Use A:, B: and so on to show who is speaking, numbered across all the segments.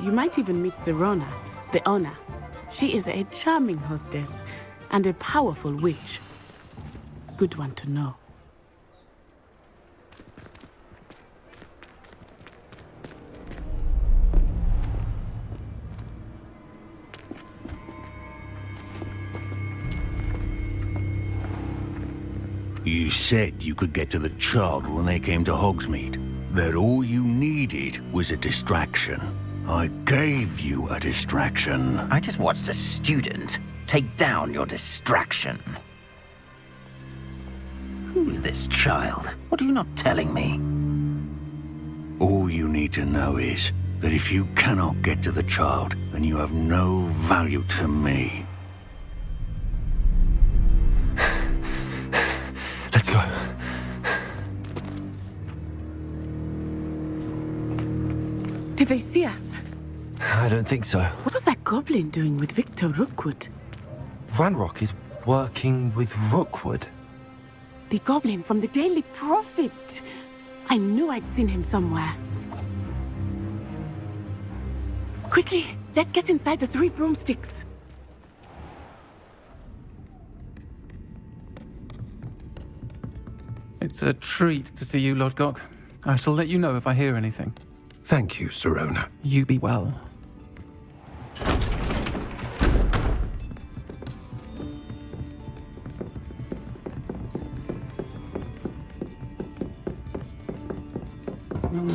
A: You might even meet Sirona, the owner. She is a charming hostess and a powerful witch. Good one to know.
B: You said you could get to the child when they came to Hogsmeade. That all you needed was a distraction. I gave you a distraction.
C: I just watched a student take down your distraction. Who is this child? What are you not telling me?
B: All you need to know is that if you cannot get to the child, then you have no value to me.
D: Let's go.
A: Did they see us?
D: I don't think so.
A: What was that goblin doing with Victor Rookwood?
D: Ranrock is working with Rookwood.
A: The goblin from the Daily Prophet. I knew I'd seen him somewhere. Quickly, let's get inside the 3 broomsticks.
E: It's a treat to see you, Lodgok. I shall let you know if I hear anything.
F: Thank you, Sirona.
E: You be well.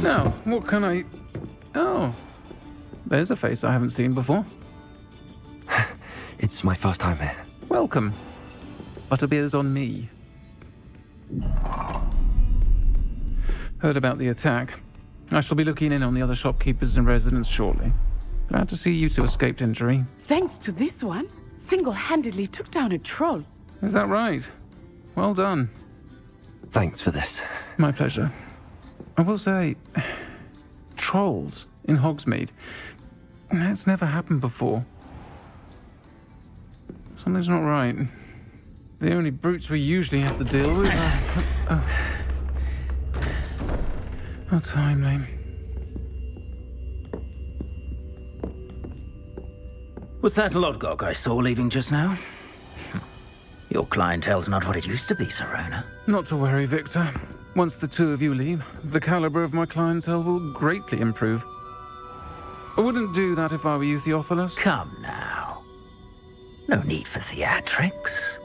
E: Now, what can I... Oh, there's a face I haven't seen before.
D: It's my first time here.
E: Welcome. Butterbeer's on me. Heard about the attack. I shall be looking in on the other shopkeepers and residents shortly. Glad to see you two escaped injury.
A: Thanks to this one, single-handedly took down a troll.
E: Is that right? Well done.
D: Thanks for this.
E: My pleasure. I will say, trolls in Hogsmeade. That's never happened before. Something's not right. The only brutes we usually have to deal with are... How timely.
C: Was that Lodgok I saw leaving just now? Your clientele's not what it used to be, Sirona.
E: Not to worry, Victor. Once the two of you leave, the caliber of my clientele will greatly improve. I wouldn't do that if I were you, Theophilus.
C: Come now. No need for theatrics.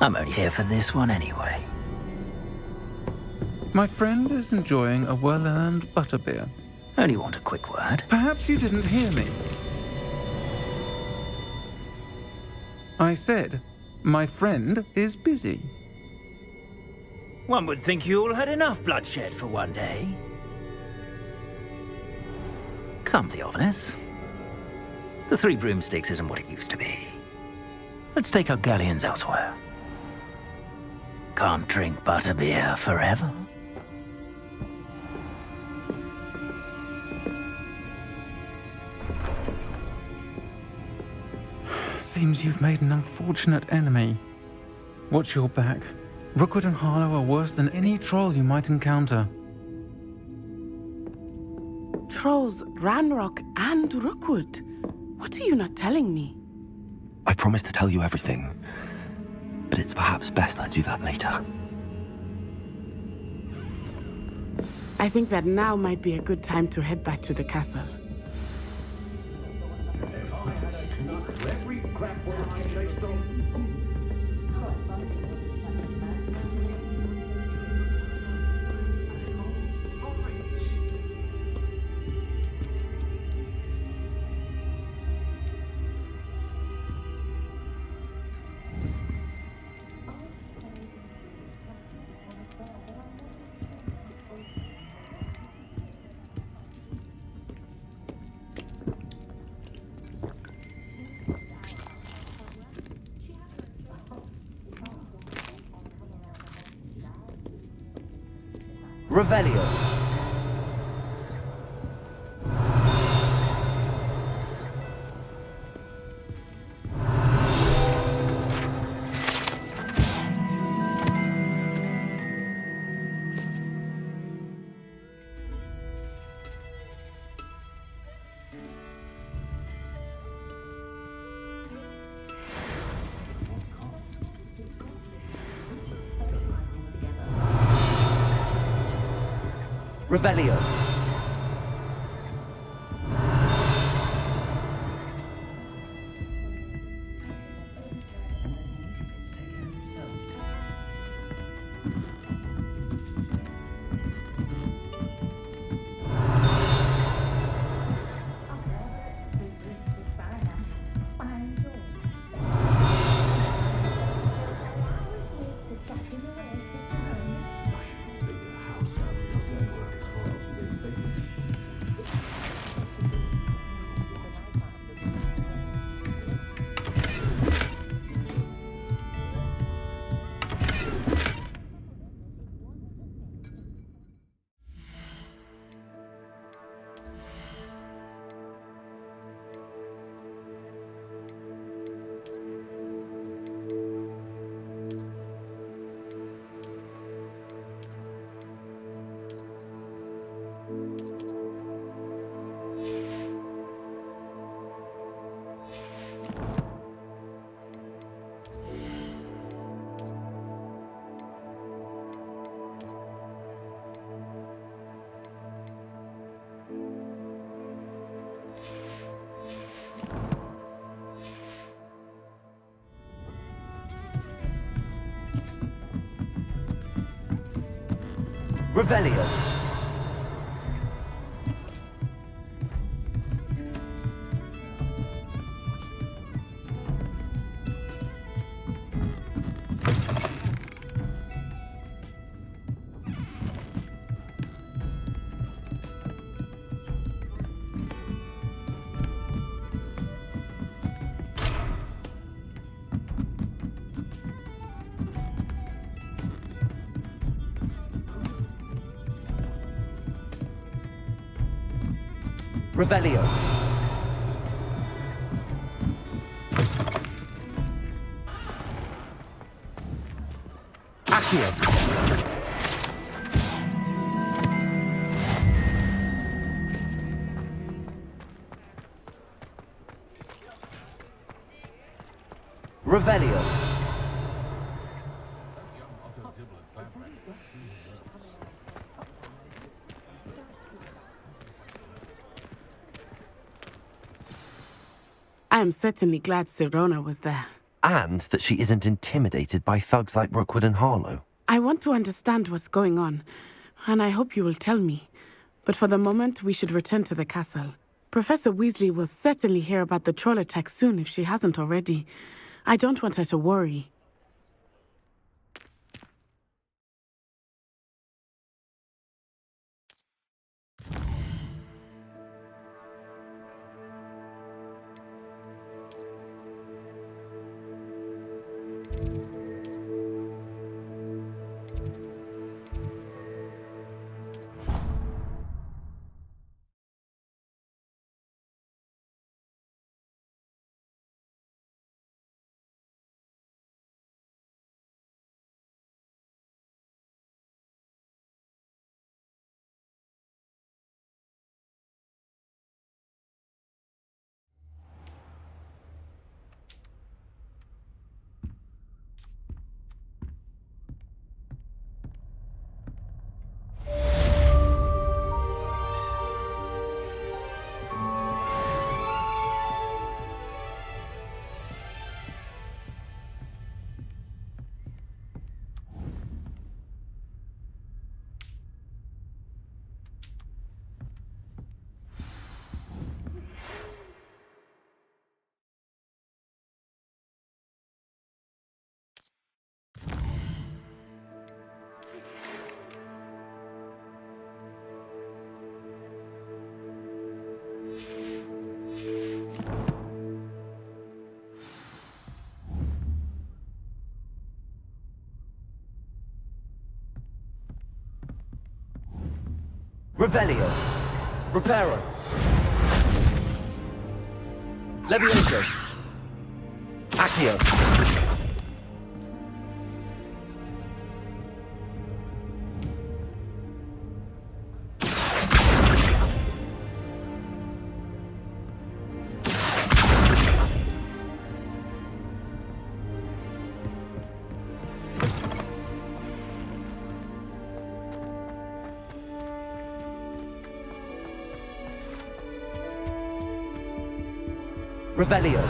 C: I'm only here for this one anyway.
E: My friend is enjoying a well-earned butterbeer.
C: Only want a quick word.
E: Perhaps you didn't hear me. I said, my friend is busy.
C: One would think you all had enough bloodshed for one day. Come, Theophilus. The 3 broomsticks isn't what it used to be. Let's take our galleons elsewhere. Can't drink butterbeer forever.
E: Seems you've made an unfortunate enemy. Watch your back. Rookwood and Harlow are worse than any troll you might encounter.
A: Trolls, Ranrock, and Rookwood. What are you not telling me?
D: I promise to tell you everything, but it's perhaps best I do that later.
A: I think that now might be a good time to head back to the castle.
C: Revelio. Revelio. Revelio. Revelio. Accio. Revelio.
A: I am certainly glad Sirona was there.
D: And that she isn't intimidated by thugs like Rookwood and Harlow.
A: I want to understand what's going on, and I hope you will tell me. But for the moment, we should return to the castle. Professor Weasley will certainly hear about the troll attack soon if she hasn't already. I don't want her to worry.
C: Revelio. Reparo. Levioso. Accio. Revelio.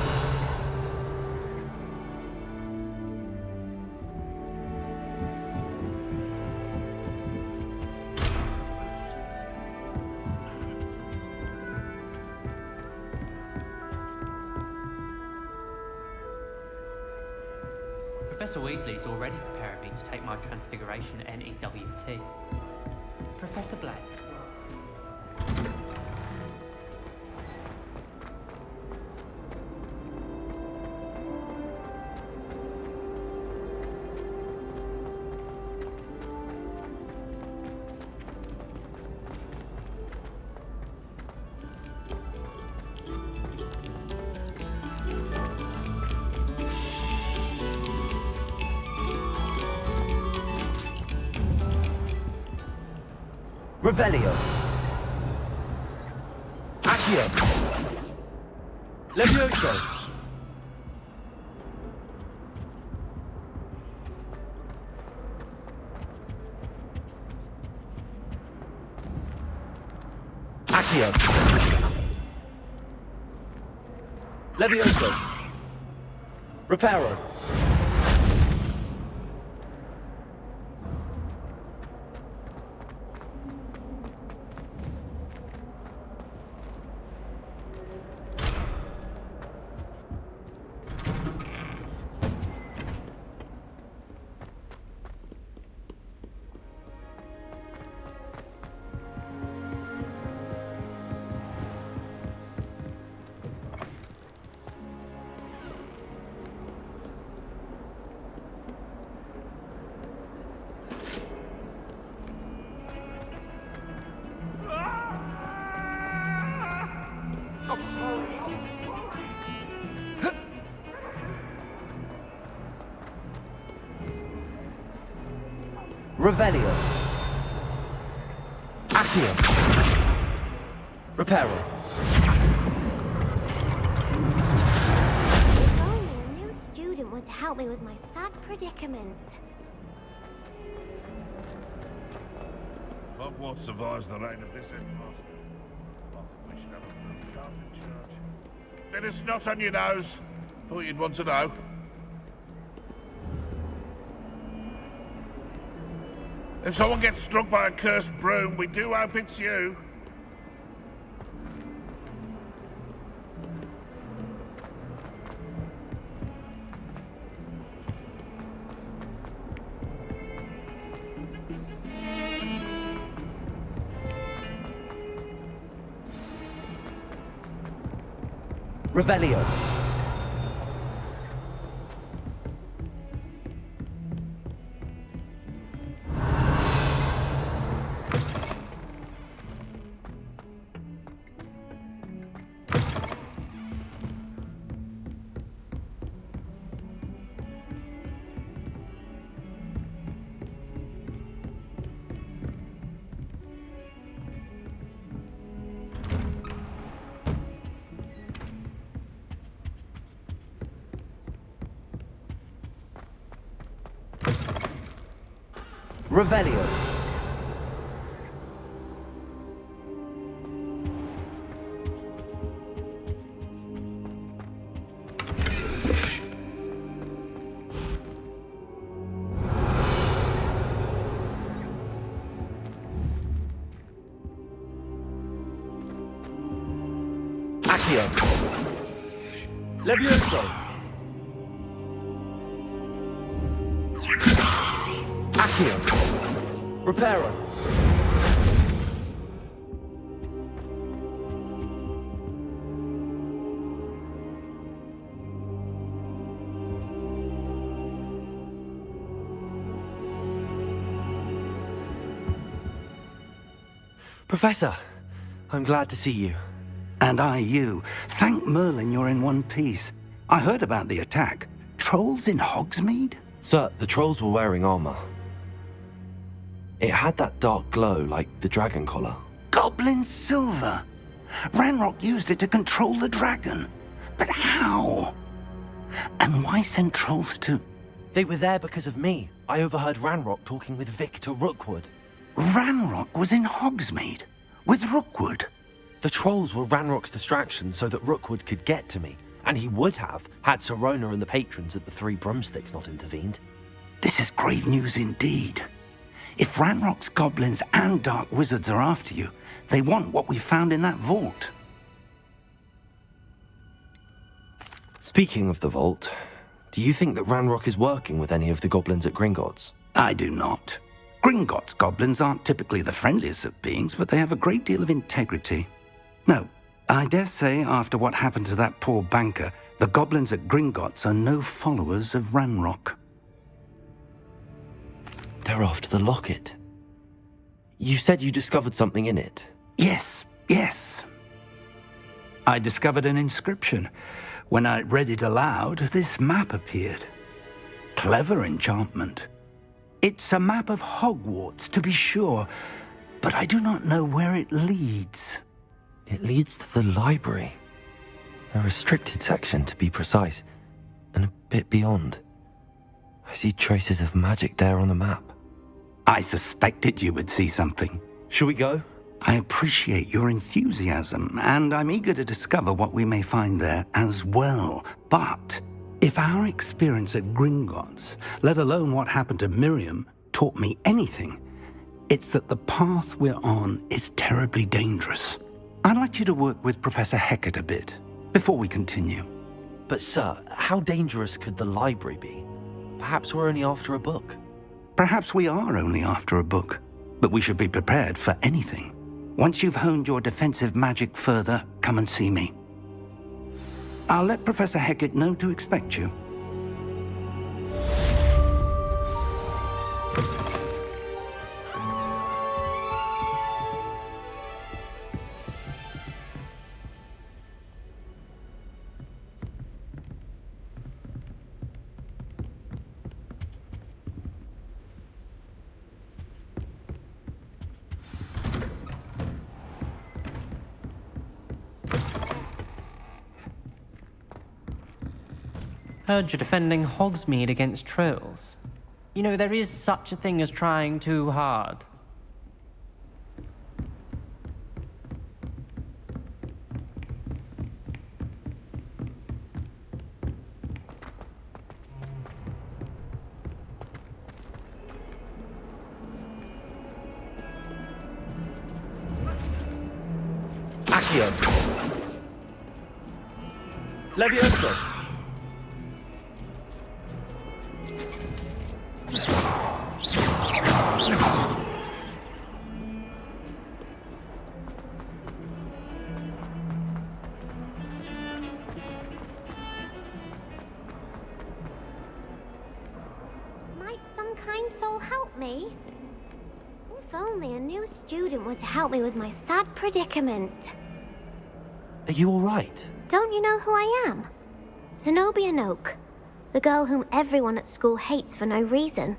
G: Professor Weasley's already preparing me to take my Transfiguration NEWT. Professor Black.
C: Revelio. Accio. Levioso. Accio. Levioso. Reparo. Revelio. Accio. Reparo.
H: If only a new student were to help me with my sad predicament.
I: Hogwarts survives the reign of this headmaster. I think we should have a little laugh in church. Bit of snot on your nose. Thought you'd want to know. If someone gets struck by a cursed broom, we do hope it's you.
C: Revelio. Revelio. Accio. Levioso. Accio. Reparo.
D: Professor, I'm glad to see you.
J: And I you. Thank Merlin you're in one piece. I heard about the attack. Trolls in Hogsmeade?
D: Sir, the trolls were wearing armor. It had that dark glow like the dragon collar.
J: Goblin silver! Ranrock used it to control the dragon. But how? And why send trolls to...
D: They were there because of me. I overheard Ranrock talking with Victor Rookwood.
J: Ranrock was in Hogsmeade? With Rookwood?
D: The trolls were Ranrock's distraction so that Rookwood could get to me, And he would have had Sirona and the patrons at the Three Broomsticks not intervened.
J: This is grave news indeed. If Ranrock's goblins and dark wizards are after you, they want what we found in that vault.
D: Speaking of the vault, do you think that Ranrock is working with any of the goblins at Gringotts?
J: I do not. Gringotts goblins aren't typically the friendliest of beings, but they have a great deal of integrity. No, I dare say after what happened to that poor banker, the goblins at Gringotts are no followers of Ranrock.
D: They're after the locket. You said you discovered something in it.
J: Yes. I discovered an inscription. When I read it aloud, this map appeared. Clever enchantment. It's a map of Hogwarts, to be sure, but I do not know where it leads.
D: It leads to the library. A restricted section, to be precise, and a bit beyond. I see traces of magic there on the map.
J: I suspected you would see something.
D: Shall we go?
J: I appreciate your enthusiasm, and I'm eager to discover what we may find there as well. But if our experience at Gringotts, let alone what happened to Miriam, taught me anything, it's that the path we're on is terribly dangerous. I'd like you to work with Professor Hecat a bit before we continue.
D: But sir, how dangerous could the library be? Perhaps we're only after a book.
J: Perhaps we are only after a book, but we should be prepared for anything. Once you've honed your defensive magic further, come and see me. I'll let Professor Hecat know to expect you.
G: Heard you're defending Hogsmeade against trolls. You know, there is such a thing as trying too hard.
D: Accio! Levioso!
H: Might some kind soul help me? If only a new student were to help me with my sad predicament.
D: Are you alright?
H: Don't you know who I am? Zenobia Noak, the girl whom everyone at school hates for no reason.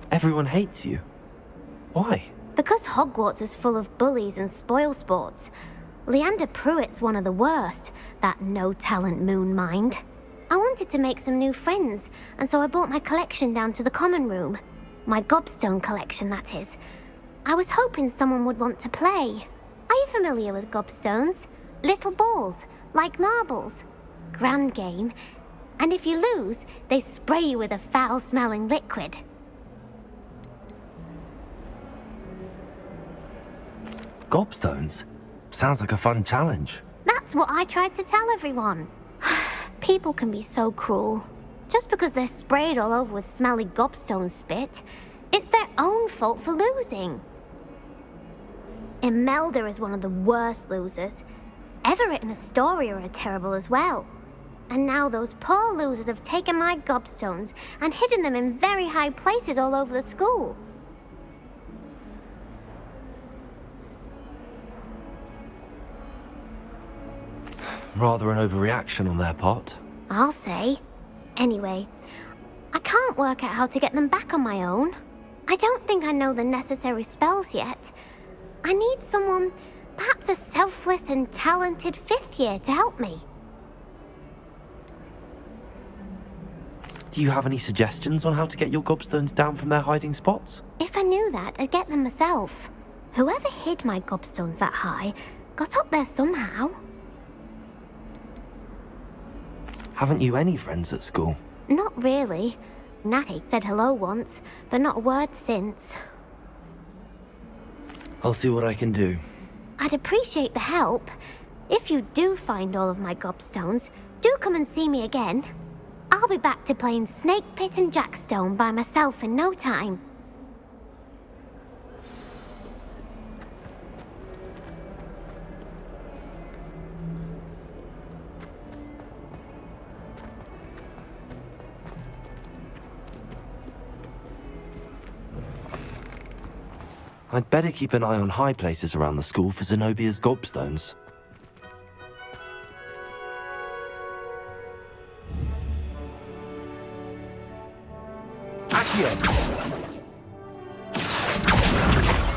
D: Everyone hates you. Why?
H: Because Hogwarts is full of bullies and spoilsports. Leander Pruitt's one of the worst, that no-talent moon mind. I wanted to make some new friends, and so I brought my collection down to the common room. My gobstone collection, that is. I was hoping someone would want to play. Are you familiar with gobstones? Little balls, like marbles. Grand game. And if you lose, they spray you with a foul-smelling liquid.
D: Gobstones? Sounds like a fun challenge.
H: That's what I tried to tell everyone. People can be so cruel. Just because they're sprayed all over with smelly gobstone spit, it's their own fault for losing. Imelda is one of the worst losers. Everett and Astoria are terrible as well. And now those poor losers have taken my gobstones and hidden them in very high places all over the school.
D: Rather an overreaction on their part.
H: I'll say. Anyway, I can't work out how to get them back on my own. I don't think I know the necessary spells yet. I need someone, perhaps a selfless and talented fifth year to help me.
D: Do you have any suggestions on how to get your gobstones down from their hiding spots?
H: If I knew that, I'd get them myself. Whoever hid my gobstones that high got up there somehow.
D: Haven't you any friends at school?
H: Not really. Natty said hello once, but not a word since.
D: I'll see what I can do.
H: I'd appreciate the help. If you do find all of my gobstones, do come and see me again. I'll be back to playing Snake Pit and Jackstone by myself in no time.
D: I'd better keep an eye on high places around the school for Zenobia's gobstones.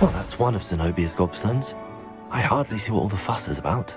D: Well, that's one of Zenobia's gobstones. I hardly see what all the fuss is about.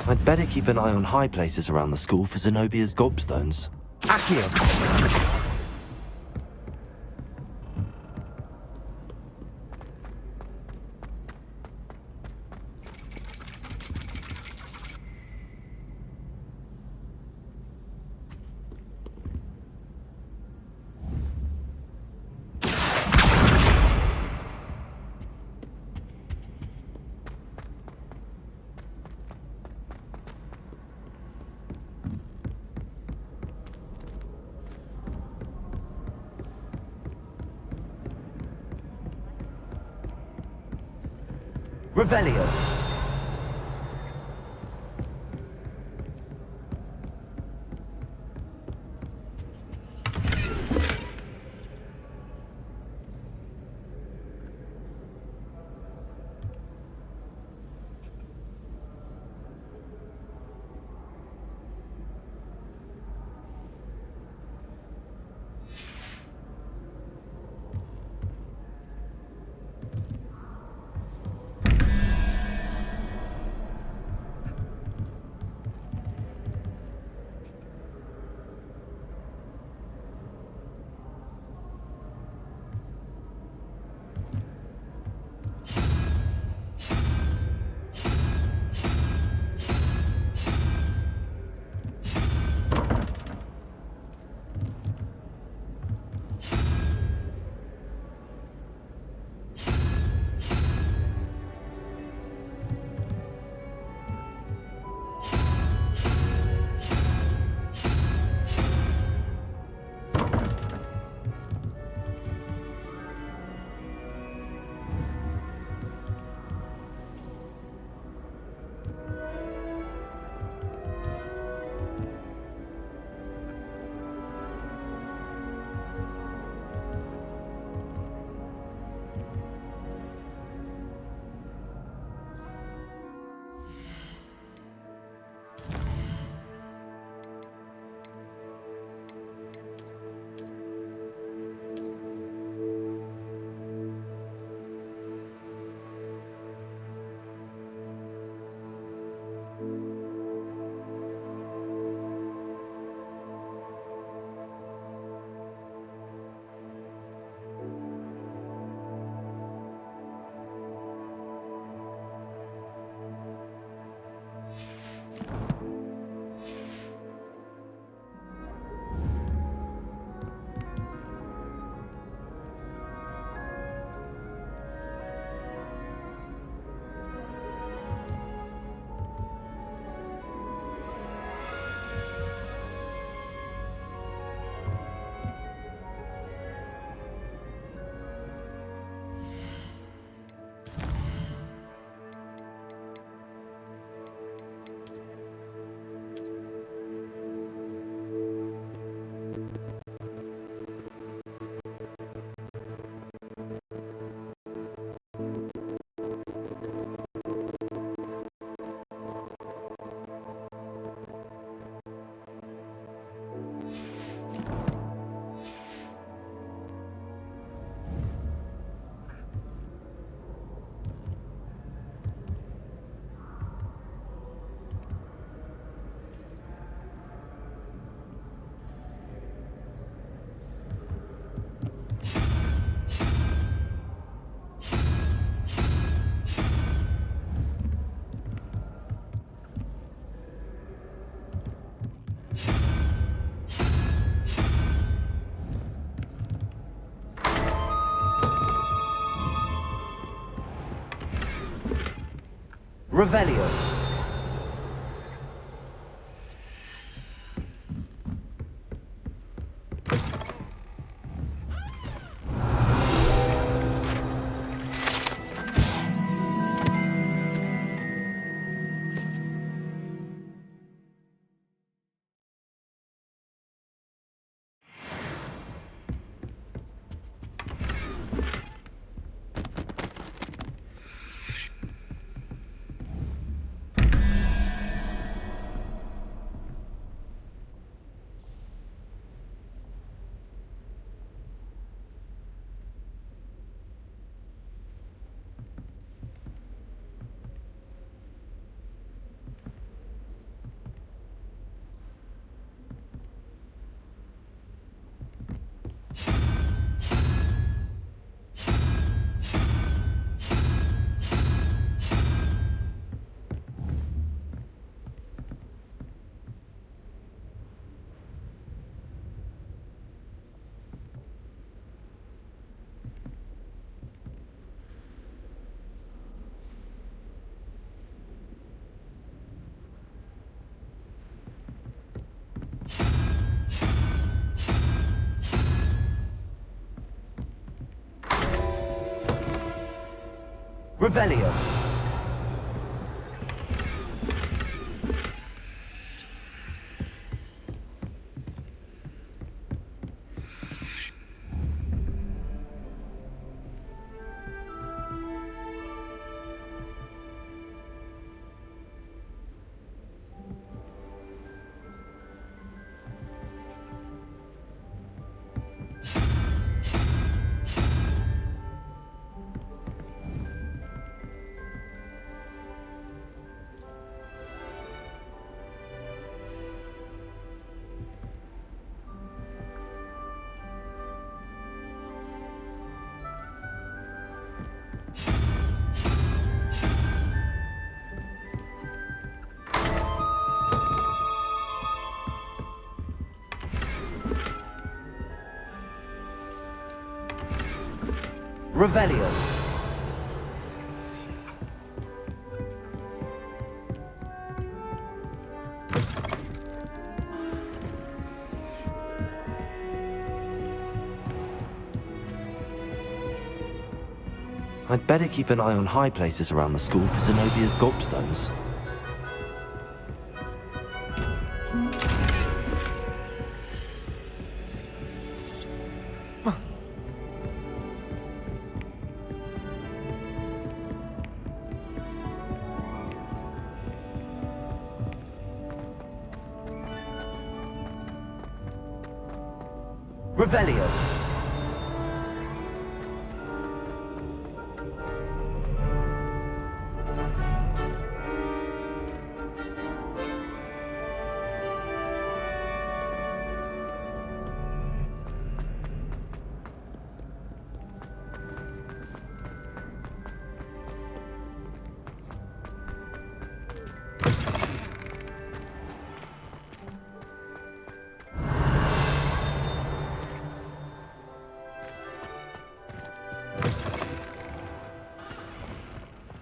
D: I'd better keep an eye on high places around the school for Zenobia's gobstones. Accio! Revelio.
C: Revelio. Revelio. Revelio.
D: I'd better keep an eye on high places around the school for Zenobia's gobstones.
C: Revelio.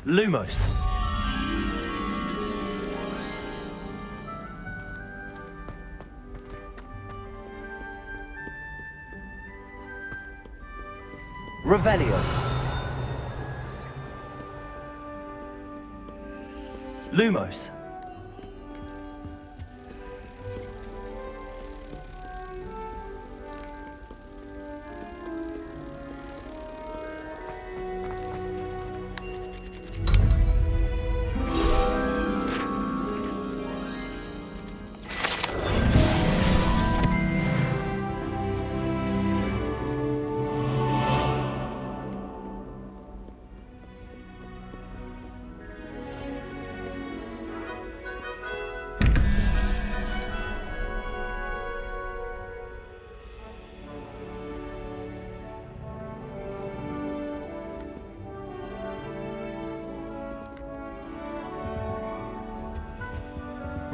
D: Lumos.
C: Revelio.
D: Lumos.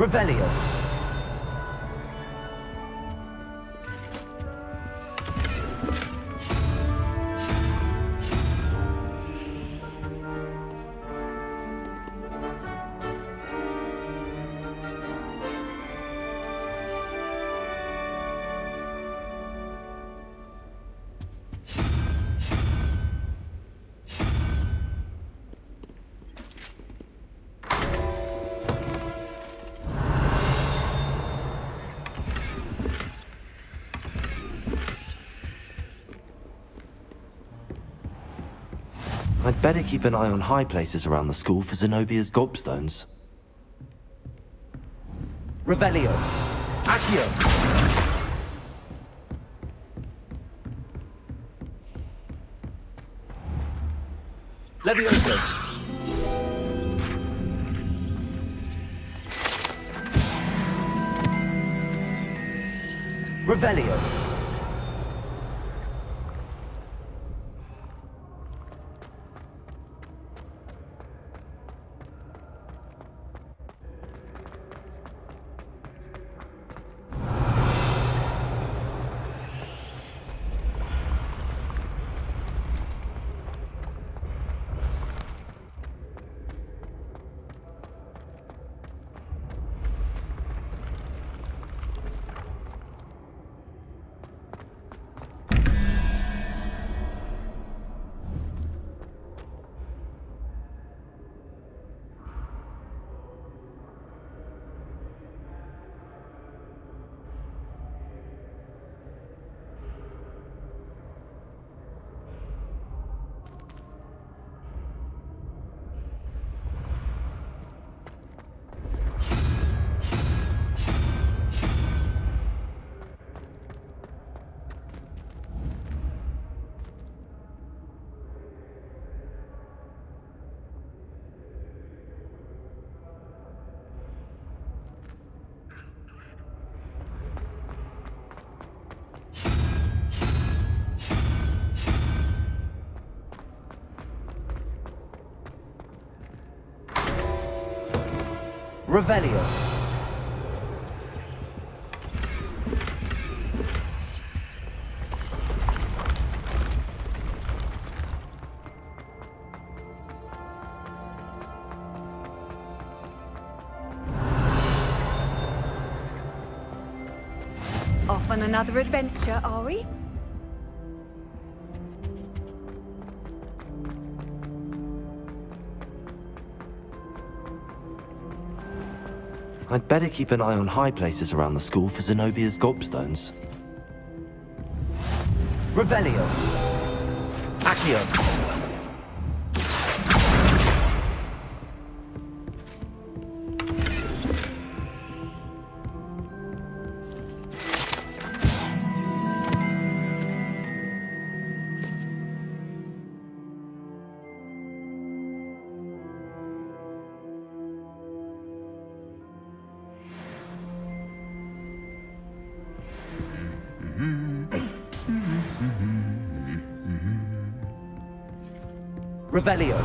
C: Revelio.
D: I'd better keep an eye on high places around the school for Zenobia's gobstones.
C: Revelio. Accio. Levioso. Revelio. Revelio.
K: Off on another adventure, are we?
D: I'd better keep an eye on high places around the school for Zenobia's gobstones.
C: Revelio. Accio. Revelio.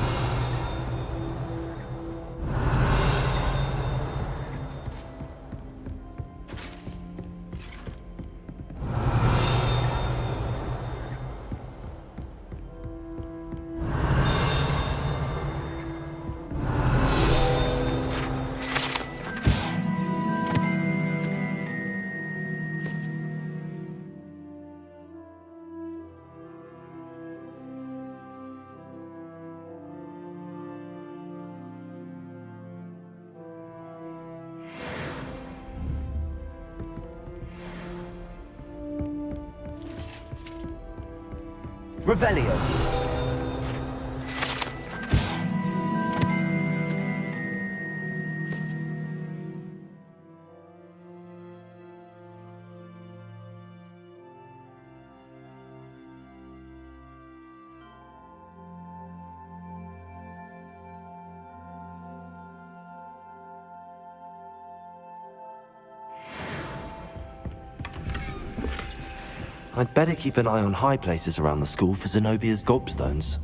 C: Revelio.
D: I'd better keep an eye on high places around the school for Zenobia's gobstones.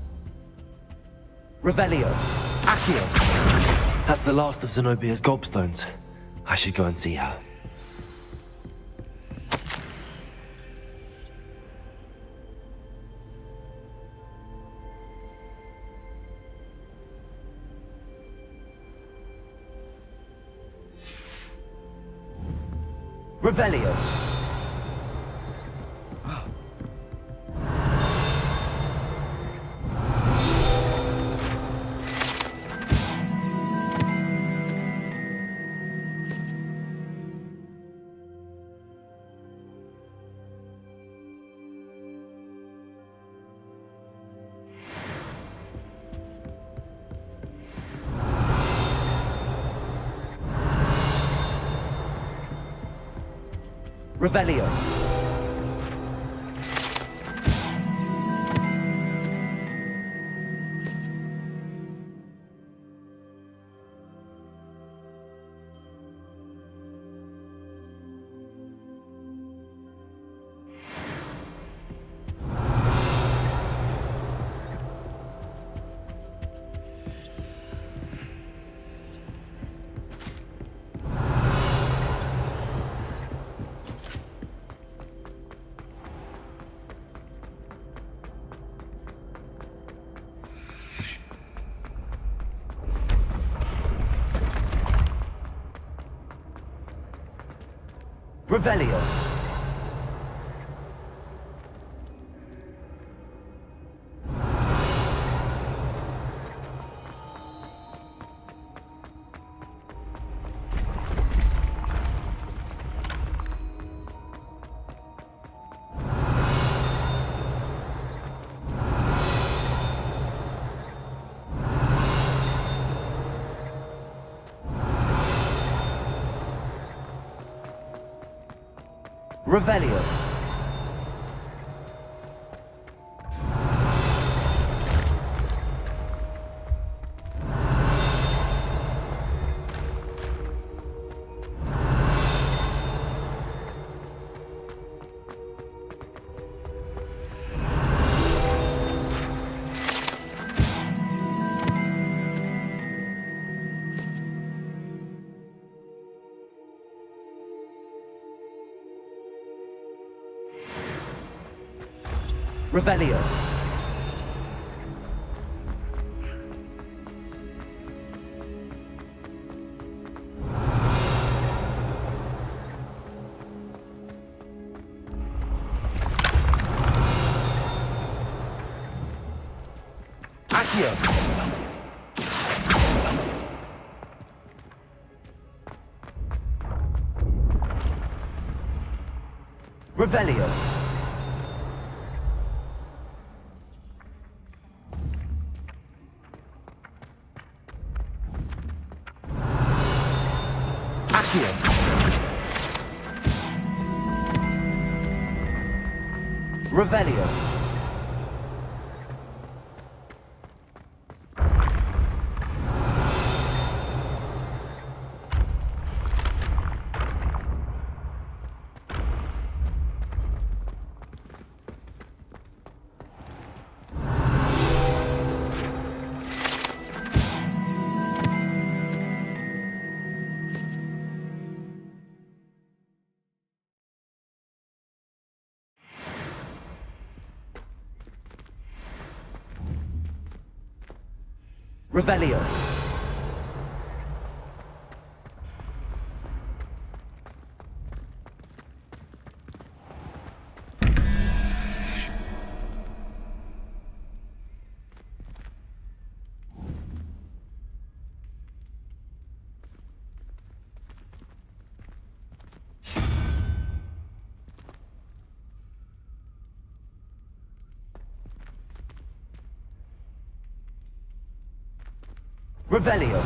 C: Revelio. Accio.
D: That's the last of Zenobia's gobstones. I should go and see her.
C: Revelio. Revelio. Revelio. Revelio. Revelio. Accio. Revelio. Revelio. Revelio. Revelio.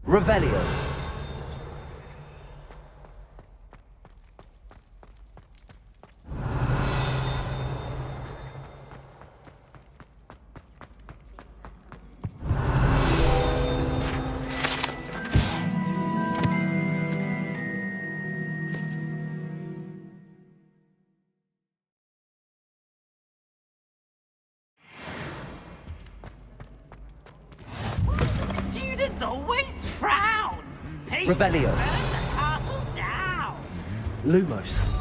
C: Revelio.
L: Students always frown. People
C: Revelio.
L: burn the castle down.
M: Lumos.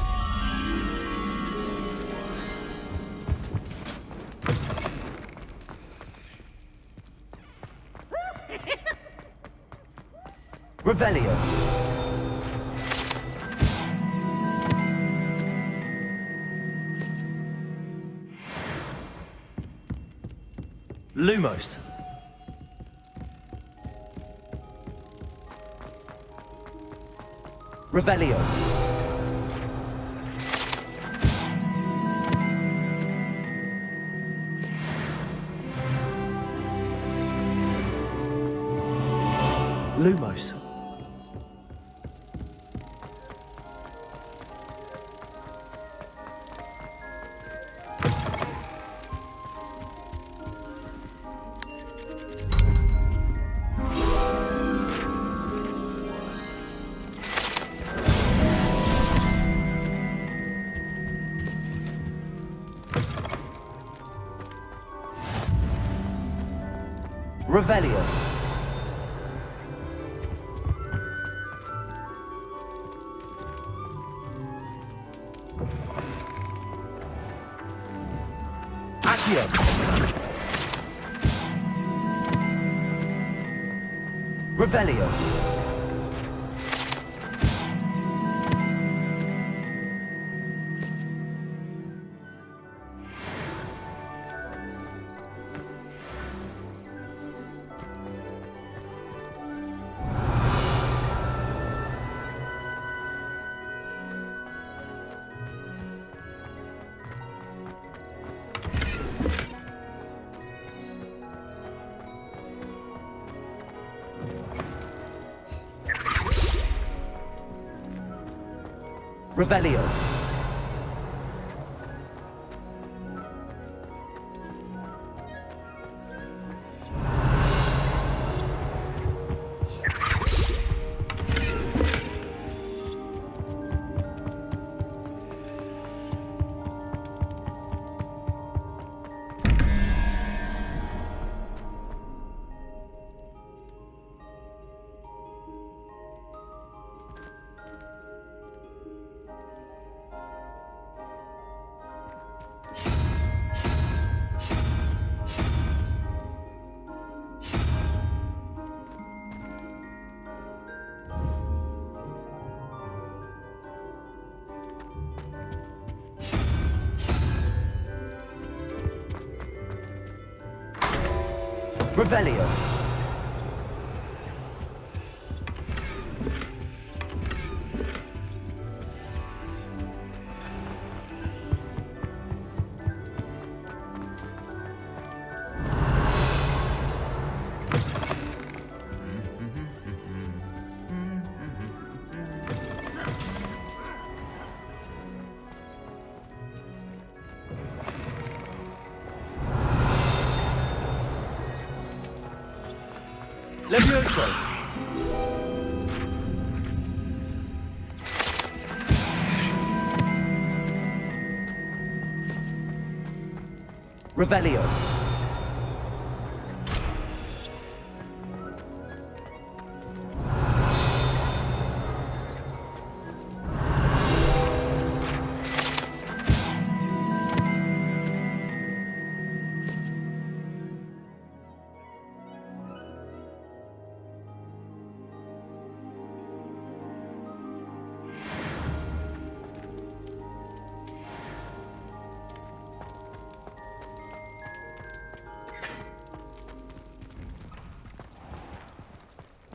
C: Revelio. Lumos. Revelio. Lumos. Revelio. Accio. Revelio. Revelio. Revelio. Levioso. Revelio.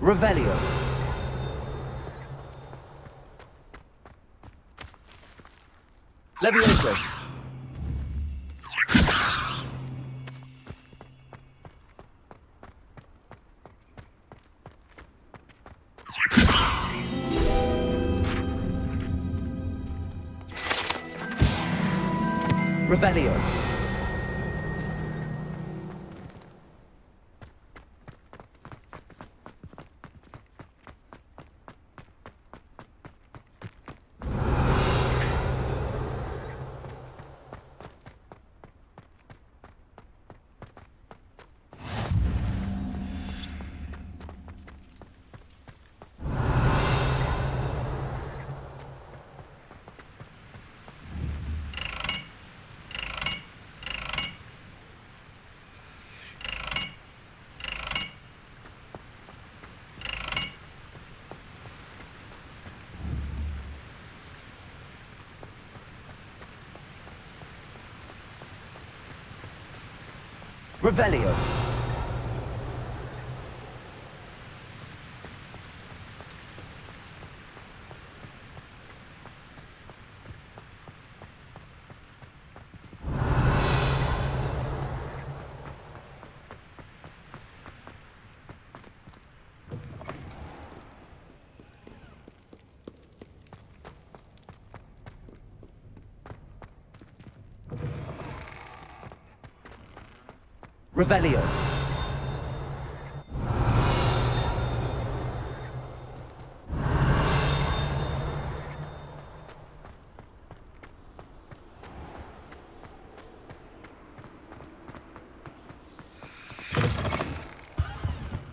C: Revelio. Levioso. Revelio.
D: Revelio. Revelio.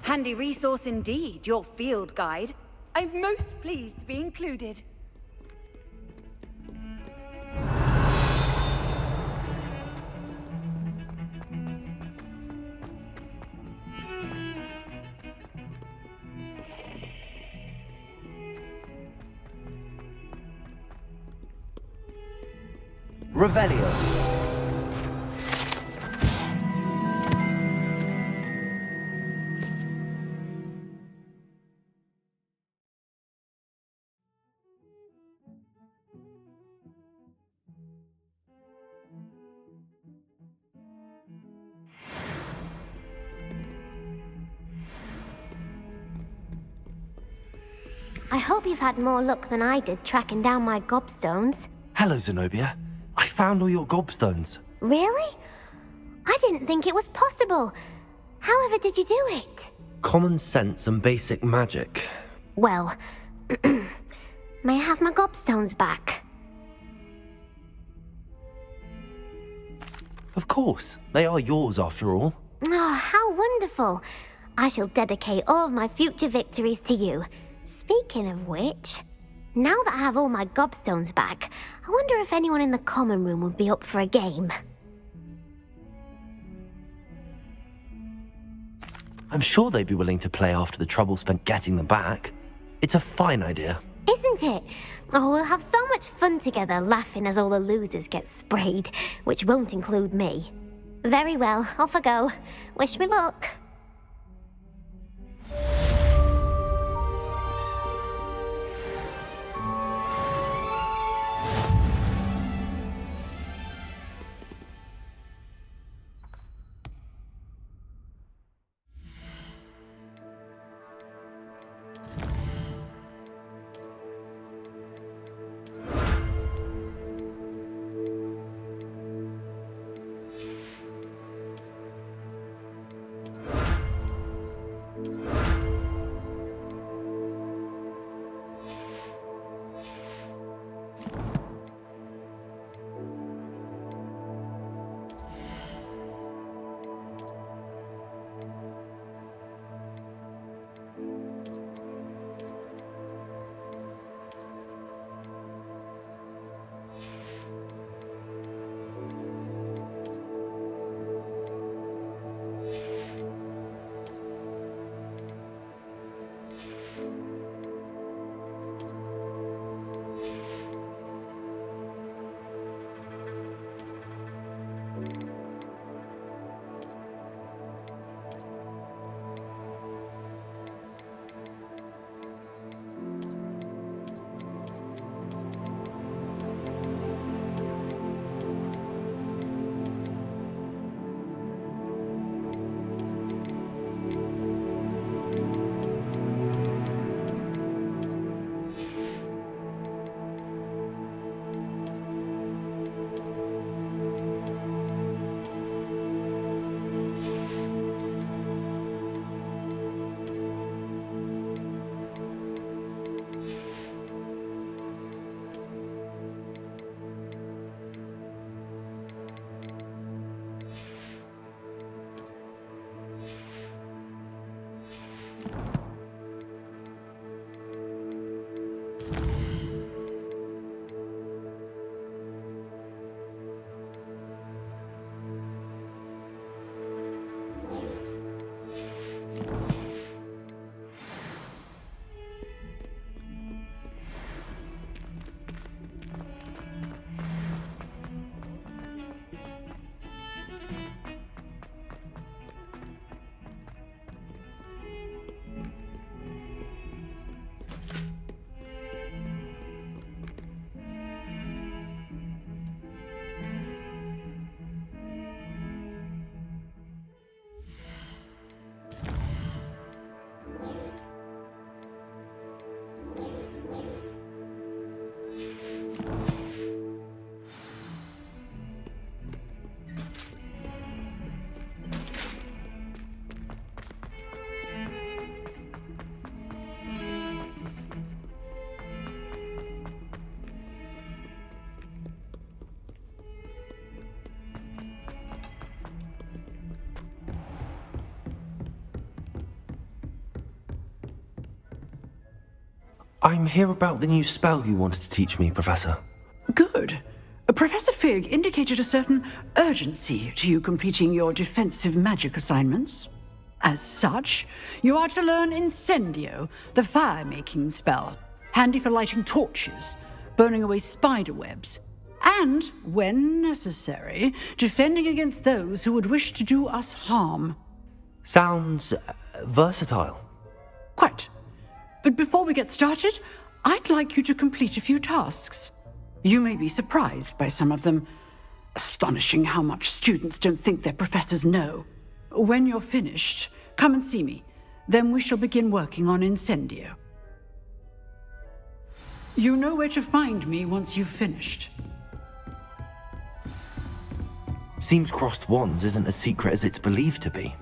K: Handy resource indeed, your field guide. I'm most pleased to be included.
D: Revelio.
H: I hope you've had more luck than I did tracking down my gobstones.
D: Hello, Zenobia. I found all your gobstones.
H: Really? I didn't think it was possible. However did you do it?
D: Common sense and basic magic.
H: Well, may I have my gobstones back?
D: Of course. They are yours after all.
H: Oh, how wonderful. I shall dedicate all of my future victories to you. Speaking of which, now that I have all my gobstones back, I wonder if anyone in the common room would be up for a game.
D: I'm sure they'd be willing to play after the trouble spent getting them back. It's a fine idea.
H: Isn't it? Oh, we'll have so much fun together laughing as all the losers get sprayed, which won't include me. Very well, off I go. Wish me luck.
D: I'm here about the new spell you wanted to teach me, Professor.
M: Good. Professor Fig indicated a certain urgency to you completing your defensive magic assignments. As such, you are to learn Incendio, the fire-making spell, handy for lighting torches, burning away spider webs, and, when necessary, defending against those who would wish to do us harm.
D: Sounds versatile.
M: Quite. But before we get started, I'd like you to complete a few tasks. You may be surprised by some of them. Astonishing how much students don't think their professors know. When you're finished, come and see me. Then we shall begin working on Incendio. You know where to find me once you've finished.
D: Seems crossed wands isn't as secret as it's believed to be.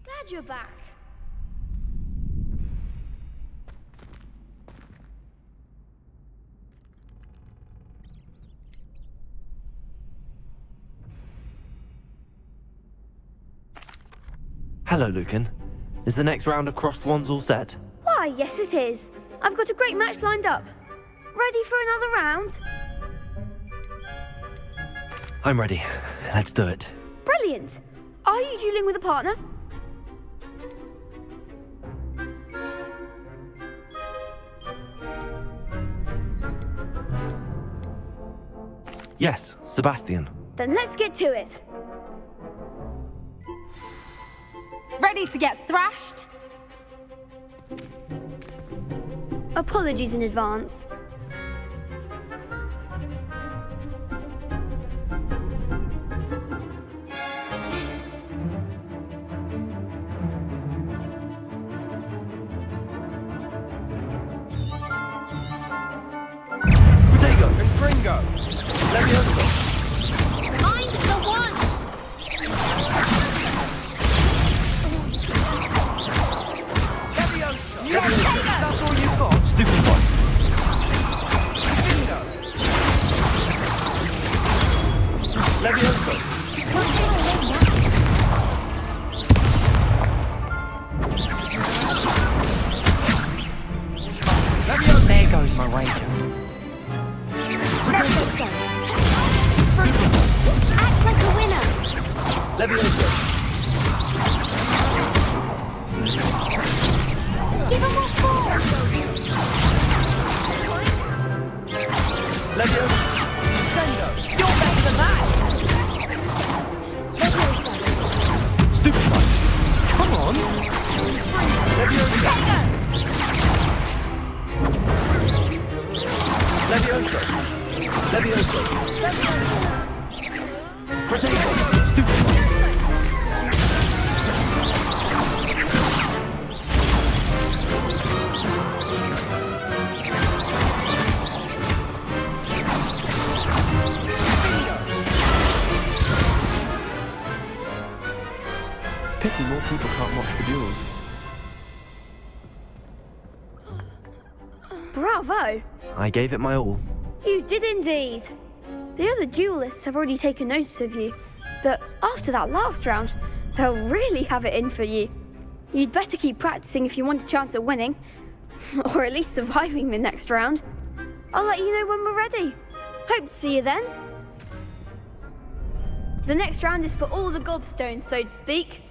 N: Glad you're back.
D: Hello, Lucan. Is the next round of crossed wands all set?
N: Why, yes it is. I've got a great match lined up. Ready for another round?
D: I'm ready. Let's do it.
N: Brilliant. Are you dueling with a partner?
D: Yes, Sebastian.
N: Then let's get to it.
O: Ready to get thrashed?
N: Apologies in advance.
D: Protego and Gringo. Levioso.
N: Mind the one!
D: Levioso. That's all you've got? Stupid one. Levioso.
O: There goes my wager.
N: Act like a winner!
D: Levioso.
N: Give him what for!
D: Levioso.
L: Sendo, you're better than that!
D: Stupid one. Come on. Levioso. Levioso. Levioso. Protego. Stupid one. Pity more people can't watch the duels.
N: Bravo!
D: I gave it my all.
N: You did indeed. The other duelists have already taken notice of you, but after that last round, they'll really have it in for you. You'd better keep practicing if you want a chance at winning, or at least surviving the next round. I'll let you know when we're ready. Hope to see you then. The next round is for all the gobstones, so to speak.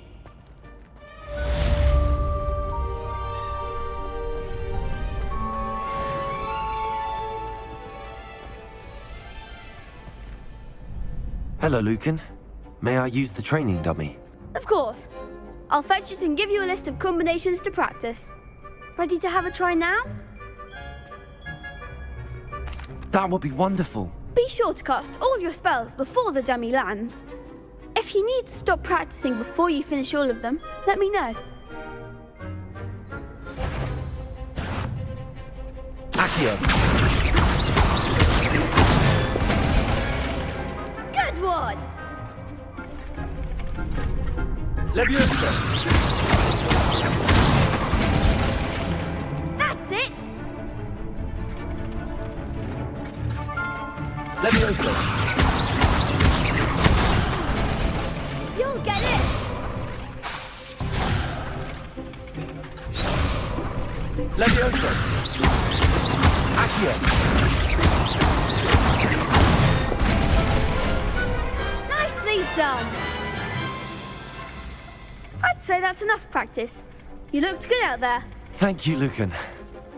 D: Hello, Lucan. May I use the training dummy?
N: Of course. I'll fetch it and give you a list of combinations to practice. Ready to have a try now?
D: That would be wonderful.
N: Be sure to cast all your spells before the dummy lands. If you need to stop practicing before you finish all of them, let me know.
D: Accio.
N: Good one!
D: Leviosa.
N: That's it!
D: Leviosa.
N: You'll get it!
D: Leviosa. Accio.
N: Nicely done! I'd say that's enough practice. You looked good out there.
D: Thank you, Lucan.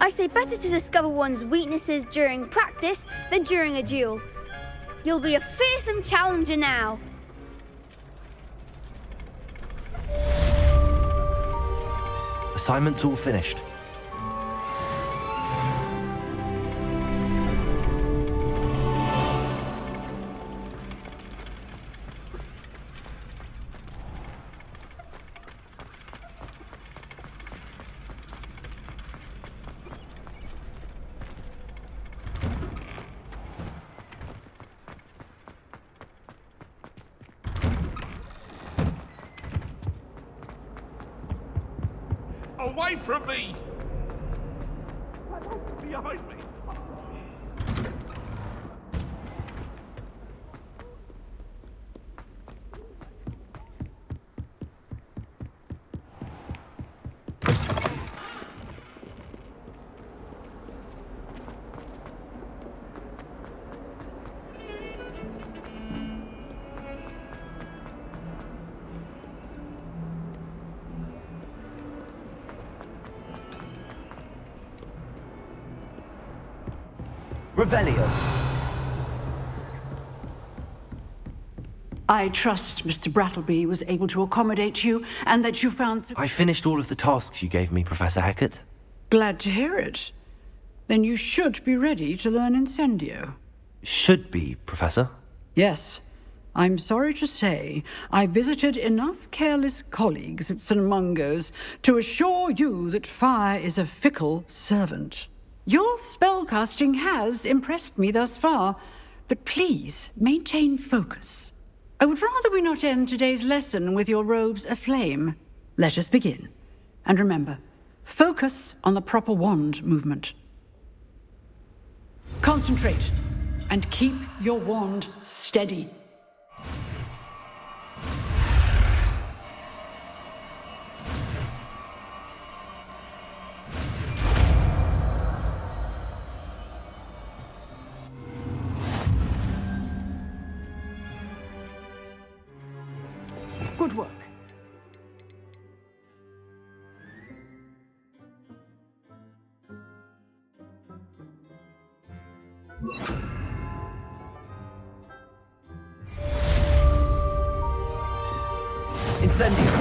N: I say better to discover one's weaknesses during practice than during a duel. You'll be a fearsome challenger now.
D: Assignment's all finished.
I: Away from me! Behind me!
C: Revelio.
M: I trust Mr. Brattleby was able to accommodate you and that you found...
D: I finished all of the tasks you gave me, Professor Hackett.
M: Glad to hear it. Then you should be ready to learn Incendio.
D: Should be, Professor.
M: Yes. I'm sorry to say, I visited enough careless colleagues at St. Mungo's to assure you that fire is a fickle servant. Your spellcasting has impressed me thus far, but please maintain focus. I would rather we not end today's lesson with your robes aflame. Let us begin. And remember, focus on the proper wand movement. Concentrate, and keep your wand steady. Good work.
C: Incendio.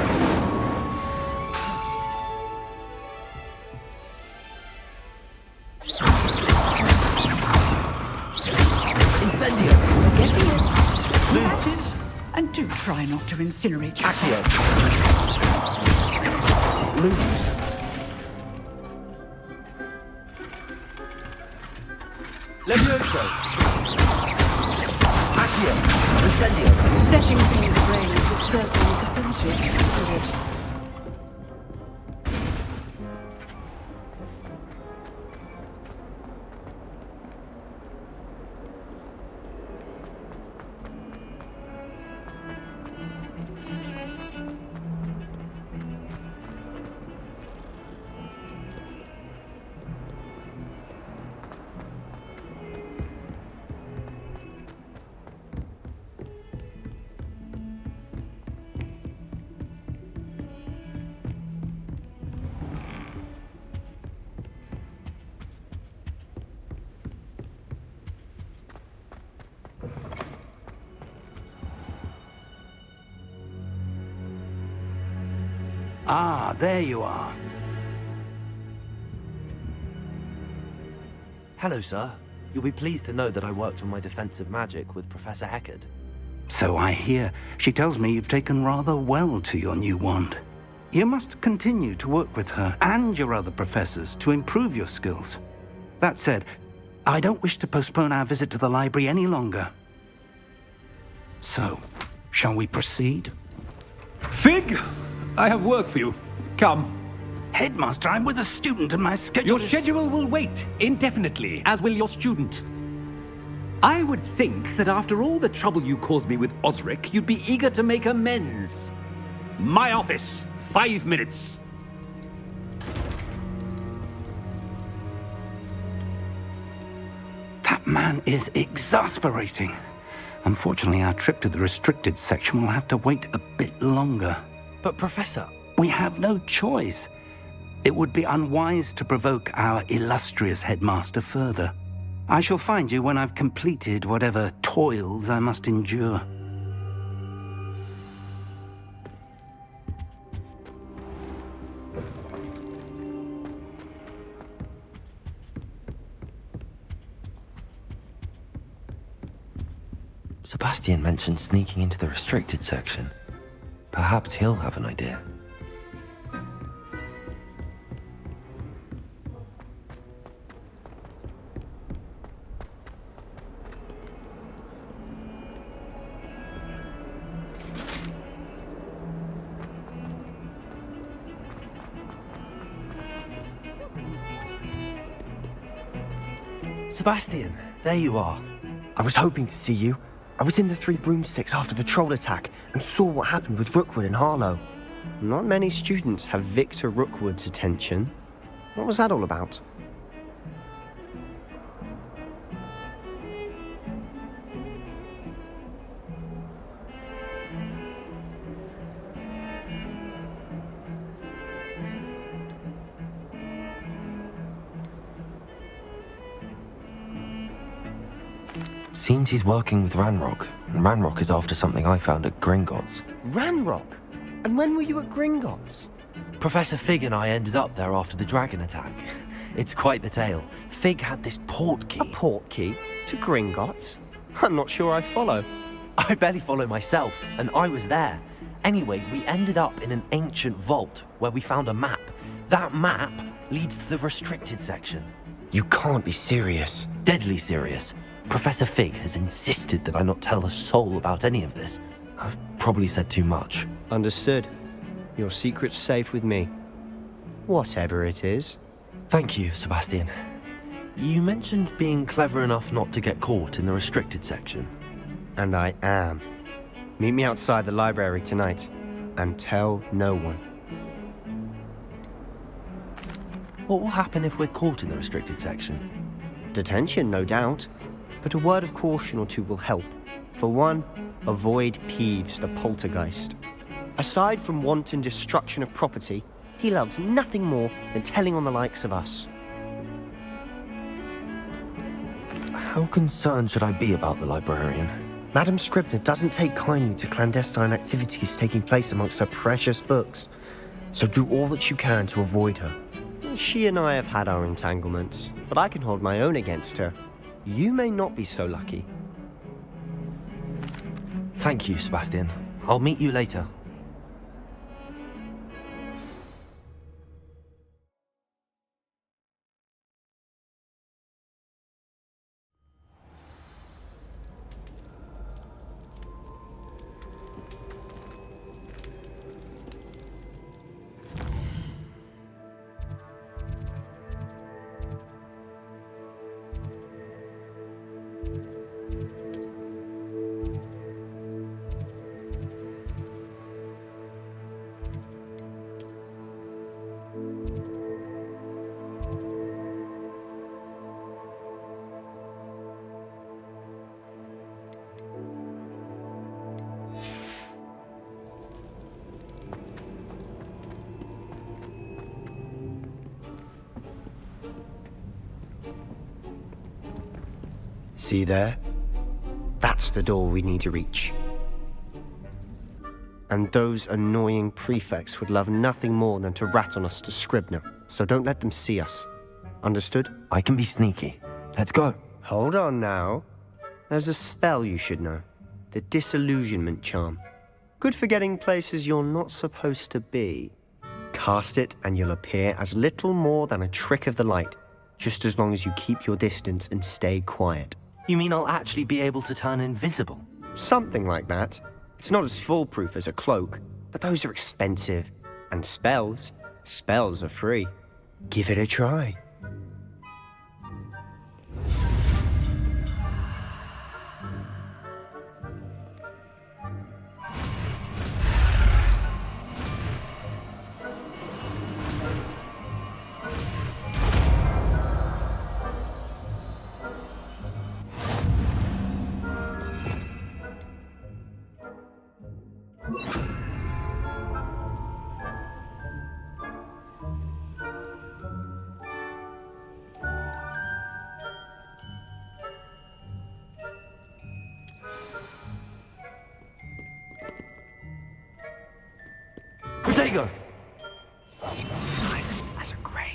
C: Incendio.
M: Getting it. That is. And do try not to incinerate your
C: Accio. Lose. Levioso. Accio. Incendio.
M: Setting things ablaze is certainly cathartic, isn't it?
J: Ah, there you are.
D: Hello, sir. You'll be pleased to know that I worked on my defensive magic with Professor Heckard.
J: So I hear. She tells me you've taken rather well to your new wand. You must continue to work with her and your other professors to improve your skills. That said, I don't wish to postpone our visit to the library any longer. So, shall we proceed?
F: Fig! I have work for you. Come.
J: Headmaster, I'm with a student and my schedule
P: Your schedule will wait indefinitely, as will your student. I would think that after all the trouble you caused me with Osric, you'd be eager to make amends. My office, 5 minutes.
J: That man is exasperating. Unfortunately, our trip to the restricted section will have to wait a bit longer.
D: But, Professor...
J: We have no choice. It would be unwise to provoke our illustrious headmaster further. I shall find you when I've completed whatever toils I must endure.
D: Sebastian mentioned sneaking into the restricted section. Perhaps he'll have an idea.
Q: Sebastian, there you are. I was hoping to see you. I was in the Three Broomsticks after the troll attack and saw what happened with Rookwood and Harlow.
R: Not many students have Victor Rookwood's attention. What was that all about?
D: Seems he's working with Ranrock, and Ranrock is after something I found at Gringotts.
Q: Ranrock? And when were you at Gringotts?
D: Professor Fig and I ended up there after the dragon attack. It's quite the tale. Fig had this port key.
R: A port key? To Gringotts? I'm not sure I follow.
D: I barely follow myself, and I was there. Anyway, we ended up in an ancient vault where we found a map. That map leads to the restricted section.
Q: You can't be serious.
D: Deadly serious. Professor Fig has insisted that I not tell a soul about any of this. I've probably said too much.
R: Understood. Your secret's safe with me. Whatever it is.
D: Thank you, Sebastian. You mentioned being clever enough not to get caught in the restricted section.
R: And I am. Meet me outside the library tonight, and tell no one.
D: What will happen if we're caught in the restricted section?
R: Detention, no doubt. But a word of caution or two will help. For one, avoid Peeves the poltergeist. Aside from wanton destruction of property, he loves nothing more than telling on the likes of us.
D: How concerned should I be about the librarian?
Q: Madame Scribner doesn't take kindly to clandestine activities taking place amongst her precious books. So do all that you can to avoid her.
R: She and I have had our entanglements, but I can hold my own against her. You may not be so lucky.
D: Thank you, Sebastian. I'll meet you later.
R: See there? That's the door we need to reach. And those annoying prefects would love nothing more than to rat on us to Scribner, so don't let them see us. Understood?
D: I can be sneaky. Let's go.
R: Hold on now. There's a spell you should know. The Disillusionment Charm. Good for getting places you're not supposed to be. Cast it and you'll appear as little more than a trick of the light, just as long as you keep your distance and stay quiet.
D: You mean I'll actually be able to turn invisible?
R: Something like that. It's not as foolproof as a cloak, but those are expensive. And spells are free. Give it a try.
D: Protego!
R: Silent as a grave.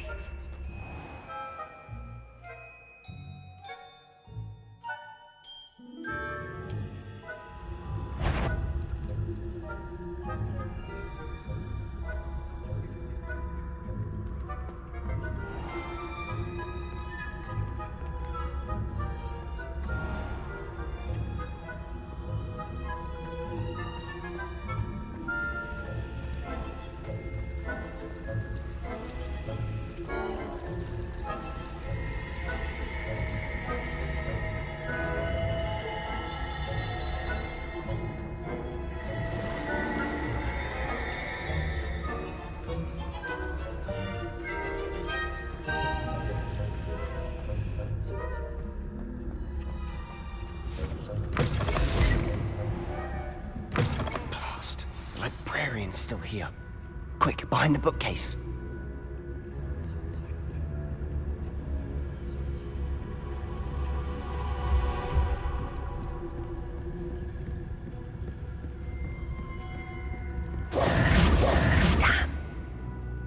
R: Blast. The librarian's still here. Quick, behind the bookcase.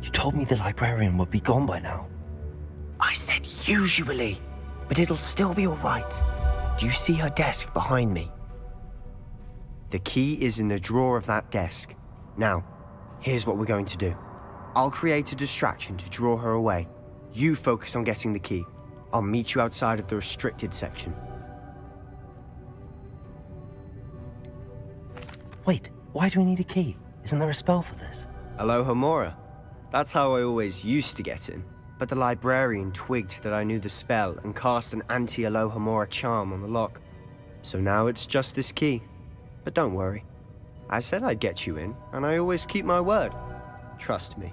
D: You told me the librarian would be gone by now.
R: I said usually, but it'll still be all right. Do you see her desk behind me? The key is in the drawer of that desk. Now, here's what we're going to do. I'll create a distraction to draw her away. You focus on getting the key. I'll meet you outside of the restricted section.
D: Wait, why do we need a key? Isn't there a spell for this?
R: Alohomora. That's how I always used to get in. But the librarian twigged that I knew the spell and cast an anti-Alohomora charm on the lock. So now it's just this key. But don't worry. I said I'd get you in, and I always keep my word. Trust me.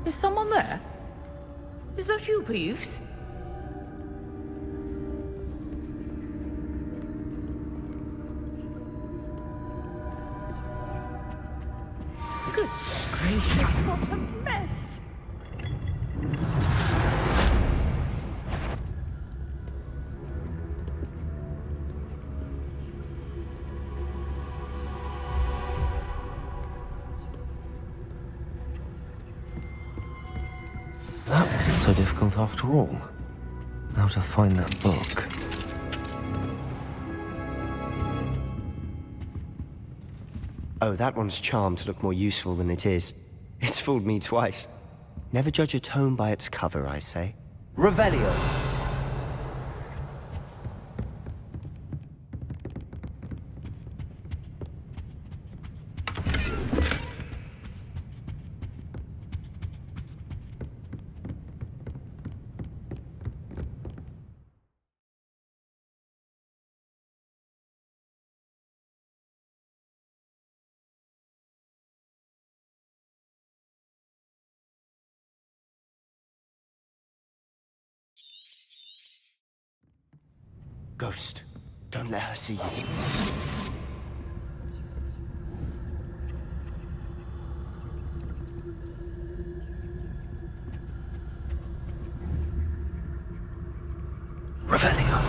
L: Is someone there? Is that you, Peeves? Good gracious, what a mess!
D: That wasn't so difficult after all. Now to find that book.
R: Oh, that one's charmed to look more useful than it is. It's fooled me twice. Never judge a tome by its cover, I say.
C: Revelio.
R: Ghost, don't let her see you.
D: Revelio.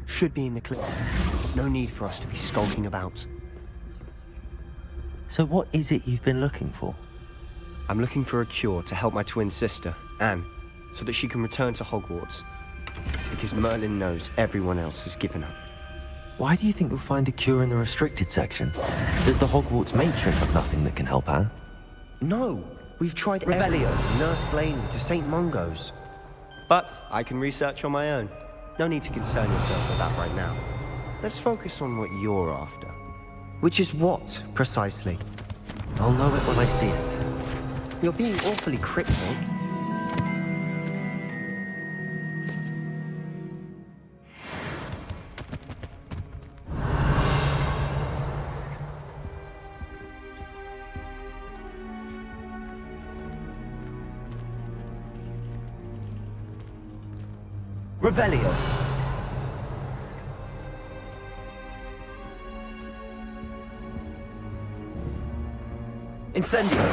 R: Should be in the clip. There's no need for us to be skulking about.
D: So what is it you've been looking for?
R: I'm looking for a cure to help my twin sister, Anne, so that she can return to Hogwarts. Because Merlin knows everyone else has given up.
D: Why do you think you'll find a cure in the restricted section? Does the Hogwarts matron have nothing that can help Anne?
R: No! We've tried
Q: Revelio.
R: from Nurse Blaney to St. Mungo's. But I can research on my own. No need to concern yourself with that right now. Let's focus on what you're after.
Q: Which is what, precisely?
D: I'll know it when I see it.
R: You're being awfully cryptic.
Q: Revelio. Incendio.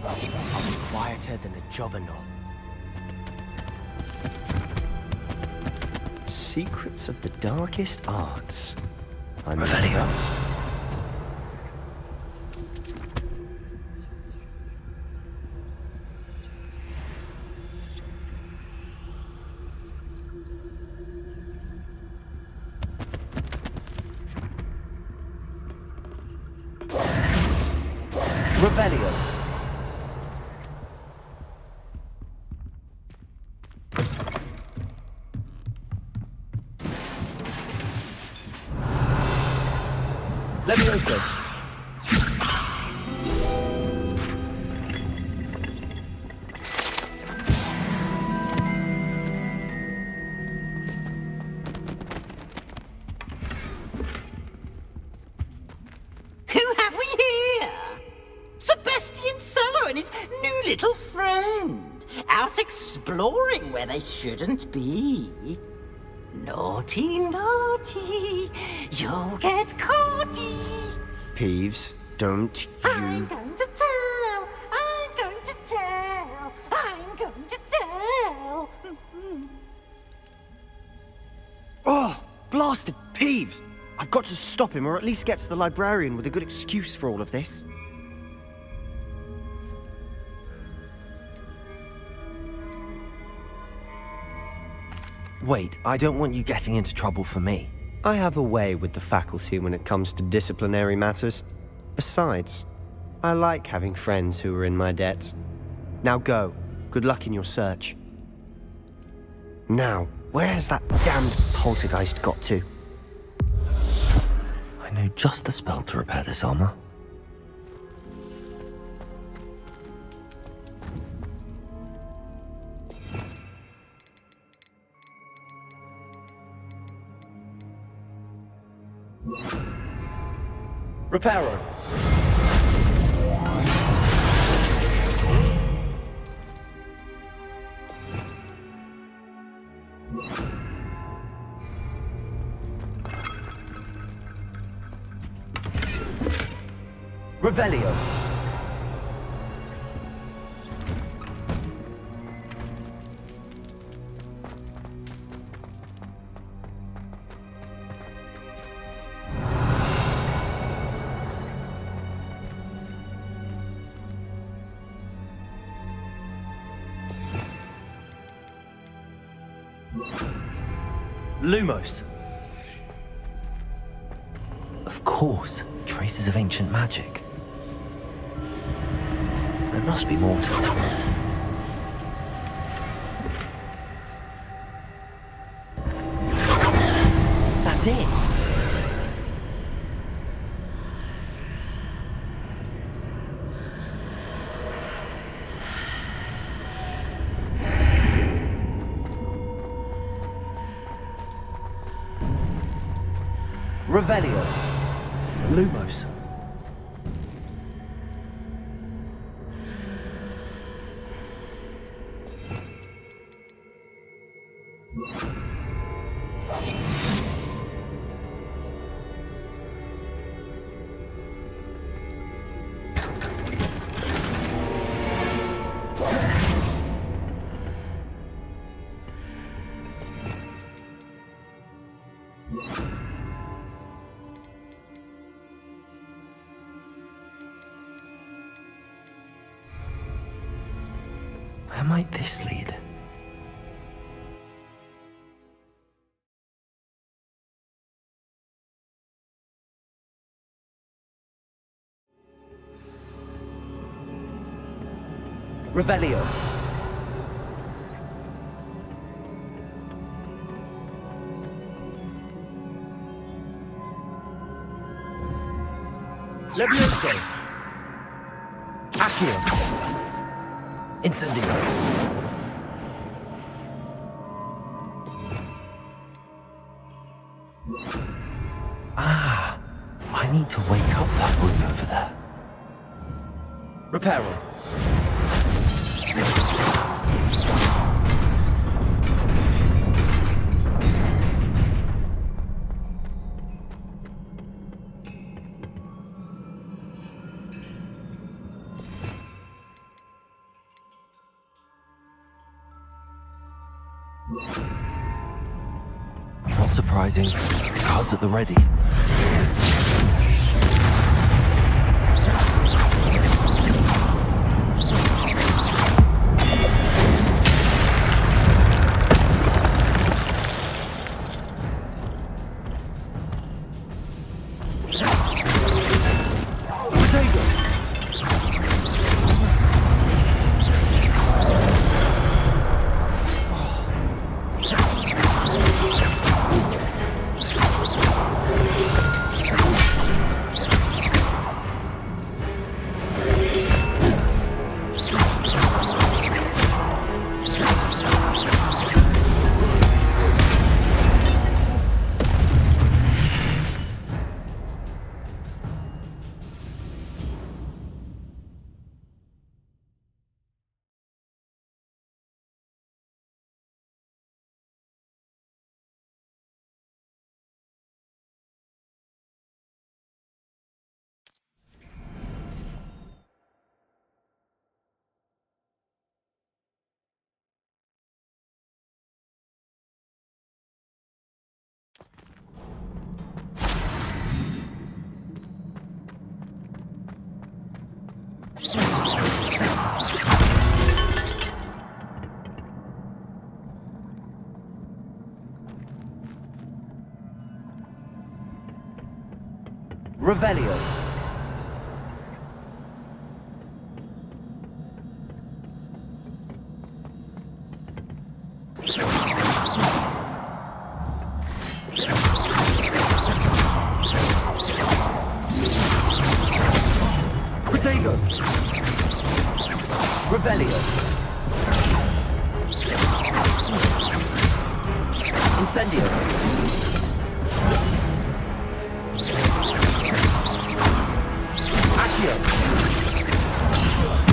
R: I'll be quieter than a jobberknoll. Secrets of the darkest arts. I'm
D: Revelio.
R: impressed.
Q: Revelio. Levioso.
L: Who have we here? Sebastian Solo and his new little friend, out exploring where they shouldn't be. Naughty, naughty, you'll get caughty.
R: Peeves, don't you...
L: I'm going to tell, I'm going to tell, I'm going to tell.
R: Oh, blasted Peeves! I've got to stop him, or at least get to the librarian with a good excuse for all of this.
D: Wait, I don't want you getting into trouble for me.
R: I have a way with the faculty when it comes to disciplinary matters. Besides, I like having friends who are in my debt. Now go. Good luck in your search. Now, where has that damned poltergeist got to?
D: I know just the spell to repair this armor.
Q: Reparo.
R: Revelio.
D: Lumos. Of course, traces of ancient magic. There must be more to this one.
R: That's it. Revelio.
D: Lumos. Where might this lead?
R: Revelio.
D: Levioso. Accio. Incendio. Ah, I need to wake up that room over there.
R: Reparo.
D: Not surprising. Cards at the ready.
R: Revelio. Protego. Revelio. Incendio.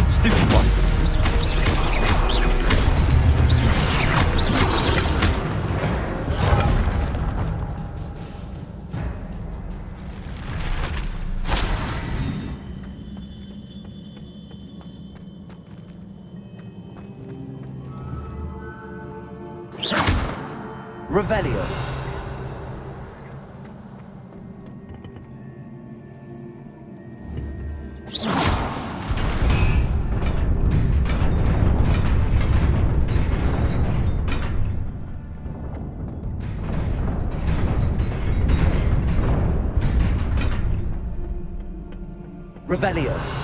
R: Stupid one. Revelio. Revelio.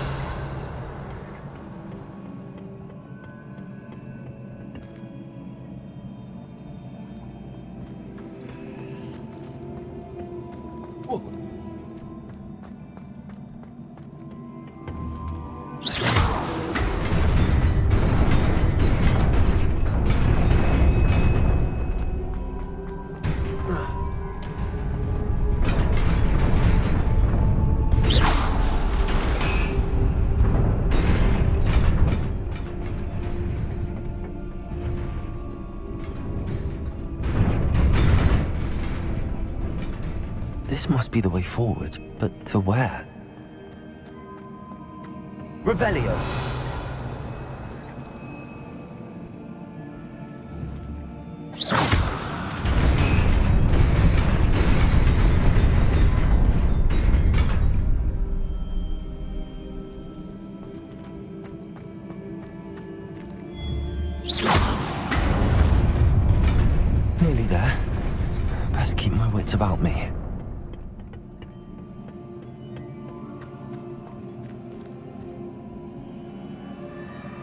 D: This must be the way forward, but to where?
R: Revelio.
D: Nearly there. Best keep my wits about me.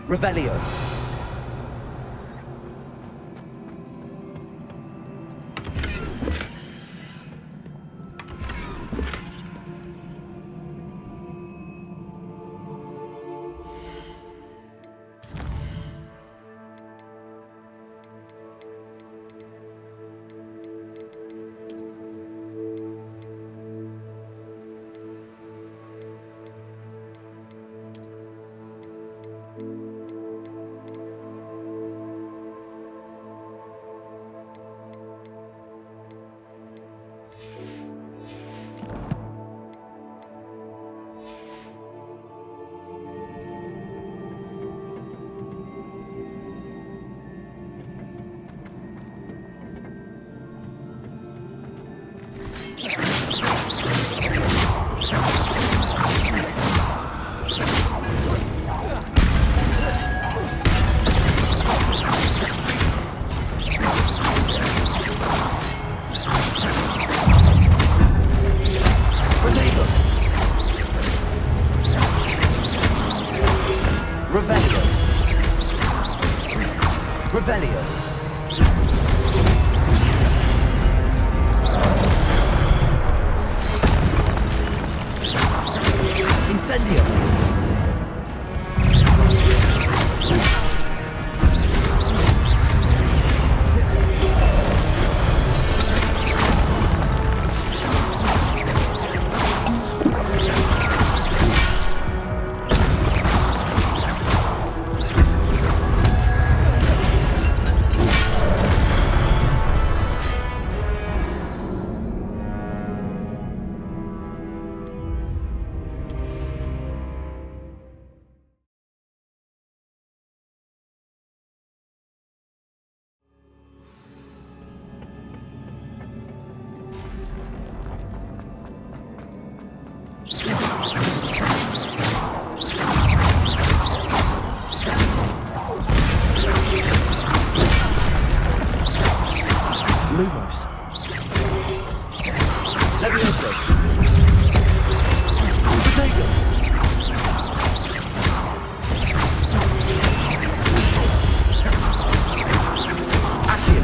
R: Revelio. Revelio. Revelio. Incendio.
D: Lumos.
R: Levioso.
D: Potato.
R: Accio.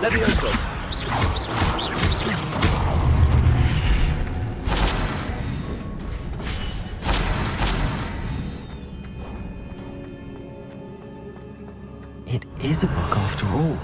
P: Levioso.
D: It is a book after all.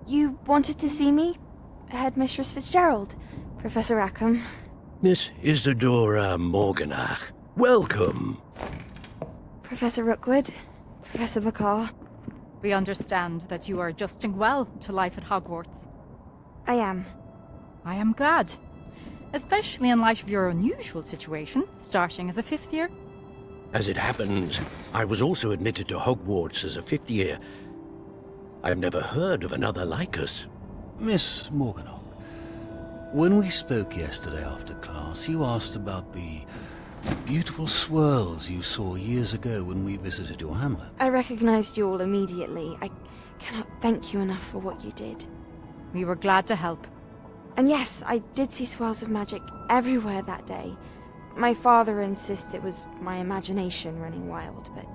S: You wanted to see me? Headmistress Fitzgerald? Professor Rackham?
B: Miss Isadora Morganach, welcome.
S: Professor Rookwood? Professor Bakar?
O: We understand that you are adjusting well to life at Hogwarts.
S: I am.
O: I am glad. Especially in light of your unusual situation, starting as a fifth year.
B: As it happens, I was also admitted to Hogwarts as a fifth year. I've never heard of another like us.
T: Miss Morganach, when we spoke yesterday after class, you asked about the beautiful swirls you saw years ago when we visited your hamlet.
S: I recognized you all immediately. I cannot thank you enough for what you did.
O: We were glad to help.
S: And yes, I did see swirls of magic everywhere that day. My father insists it was my imagination running wild, but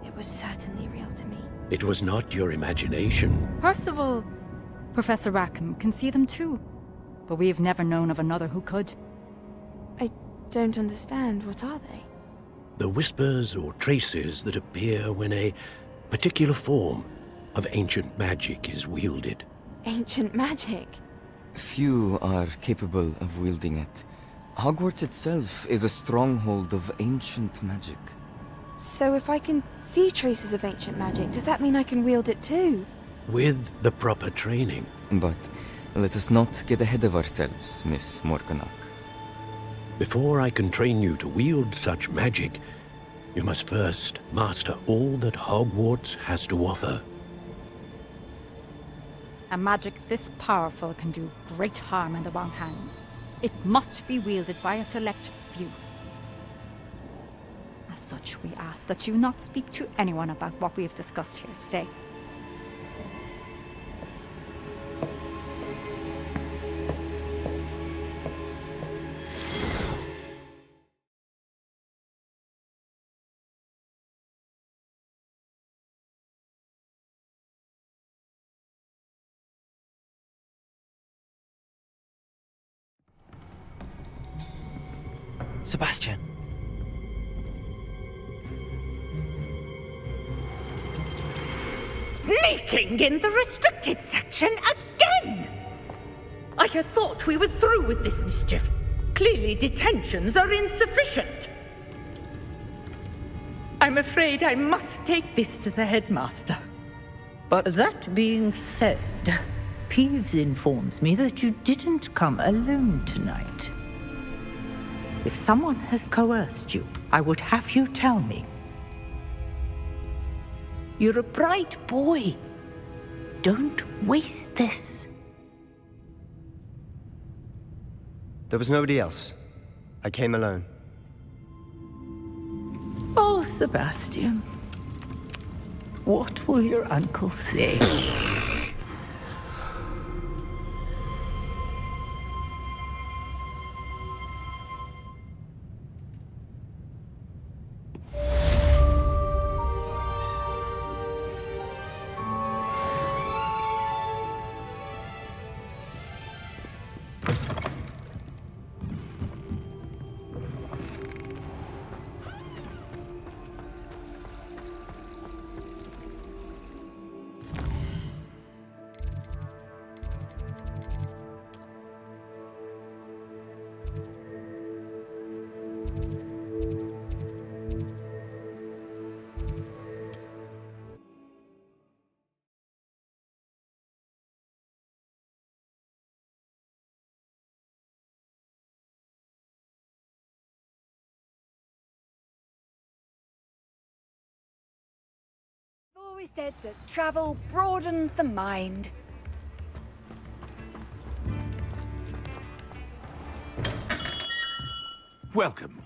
S: it was certainly real to me.
B: It was not your imagination.
O: Percival, Professor Rackham can see them too. But we have never known of another who could.
S: I don't understand. What are they?
B: The whispers or traces that appear when a particular form of ancient magic is wielded.
S: Ancient magic?
U: Few are capable of wielding it. Hogwarts itself is a stronghold of ancient magic.
S: So if I can see traces of ancient magic, does that mean I can wield it too?
B: With the proper training.
U: But let us not get ahead of ourselves, Miss Morganach.
B: Before I can train you to wield such magic, you must first master all that Hogwarts has to offer.
O: A magic this powerful can do great harm in the wrong hands. It must be wielded by a select few. As such, we ask that you not speak to anyone about what we have discussed here today.
D: Sebastian.
E: Sneaking in the restricted section again! I had thought we were through with this mischief. Clearly detentions are insufficient. I'm afraid I must take this to the headmaster.
V: But that being said, Peeves informs me that you didn't come alone tonight. If someone has coerced you, I would have you tell me. You're a bright boy. Don't waste this.
R: There was nobody else. I came alone.
V: Oh, Sebastian. What will your uncle say?
K: Always said that travel broadens the mind.
I: Welcome.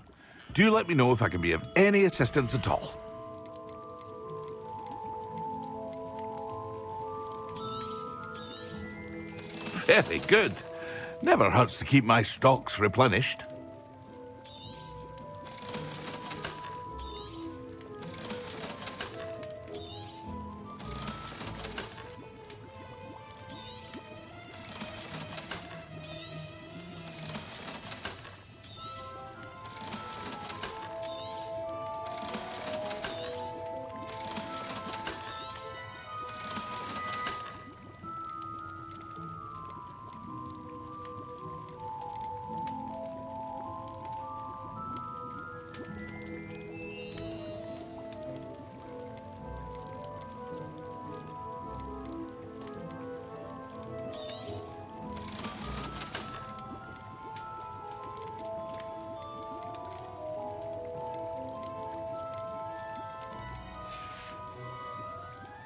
I: Do let me know if I can be of any assistance at all. Very good. Never hurts to keep my stocks replenished.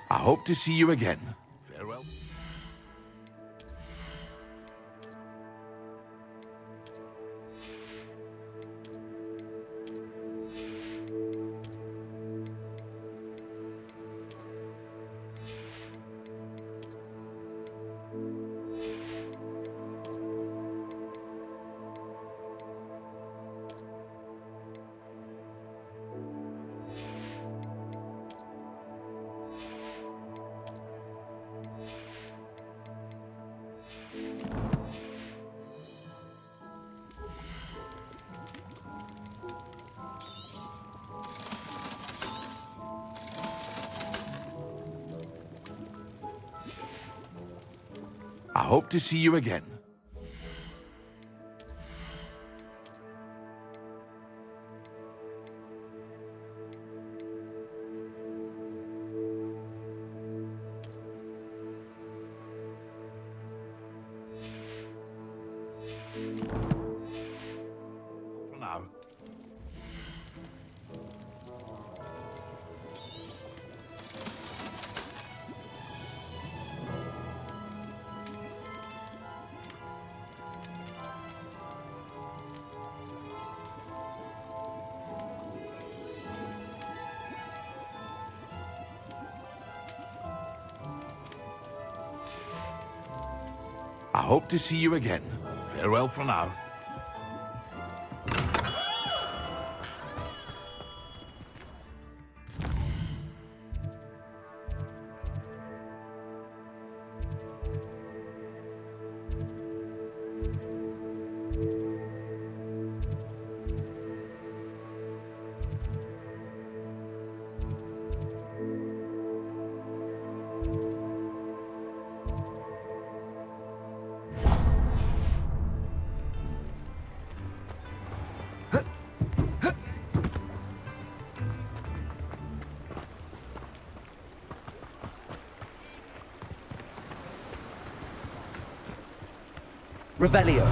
I: I hope to see you again. Farewell. I hope to see you again. For now. I hope to see you again. Farewell for now.
C: Revelio.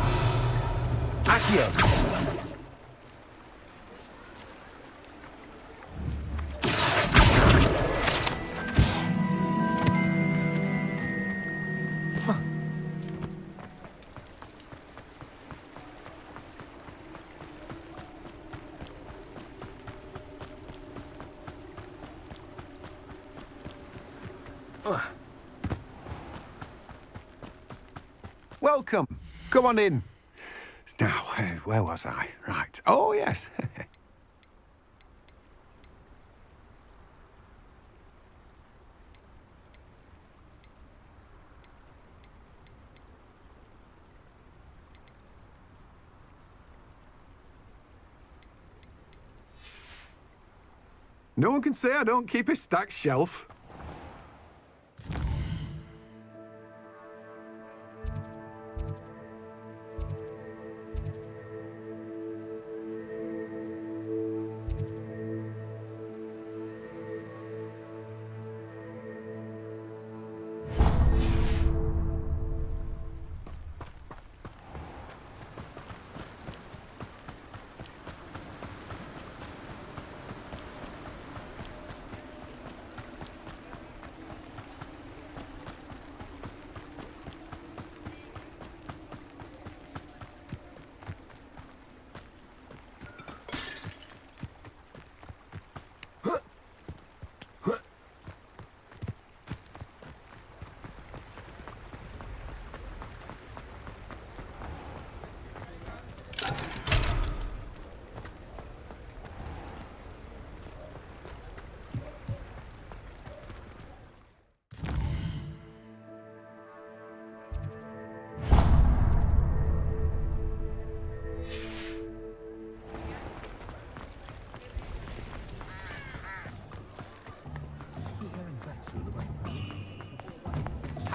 C: Accio.
A: Welcome. Come on in. Now, where was I? Right. Oh, yes. No one can say I don't keep a stacked shelf.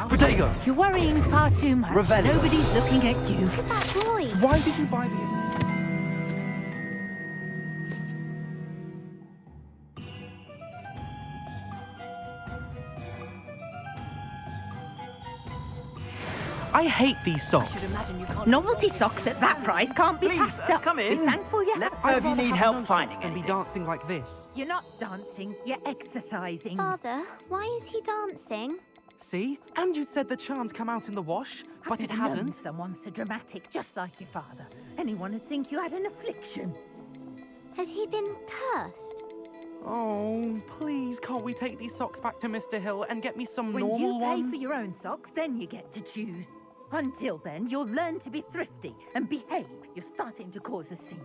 C: Protego!
V: You're worrying far too much.
C: Revelio.
V: Nobody's looking at you.
H: Look at that boy.
C: Why did you buy the... I hate these socks.
V: Novelty socks at that price can't be passed up.
C: come in.
V: Be thankful you
C: Let
V: have.
C: her if you need help finding
V: and be
C: anything.
V: dancing like this. You're not dancing, you're exercising.
H: Father, why is he dancing?
G: See? And you'd said the charm's come out in the wash, but it hasn't.
V: Someone so dramatic, just like your father. Anyone would think you had an affliction.
H: Has he been cursed?
G: Oh, please, can't we take these socks back to Mr. Hill and get me some
V: When
G: normal
V: you pay
G: ones?
V: for your own socks, then you get to choose. Until then, you'll learn to be thrifty and behave. You're starting to cause a scene.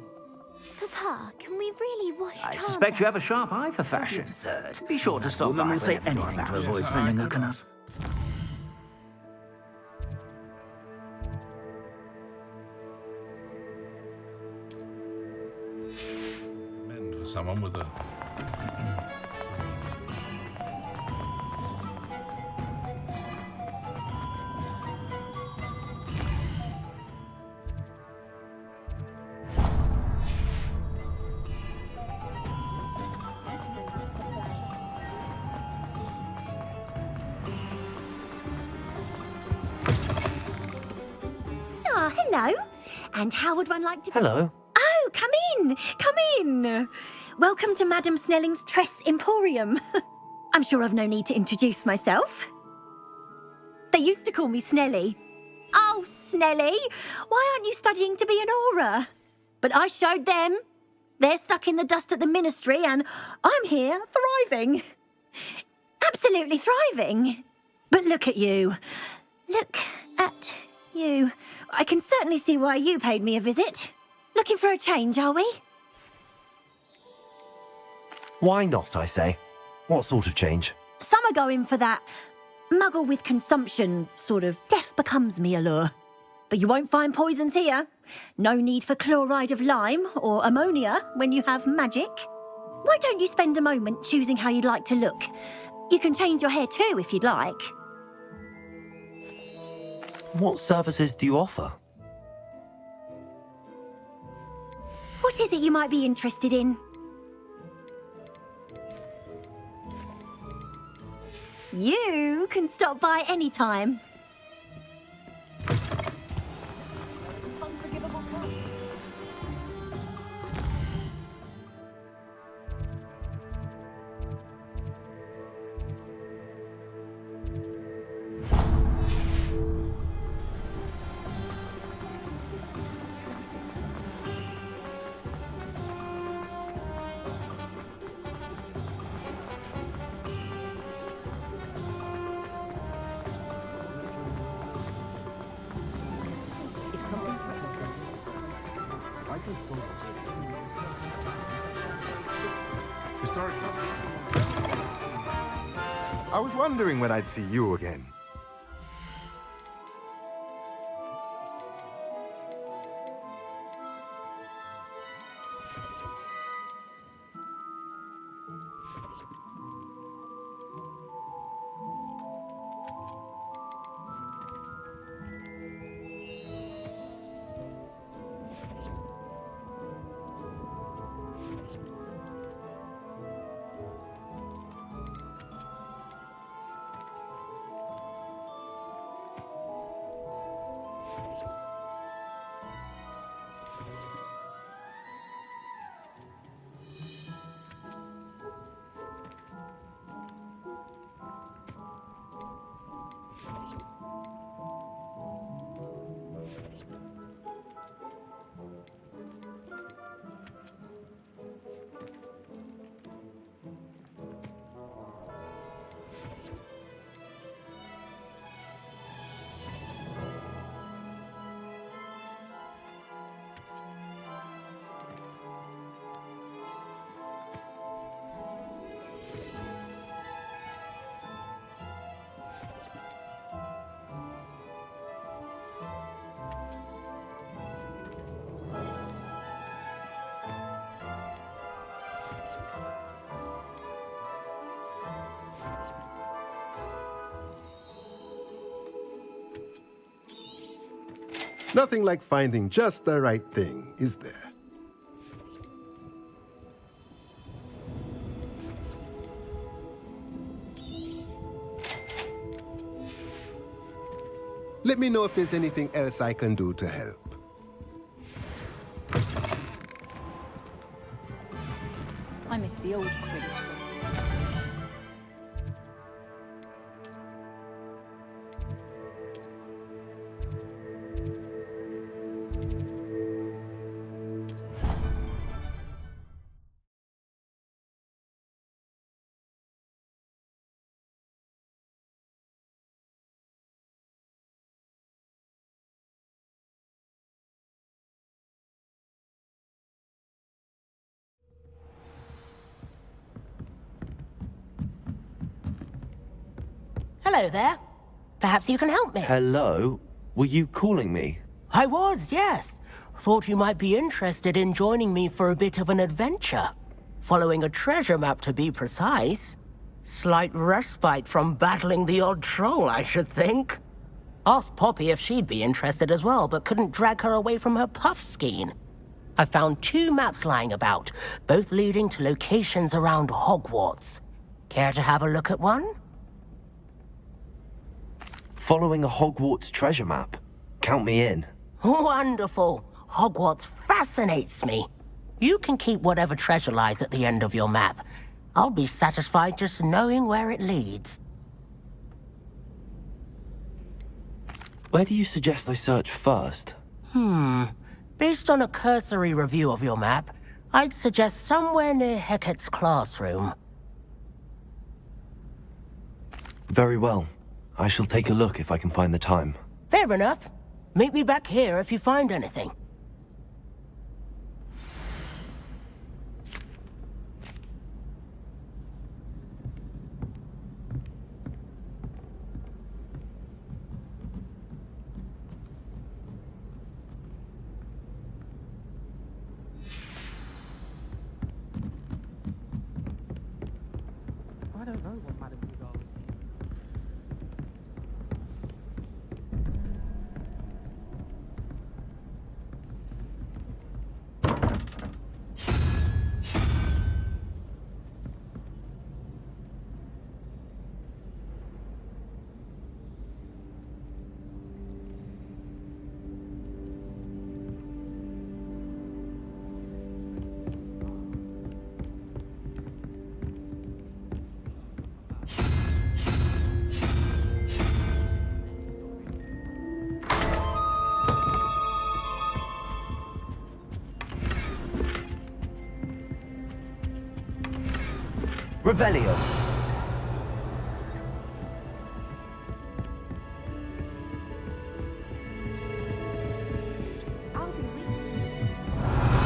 H: Papa, can we really wash
C: I
H: Charm
C: suspect you
H: out?
C: have a sharp eye for fashion. Absurd. Be sure to stop
W: Woman
C: by
W: will say
C: whenever you're
W: anything to
C: about.
W: avoid spending a canas.
I: Mend for someone with a...
X: Ah, hello. And how would one like to...
C: Hello.
X: Oh, come in. Come in. Welcome to Madame Snelling's Tress Emporium. I'm sure I've no need to introduce myself. They used to call me Snelly. Oh, Snelly, why aren't you studying to be an aura? But I showed them. They're stuck in the dust at the ministry and I'm here thriving. Absolutely thriving. But look at you. Look at you. I can certainly see why you paid me a visit. Looking for a change, are we?
D: Why not, I say? What sort of change?
X: Some are going for that muggle with consumption, sort of death becomes me allure. But you won't find poisons here. No need for chloride of lime or ammonia when you have magic. Why don't you spend a moment choosing how you'd like to look? You can change your hair too if you'd like.
D: What services do you offer?
X: What is it you might be interested in? You can stop by any time.
A: Historic. I was wondering when I'd see you again. Nothing like finding just the right thing, is there? Let me know if there's anything else I can do to help.
K: I miss the old cricket.
F: Hello there. Perhaps you can help me.
D: Hello? Were you calling me?
F: I was, yes. Thought you might be interested in joining me for a bit of an adventure. Following a treasure map, to be precise. Slight respite from battling the odd troll, I should think. Asked Poppy if she'd be interested as well, but couldn't drag her away from her puff skein. I found 2 maps lying about, both leading to locations around Hogwarts. Care to have a look at one?
D: Following a Hogwarts treasure map. Count me in.
F: Wonderful. Hogwarts fascinates me. You can keep whatever treasure lies at the end of your map. I'll be satisfied just knowing where it leads.
D: Where do you suggest I search first?
F: Based on a cursory review of your map, I'd suggest somewhere near Hecat's classroom.
D: Very well. I shall take a look if I can find the time.
F: Fair enough. Meet me back here if you find anything.
G: I don't know what Madame Dugal was saying.
D: Revelio.
K: I'll be with you.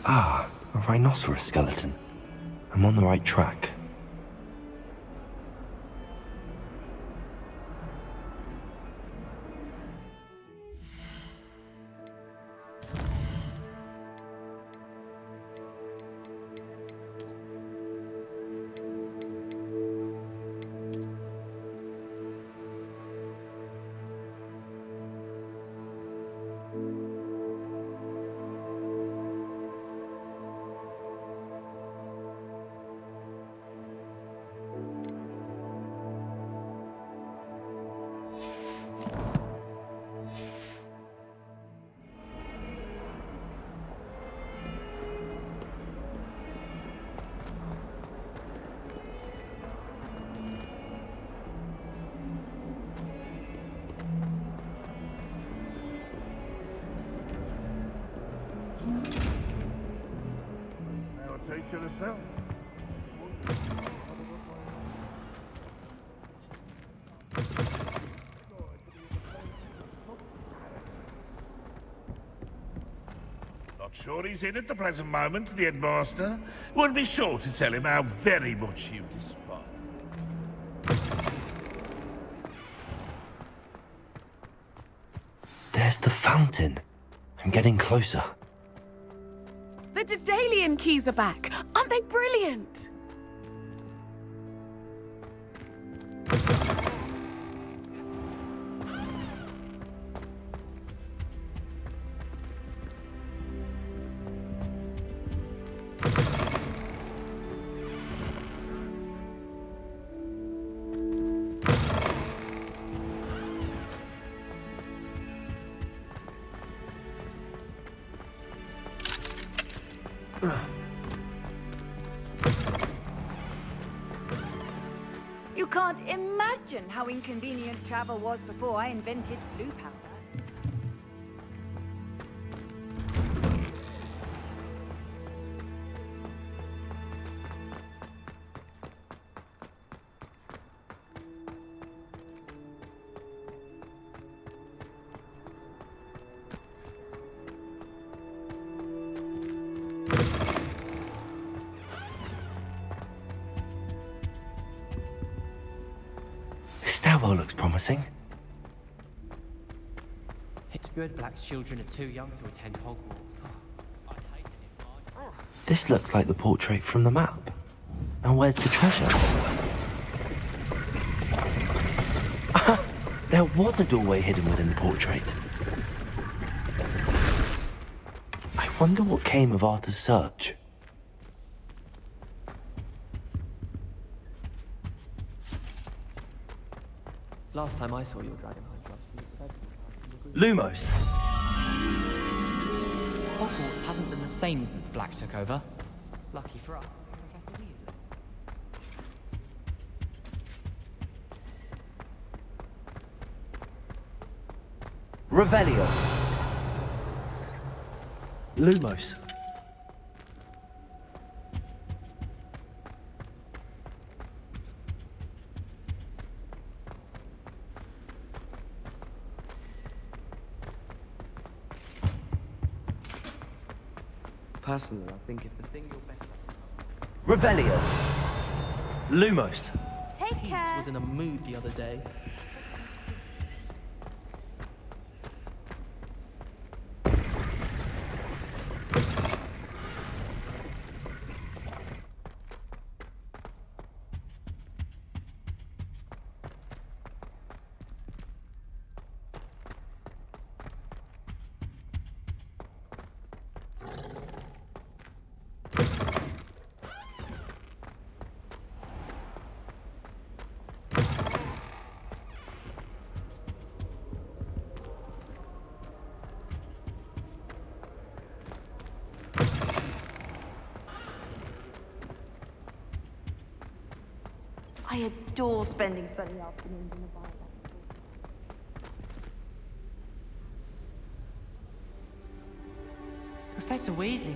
D: Ah, a rhinoceros skeleton. I'm on the right track.
I: Now teach yourself. Not sure he's in at the present moment, the headmaster. Would be sure to tell him how very much you despise.
D: There's the fountain. I'm getting closer.
J: The Daedalian keys are back. Aren't they brilliant?
K: You can't imagine how inconvenient travel was before I invented blue powder.
D: This stairwell looks promising.
M: It's good Black's children are too young to attend Hogwarts.
D: This looks like the portrait from the map. And where's the treasure? There was a doorway hidden within the portrait. I wonder what came of Arthur's search.
M: Last time I saw your dragon hunt,
D: Lumos!
M: Hogwarts hasn't been the same since Black took over. Lucky for us, Professor Weasley.
D: Revelio! Lumos!
R: Personally, I think if the thing you're best
D: Revelio! Lumos!
X: Take care.
M: was in a mood the other day.
S: I adore spending sunny afternoons in the Bible.
M: Professor Weasley.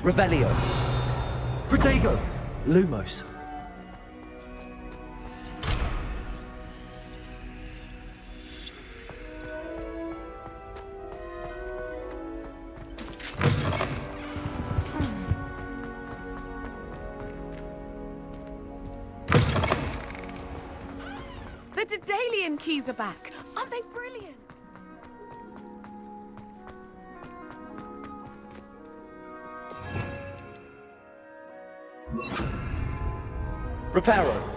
D: Revelio! Protego! Lumos!
J: Daedalian keys are back. Aren't they brilliant?
L: Reparo.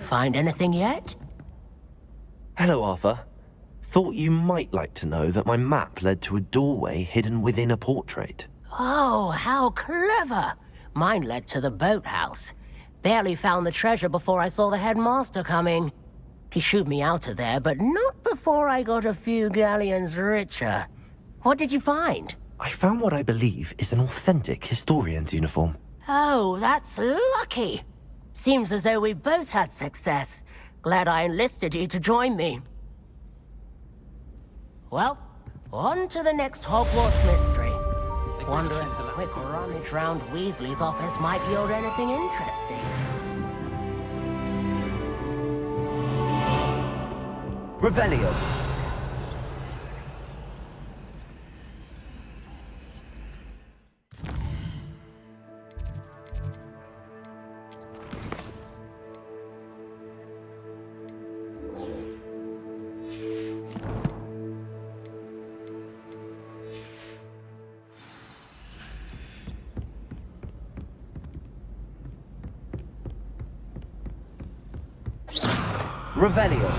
F: Find anything yet?
D: Hello, Arthur. Thought you might like to know that my map led to a doorway hidden within a portrait.
F: Oh, how clever! Mine led to the boathouse. Barely found the treasure before I saw the headmaster coming. He shooed me out of there, but not before I got a few galleons richer. What did you find?
D: I found what I believe is an authentic historian's uniform.
F: Oh, that's lucky. Seems as though we both had success. Glad I enlisted you to join me. Well, on to the next Hogwarts mystery. Wondering if a quick rummage round Weasley's office might yield anything interesting.
D: Revelio. Revelio.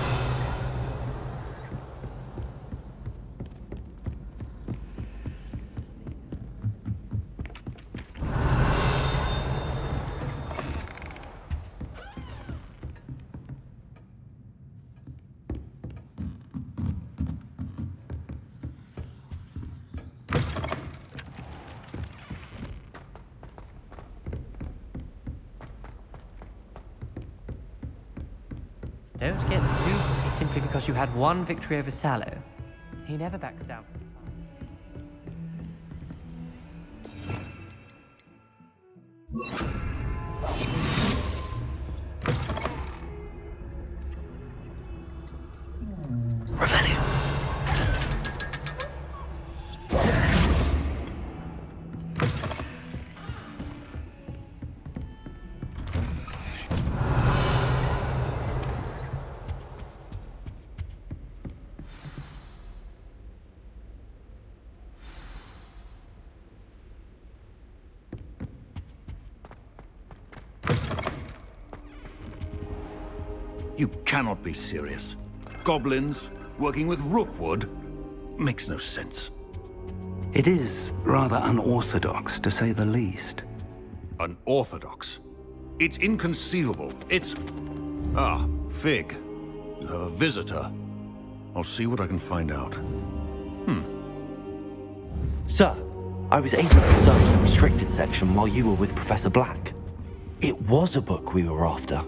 M: Don't get too cocky simply because you had one victory over Sallow. He never backs down.
B: You cannot be serious. Goblins working with Rookwood? Makes no sense.
N: It is rather unorthodox, to say the least.
B: Unorthodox? It's inconceivable. It's... Ah, Fig. You have a visitor. I'll see what I can find out.
D: Sir, I was able to search the restricted section while you were with Professor Black. It was a book we were after.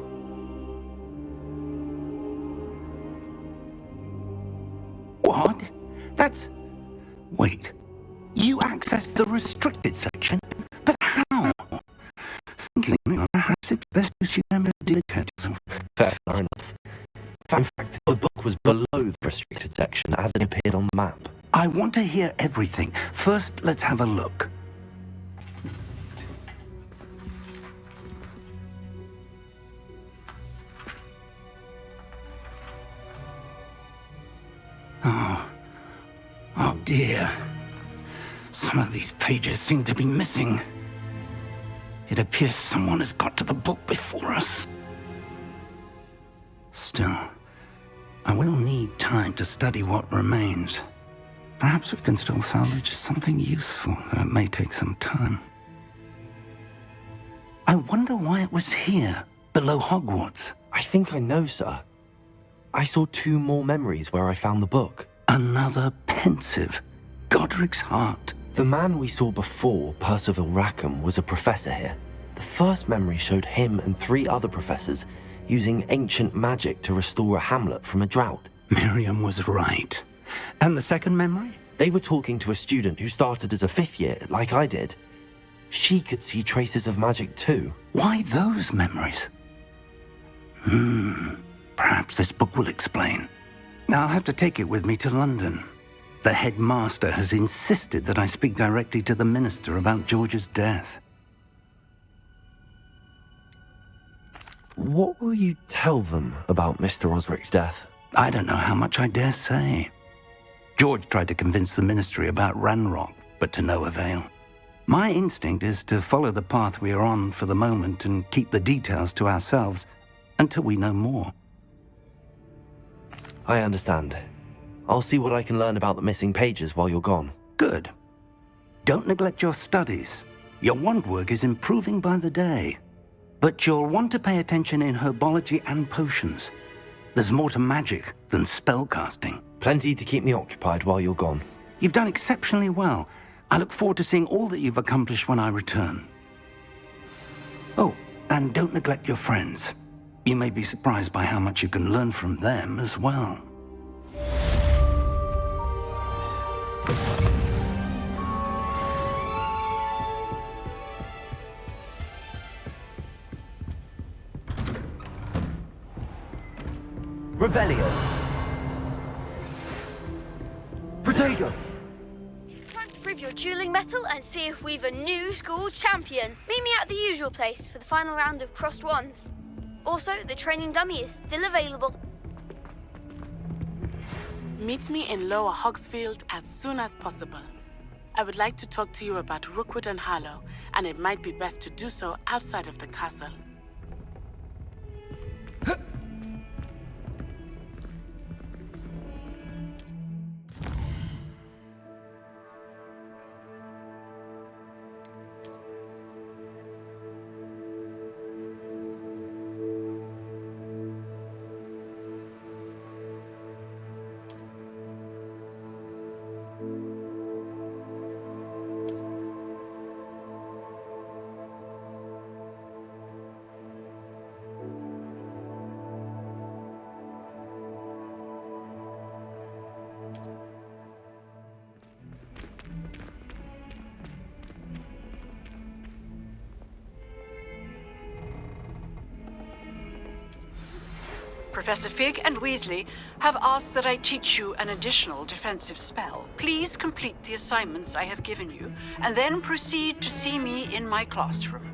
N: What? That's... Wait. You accessed the restricted section? But how? Thinking, perhaps it's best you remember to detect yourself.
D: Fair enough. In fact, the book was below the restricted section as it appeared on the map.
N: I want to hear everything. First, let's have a look. Oh dear. Some of these pages seem to be missing. It appears someone has got to the book before us. Still, I will need time to study what remains. Perhaps we can still salvage something useful, though it may take some time. I wonder why it was here, below Hogwarts.
D: I think I know, sir. I saw 2 more memories where I found the book.
N: Another pensive. Godric's heart.
D: The man we saw before, Percival Rackham, was a professor here. The first memory showed him and 3 other professors using ancient magic to restore a hamlet from a drought.
N: Miriam was right. And the second memory?
D: They were talking to a student who started as a 5th year, like I did. She could see traces of magic too.
N: Why those memories? Perhaps this book will explain. I'll have to take it with me to London. The headmaster has insisted that I speak directly to the minister about George's death.
D: What will you tell them about Mr. Osric's death?
N: I don't know how much I dare say. George tried to convince the ministry about Ranrock, but to no avail. My instinct is to follow the path we are on for the moment and keep the details to ourselves until we know more.
D: I understand. I'll see what I can learn about the missing pages while you're gone.
N: Good. Don't neglect your studies. Your wand work is improving by the day. But you'll want to pay attention in herbology and potions. There's more to magic than spellcasting.
D: Plenty to keep me occupied while you're gone.
N: You've done exceptionally well. I look forward to seeing all that you've accomplished when I return. Oh, and don't neglect your friends. You may be surprised by how much you can learn from them as well.
D: Revelio! Protego!
L: Time to prove your dueling mettle and see if we've a new school champion. Meet me at the usual place for the final round of crossed wands. Also, the training dummy is still available.
P: Meet me in Lower Hogsfield as soon as possible. I would like to talk to you about Rookwood and Harlow, and it might be best to do so outside of the castle.
Q: Professor Fig and Weasley have asked that I teach you an additional defensive spell. Please complete the assignments I have given you, and then proceed to see me in my classroom.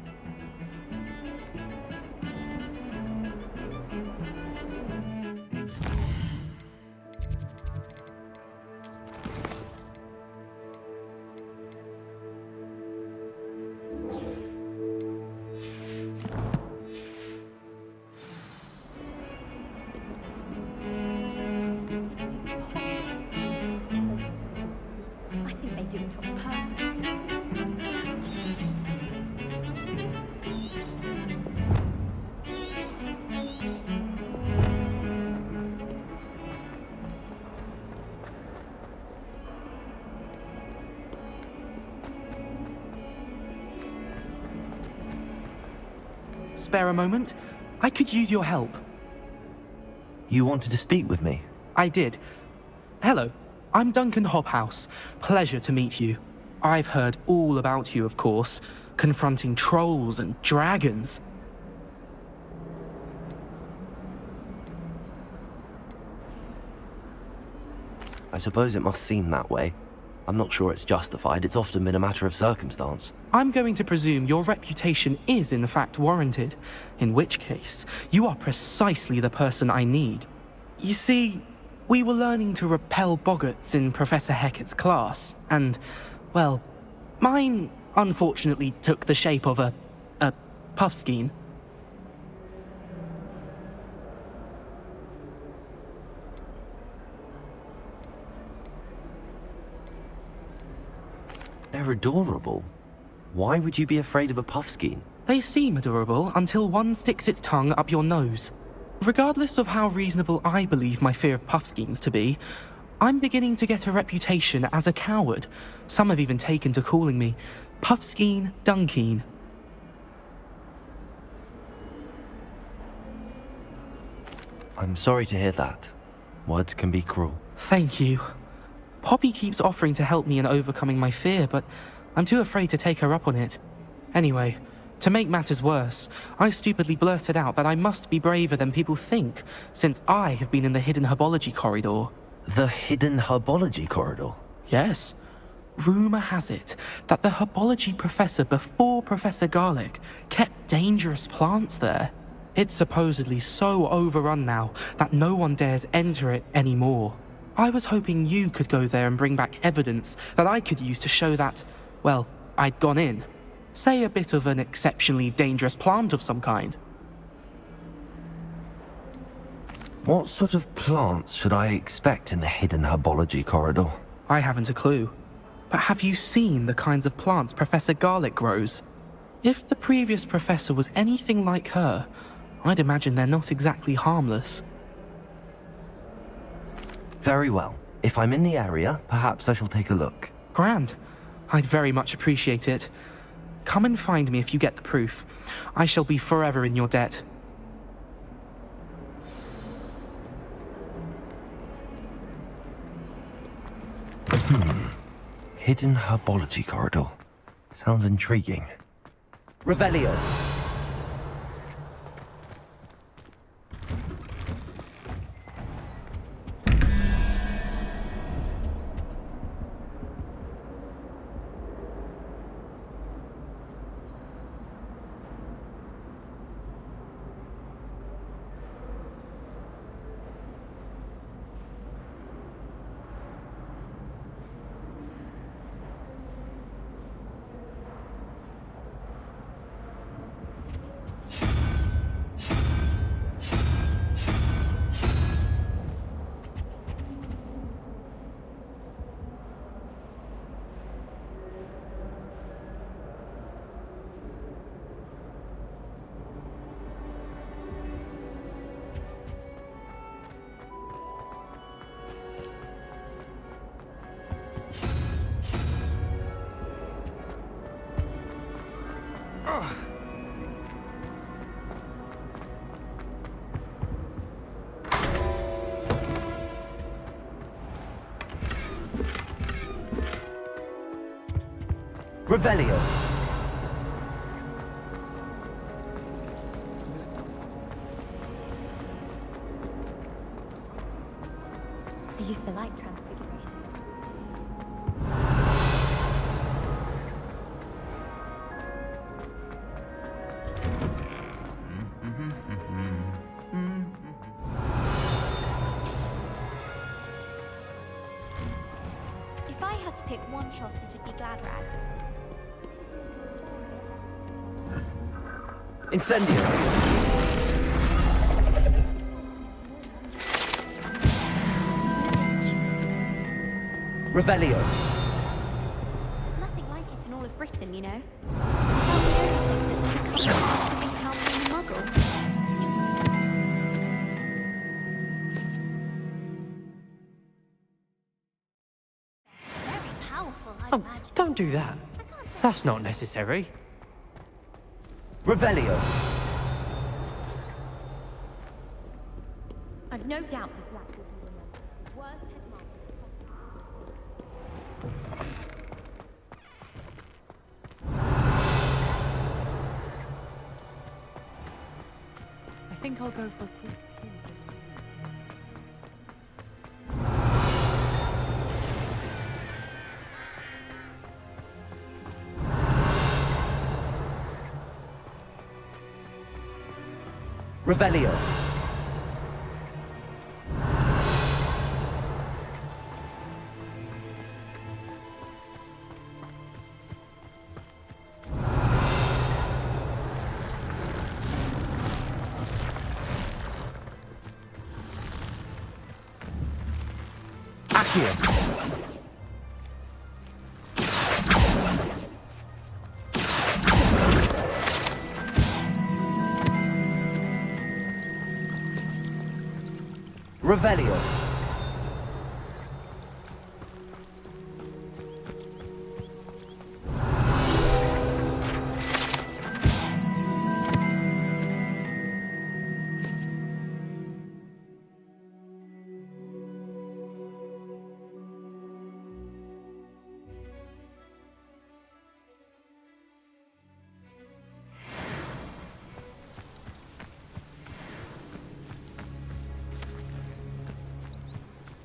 G: Spare a moment? I could use your help.
D: You wanted to speak with me?
G: I did. Hello, I'm Duncan Hobhouse. Pleasure to meet you. I've heard all about you, of course, confronting trolls and dragons.
D: I suppose it must seem that way. I'm not sure it's justified. It's often been a matter of circumstance.
G: I'm going to presume your reputation is in fact warranted, in which case, you are precisely the person I need. You see, we were learning to repel boggarts in Professor Hecat's class, and, well, mine unfortunately took the shape of a puffskein.
D: They're adorable. Why would you be afraid of a puffskein?
G: They seem adorable until one sticks its tongue up your nose. Regardless of how reasonable I believe my fear of Puffskeins to be, I'm beginning to get a reputation as a coward. Some have even taken to calling me Puffskeen Dunkeen.
D: I'm sorry to hear that. Words can be cruel.
G: Thank you. Poppy keeps offering to help me in overcoming my fear, but I'm too afraid to take her up on it. Anyway, to make matters worse, I stupidly blurted out that I must be braver than people think, since I have been in the hidden herbology corridor.
D: The hidden herbology corridor?
G: Yes. Rumour has it that the herbology professor before Professor Garlic kept dangerous plants there. It's supposedly so overrun now that no one dares enter it anymore. I was hoping you could go there and bring back evidence that I could use to show that, well, I'd gone in. Say a bit of an exceptionally dangerous plant of some kind.
D: What sort of plants should I expect in the hidden herbology corridor?
G: I haven't a clue. But have you seen the kinds of plants Professor Garlic grows? If the previous professor was anything like her, I'd imagine they're not exactly harmless.
D: Very well. If I'm in the area, perhaps I shall take a look.
G: Grand. I'd very much appreciate it. Come and find me if you get the proof. I shall be forever in your debt.
D: Hidden herbology corridor. Sounds intriguing.
R: Revelio. Revelio.
H: I used to like transfiguration.
L: If I had to pick one shop, it would be Glad Rags.
R: Incendio. Revelio.
L: Nothing like it in all of Britain, you know. It's the only place that's been helping the muggles. Very powerful, I imagine.
M: Don't do that. That's not necessary.
R: Revelio.
L: I've no doubt that Black will be remembered. Worst
M: I think I'll go for
R: Revelio. Accio.
D: Revelio.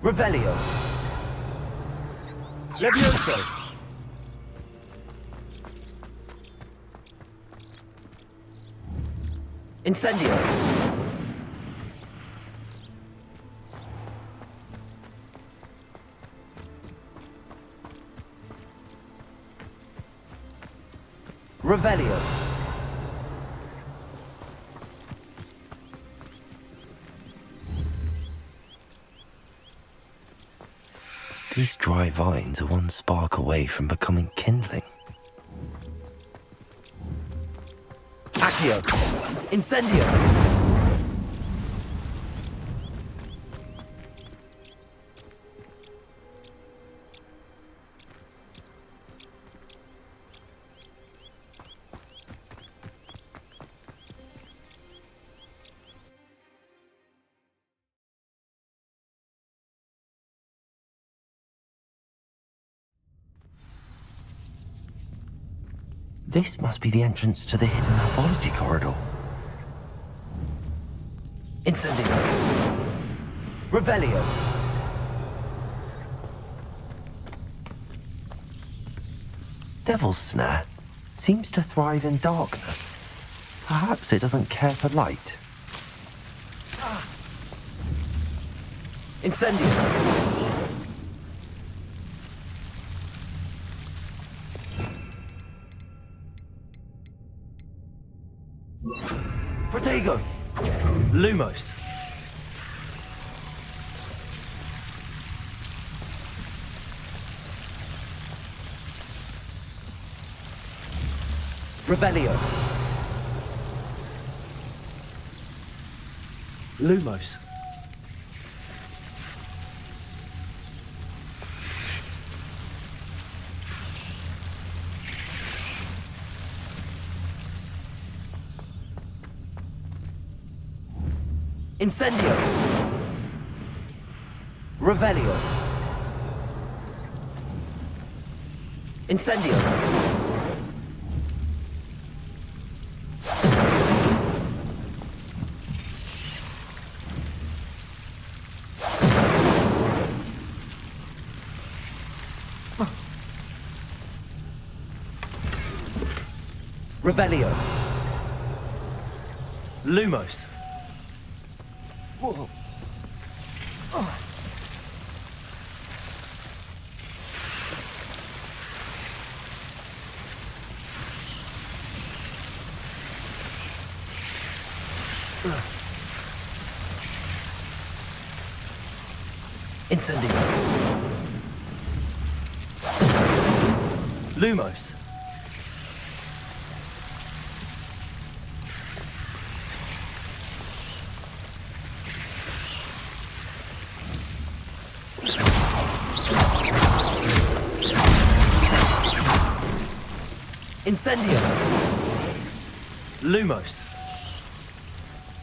D: Revelio. Levioso. Incendio. Revelio. These dry vines are one spark away from becoming kindling. Accio! Incendio! This must be the entrance to the hidden herbology corridor. Incendio. Revelio. Devil's Snare seems to thrive in darkness. Perhaps it doesn't care for light. Incendio. Protego! Lumos! Revelio! Lumos! Incendio! Revelio! Incendio! Revelio! Lumos! Whoa. Oh. Incendio. Lumos. Incendio! Lumos.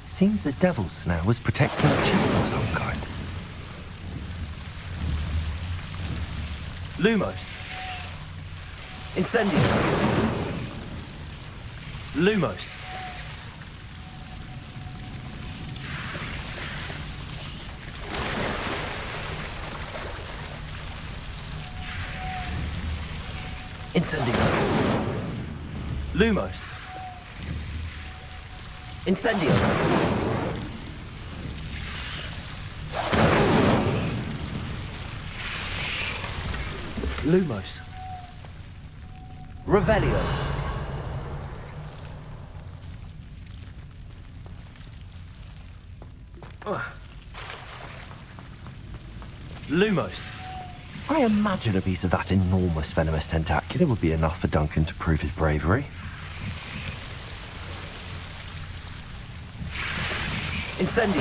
D: Seems the Devil's Snare was protecting a chest of some kind. Lumos. Incendio! Lumos. Incendio! Lumos. Incendio. Lumos. Revelio. Lumos. I imagine a piece of that enormous venomous tentacular would be enough for Duncan to prove his bravery. Incendio.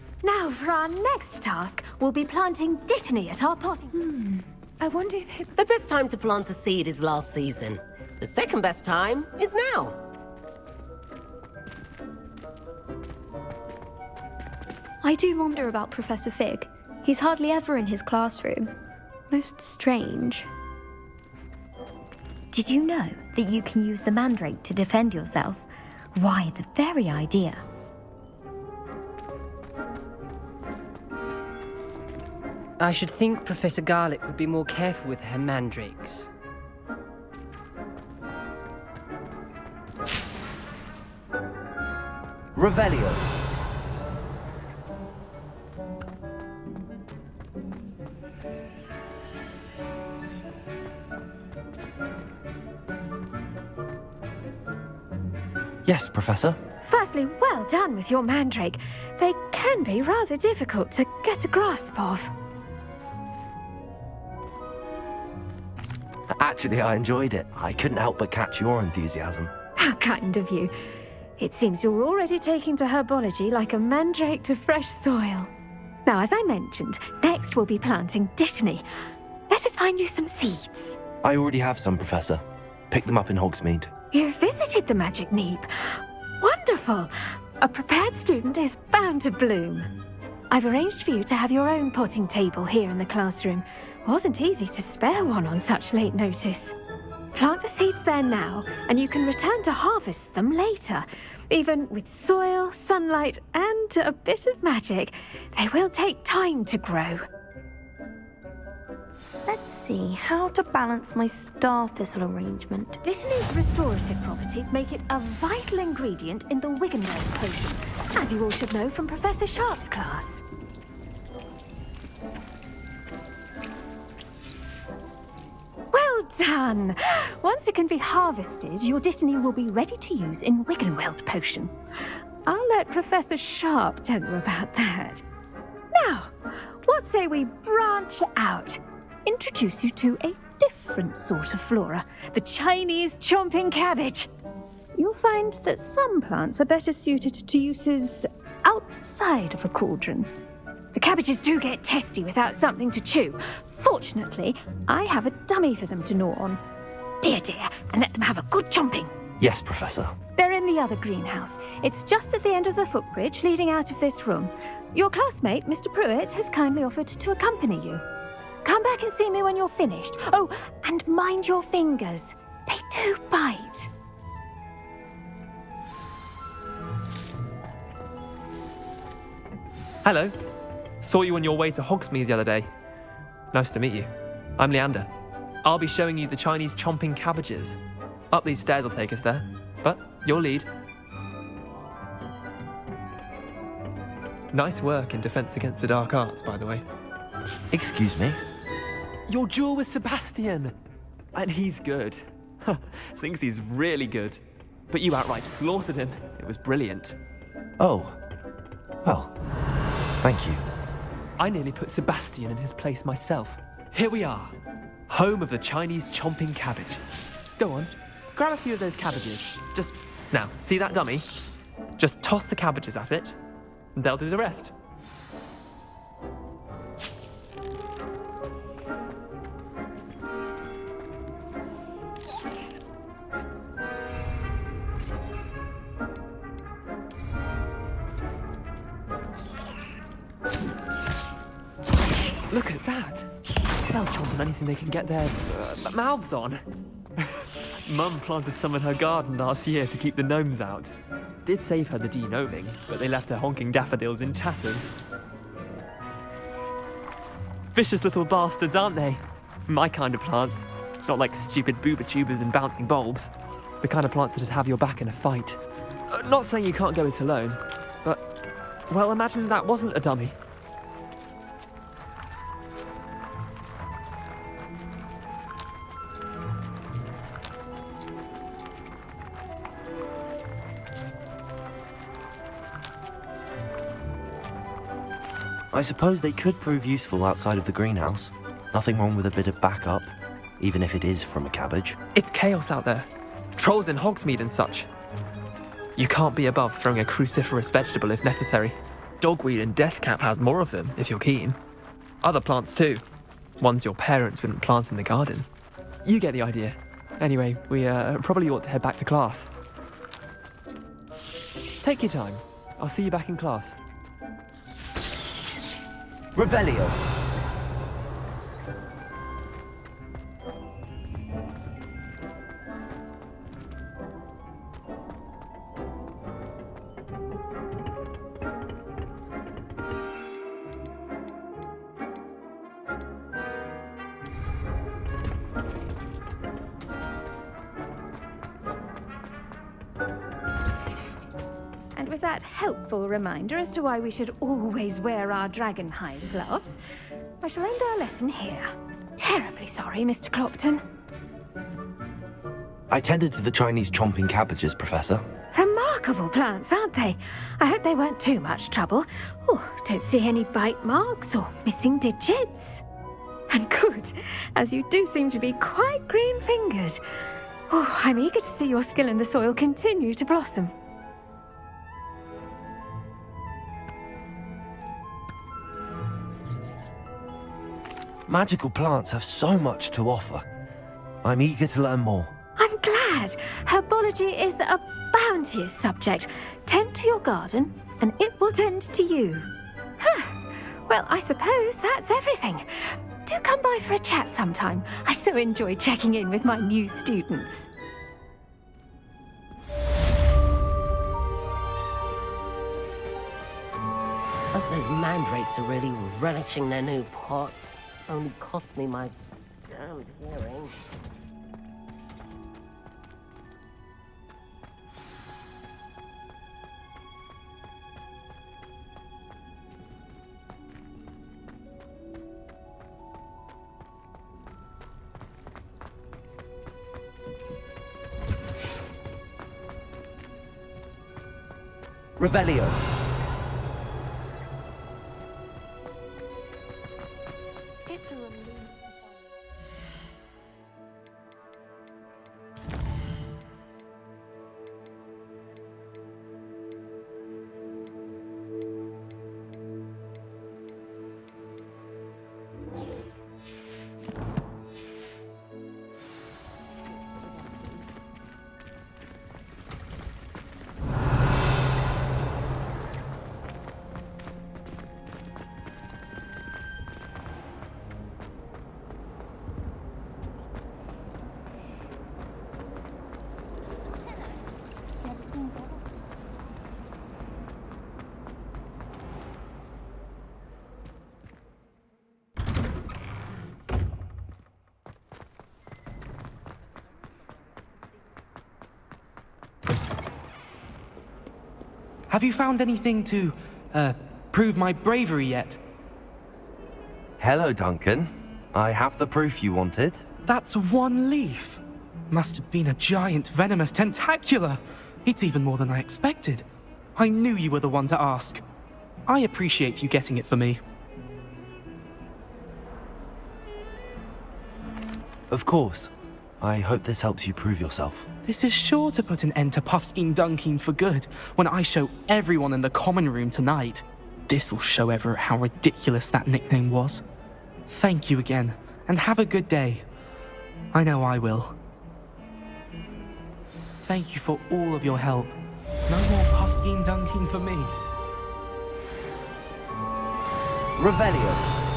O: Now, for our next task, we'll be planting Dittany at our potting...
F: I wonder if the best time to plant a seed is last season. The second best time is now.
E: I do wonder about Professor Fig. He's hardly ever in his classroom. Most strange.
X: Did you know that you can use the mandrake to defend yourself? Why, the very idea.
U: I should think Professor Garlick would be more careful with her mandrakes.
D: Revelio. Yes, Professor.
O: Firstly, well done with your mandrake. They can be rather difficult to get a grasp of.
D: Actually, I enjoyed it. I couldn't help but catch your enthusiasm.
O: How kind of you. It seems you're already taking to herbology like a mandrake to fresh soil. Now, as I mentioned, next we'll be planting Dittany. Let us find you some seeds.
D: I already have some, Professor. Pick them up in Hogsmeade.
O: You visited the Magic Neep. Wonderful! A prepared student is bound to bloom. I've arranged for you to have your own potting table here in the classroom. Wasn't easy to spare one on such late notice. Plant the seeds there now, and you can return to harvest them later. Even with soil, sunlight, and a bit of magic, they will take time to grow.
V: Let's see how to balance my star thistle arrangement.
O: Dittany's restorative properties make it a vital ingredient in the Wiggenweld potions, as you all should know from Professor Sharp's class. Well done! Once it can be harvested, your Dittany will be ready to use in Wiggenweld potion. I'll let Professor Sharp tell you about that. Now, what say we branch out? Introduce you to a different sort of flora, the Chinese chomping cabbage. You'll find that some plants are better suited to uses outside of a cauldron. The cabbages do get testy without something to chew. Fortunately, I have a dummy for them to gnaw on. Be a dear and let them have a good chomping.
D: Yes, Professor.
O: They're in the other greenhouse. It's just at the end of the footbridge leading out of this room. Your classmate, Mr. Pruitt, has kindly offered to accompany you. Come back and see me when you're finished. Oh, and mind your fingers. They do bite.
W: Hello. Saw you on your way to Hogsmeade the other day. Nice to meet you. I'm Leander. I'll be showing you the Chinese chomping cabbages. Up these stairs will take us there, but your lead. Nice work in Defense Against the Dark Arts, by the way.
D: Excuse me?
W: Your duel with Sebastian! And he's good. Thinks he's really good. But you outright slaughtered him. It was brilliant.
D: Oh. Well, thank you.
W: I nearly put Sebastian in his place myself. Here we are. Home of the Chinese chomping cabbage. Go on, grab a few of those cabbages. Just, now, see that dummy? Just toss the cabbages at it, and they'll do the rest. Look at that! They'll chomp on anything they can get their mouths on. Mum planted some in her garden last year to keep the gnomes out. Did save her the de-gnoming, but they left her honking daffodils in tatters. Vicious little bastards, aren't they? My kind of plants. Not like stupid booba tubers and bouncing bulbs. The kind of plants that'd have your back in a fight. Not saying you can't go it alone, but, well, imagine that wasn't a dummy.
D: I suppose they could prove useful outside of the greenhouse. Nothing wrong with a bit of backup, even if it is from a cabbage.
W: It's chaos out there. Trolls in Hogsmeade and such. You can't be above throwing a cruciferous vegetable if necessary. Dogweed and Deathcap has more of them, if you're keen. Other plants too. Ones your parents wouldn't plant in the garden. You get the idea. Anyway, we probably ought to head back to class. Take your time. I'll see you back in class.
D: Revelio.
O: And with that helpful reminder as to why we should always wear our dragonhide gloves, I shall end our lesson here. Terribly sorry, Mr. Clopton.
D: I tended to the Chinese chomping cabbages, Professor.
O: Remarkable plants, aren't they? I hope they weren't too much trouble. Oh, don't see any bite marks or missing digits. And good, as you do seem to be quite green-fingered. Oh, I'm eager to see your skill in the soil continue to blossom.
D: Magical plants have so much to offer. I'm eager to learn more.
O: I'm glad. Herbology is a bounteous subject. Tend to your garden, and it will tend to you. Well, I suppose that's everything. Do come by for a chat sometime. I so enjoy checking in with my new students.
F: Hope those mandrakes are really relishing their new pots. Only cost me my damned hearing.
D: Revelio.
O: It's a relief.
G: Have you found anything to, prove my bravery yet?
D: Hello, Duncan. I have the proof you wanted.
G: That's one leaf. Must have been a giant venomous tentacula. It's even more than I expected. I knew you were the one to ask. I appreciate you getting it for me.
D: Of course. I hope this helps you prove yourself.
G: This is sure to put an end to Puffskein Dunkeen for good when I show everyone in the common room tonight. This'll show Everett how ridiculous that nickname was. Thank you again, and have a good day. I know I will. Thank you for all of your help. No more Puffskein Dunkeen for me.
D: Revelio.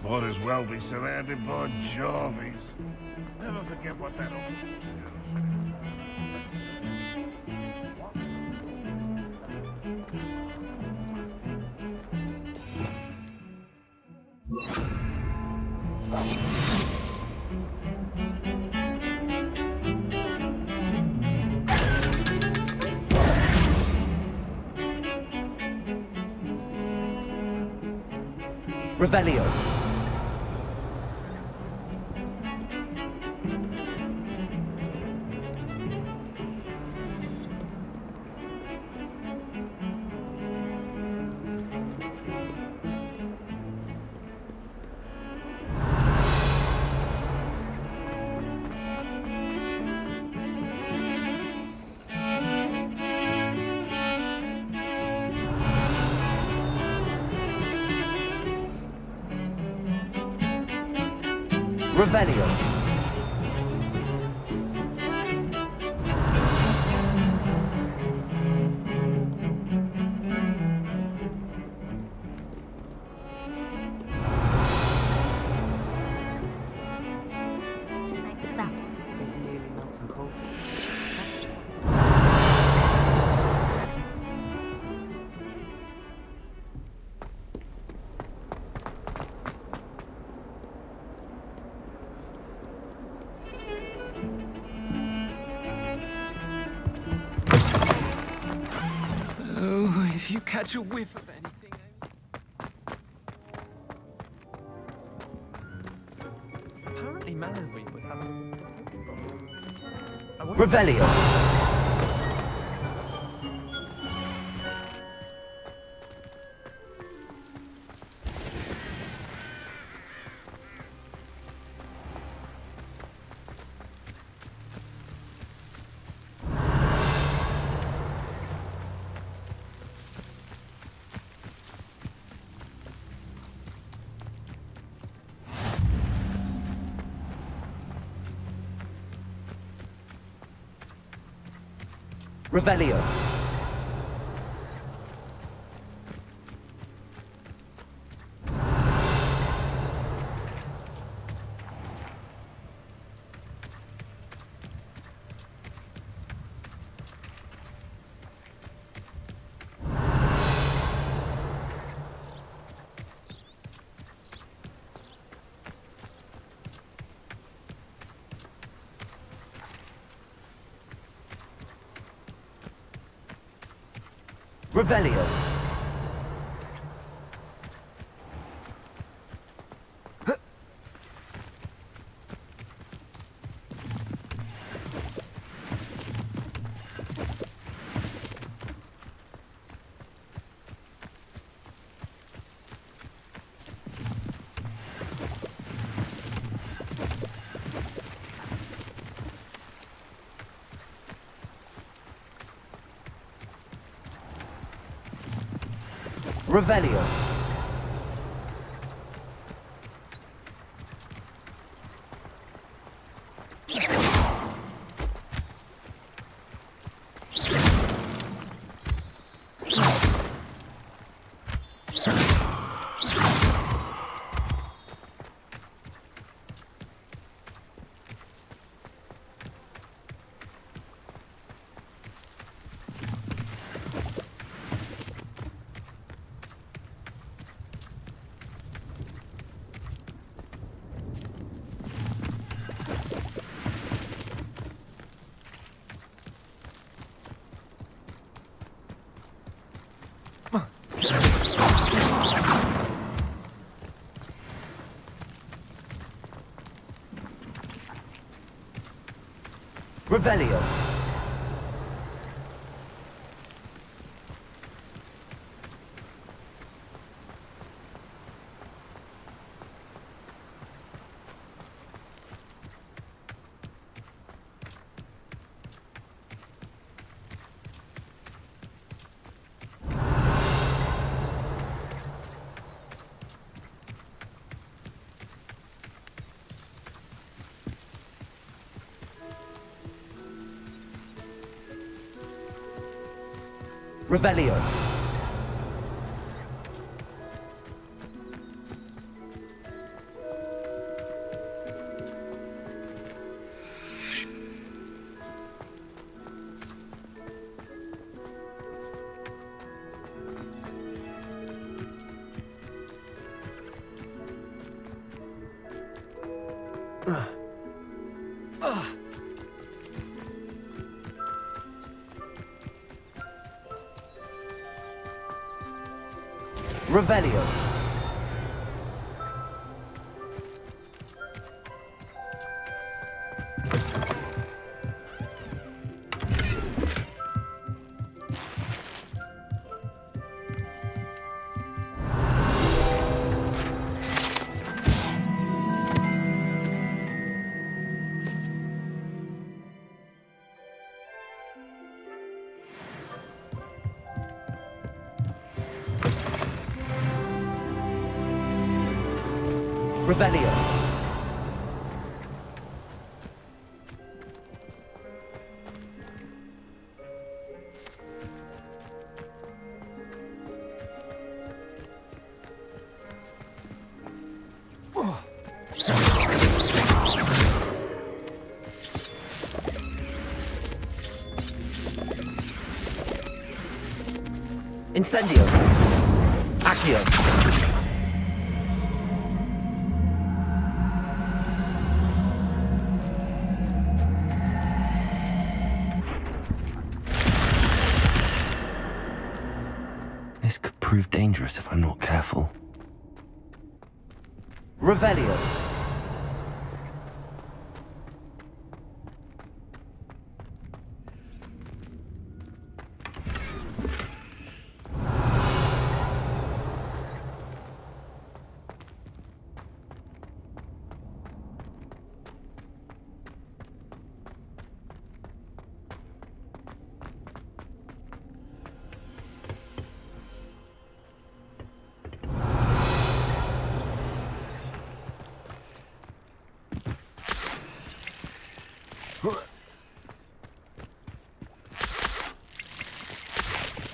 A: Might as well be surrounded by Jarvies. Never forget what that
D: Revelio. Revelio.
W: Oh, if you catch a whiff of anything. Apparently, Marrowweed would have.
D: Revelio. Revelio. Revelio. Revelio. Revelio. Revelio. Revelio. Revelio. Incendio. Accio. This could prove dangerous if I'm not careful. Revelio.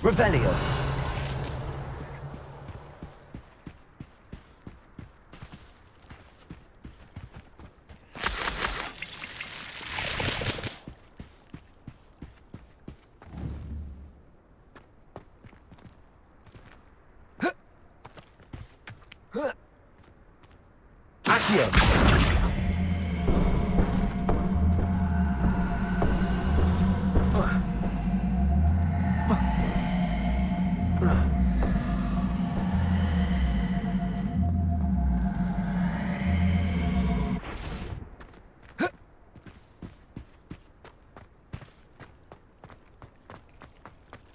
D: Revelio. Accio.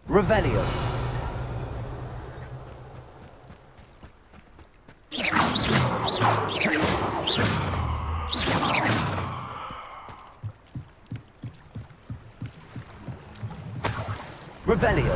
D: Revelio. Revelio.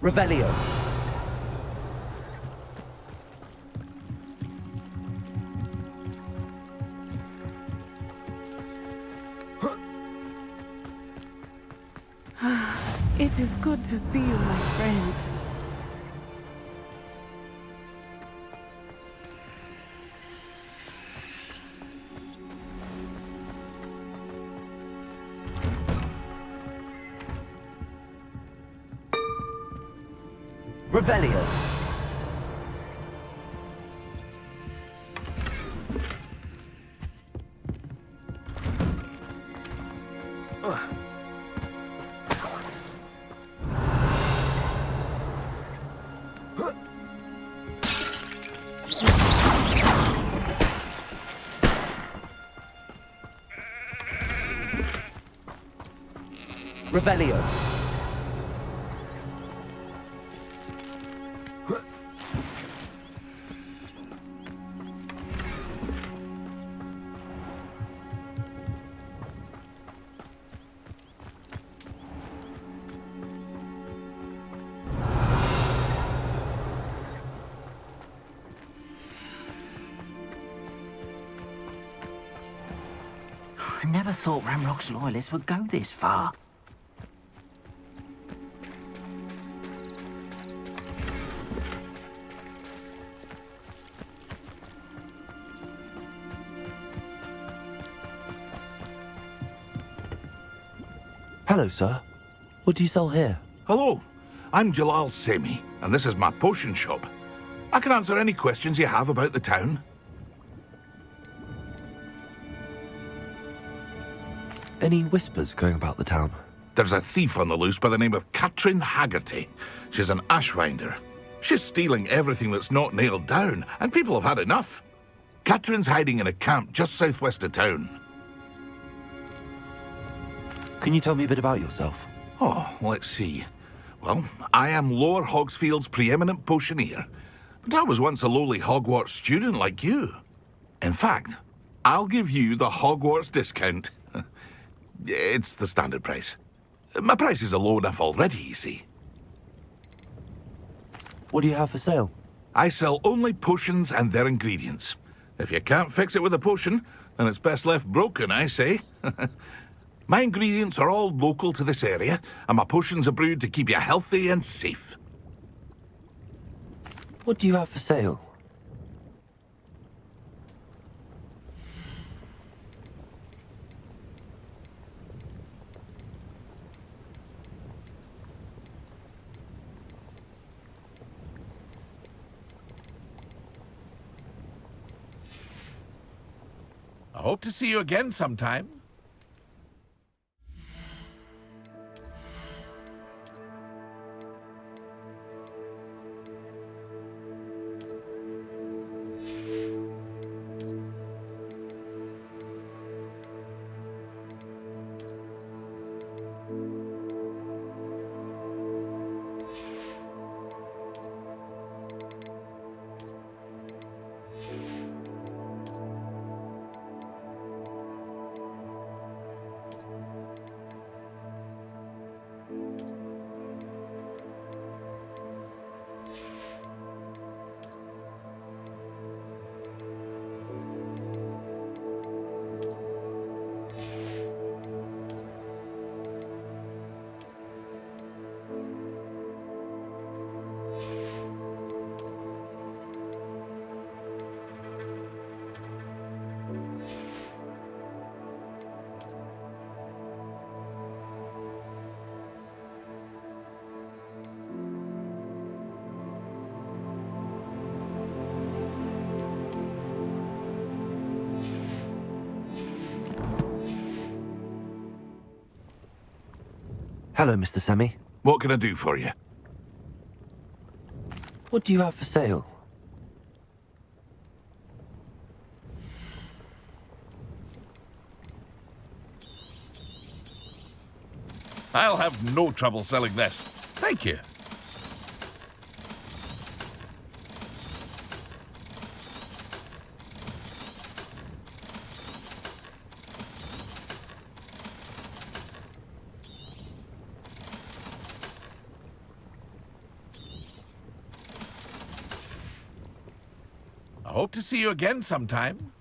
D: Revelio.
P: It is good to see you, my friend.
D: Revelio. Revelio.
N: I never thought Ramrock's loyalists would go this far.
D: Hello, sir. What do you sell here?
A: Hello, I'm Jalal Semi, and this is my potion shop. I can answer any questions you have about the town.
D: Any whispers going about the town?
A: There's a thief on the loose by the name of Katrin Haggerty. She's an ashwinder. She's stealing everything that's not nailed down, and people have had enough. Katrin's hiding in a camp just southwest of town.
D: Can you tell me a bit about yourself?
A: Oh, let's see. Well, I am Lower Hogsfield's preeminent potioneer, but I was once a lowly Hogwarts student like you. In fact, I'll give you the Hogwarts discount. It's the standard price. My prices are low enough already, you see.
D: What do you have for sale?
A: I sell only potions and their ingredients. If you can't fix it with a potion, then it's best left broken, I say. My ingredients are all local to this area, and my potions are brewed to keep you healthy and safe.
D: What do you have for sale?
A: I hope to see you again sometime.
D: Hello, Mr. Semi.
A: What can I do for you?
D: What do you have for sale?
A: I'll have no trouble selling this. Thank you. I hope to see you again sometime.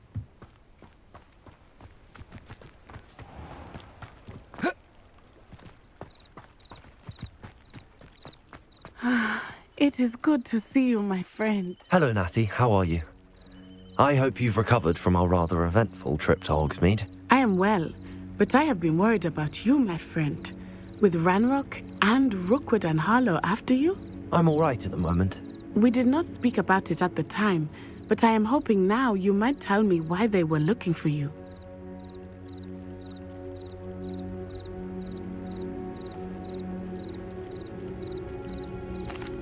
P: It is good to see you, my friend.
D: Hello, Natty. How are you? I hope you've recovered from our rather eventful trip to Hogsmeade.
P: I am well, but I have been worried about you, my friend. With Ranrock and Rookwood and Harlow after you?
D: I'm all right at the moment.
P: We did not speak about it at the time, but I am hoping now you might tell me why they were looking for you.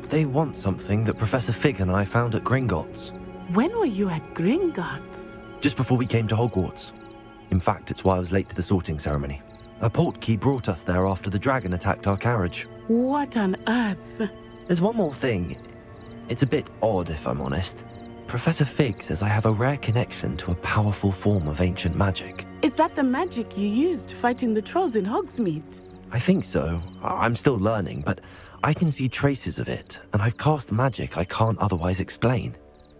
D: They want something that Professor Fig and I found at Gringotts.
P: When were you at Gringotts?
D: Just before we came to Hogwarts. In fact, it's why I was late to the sorting ceremony. A portkey brought us there after the dragon attacked our carriage.
P: What on earth?
D: There's one more thing. It's a bit odd, if I'm honest. Professor Fig says I have a rare connection to a powerful form of ancient magic.
P: Is that the magic you used fighting the trolls in Hogsmeade?
D: I think so. I'm still learning, but I can see traces of it, and I've cast magic I can't otherwise explain.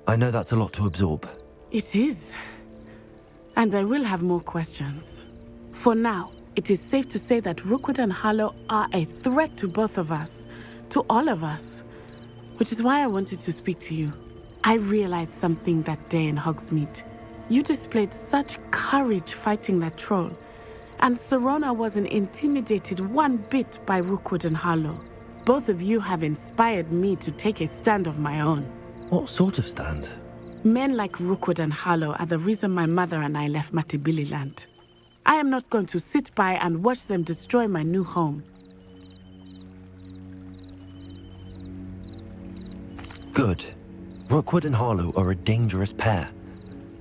D: I know that's a lot to absorb.
P: It is. And I will have more questions. For now, it is safe to say that Rookwood and Harlow are a threat to both of us, to all of us, which is why I wanted to speak to you. I realized something that day in Hogsmeade. You displayed such courage fighting that troll, and Serona wasn't intimidated one bit by Rookwood and Harlow. Both of you have inspired me to take a stand of my own.
D: What sort of stand?
P: Men like Rookwood and Harlow are the reason my mother and I left Matabeleland. I am not going to sit by and watch them destroy my new home.
D: Good. Rookwood and Harlow are a dangerous pair.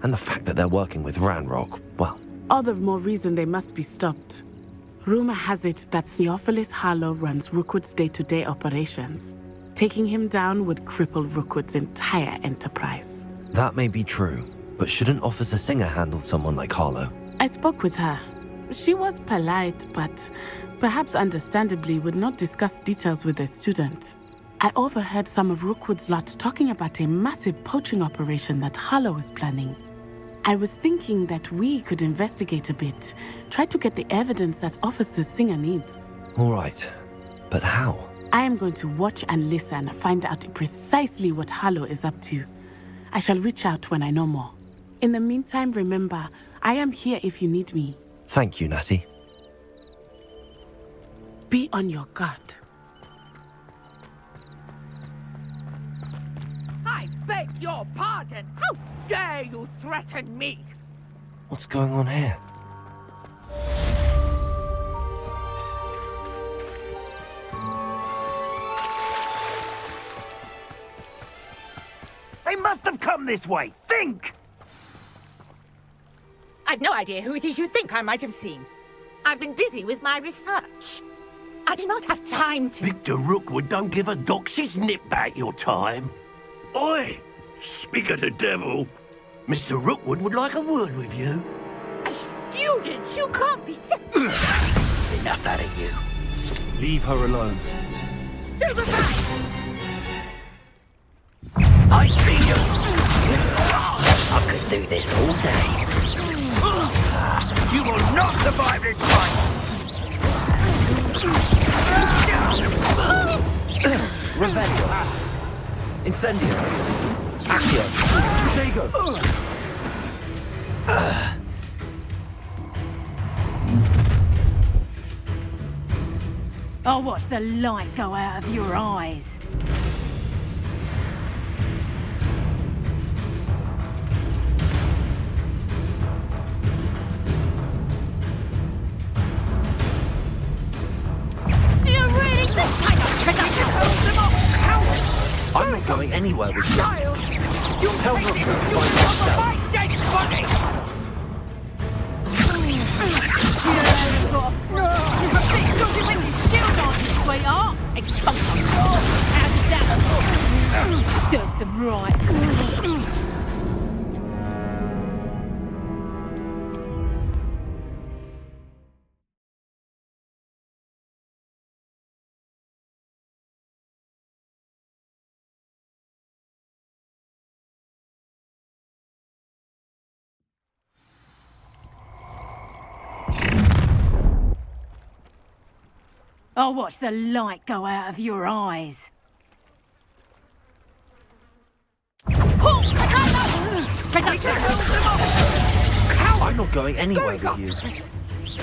D: And the fact that they're working with Ranrock, well...
P: All the more reason they must be stopped. Rumor has it that Theophilus Harlow runs Rookwood's day-to-day operations. Taking him down would cripple Rookwood's entire enterprise.
D: That may be true, But shouldn't Officer Singer handle someone like Harlow?
P: I spoke with her. She was polite, but perhaps understandably would not discuss details with a student. I overheard some of Rookwood's lot talking about a massive poaching operation that Harlow was planning. I was thinking that we could investigate a bit, try to get the evidence that Officer Singer needs.
D: All right, but how?
P: I am going to watch and listen, find out precisely what Harlow is up to. I shall reach out when I know more. In the meantime, remember, I am here if you need me.
D: Thank you, Natty.
P: Be on your guard.
C: I beg your pardon. How dare you threaten me?
D: What's going on here?
B: They must have come this way. Think!
I: I've no idea who it is you think I might have seen. I've been busy with my research. I do not have time to...
B: Victor Rookwood don't give a doxy's nip back your time. Oi! Speak of the devil. Mr. Rookwood would like a word with you.
I: A student? You can't be
B: Enough out of you.
D: Leave her alone.
I: Stupefy!
B: I see you! I could do this all day. You will not survive this fight!
D: Revelio. Incendio. Accio. Protego.
O: I'll watch the light go out of your eyes.
I: Do you really think I
D: I'm not going anywhere with you.
C: Child, you
D: Tell
C: take
D: Rookwood
C: it.
D: to
C: You
D: find
C: cover
D: himself.
C: my dead body.
O: Sweetheart, expose them. How did that? Serves them right. I'll watch the light go out of your eyes.
D: I'm not going anywhere with you.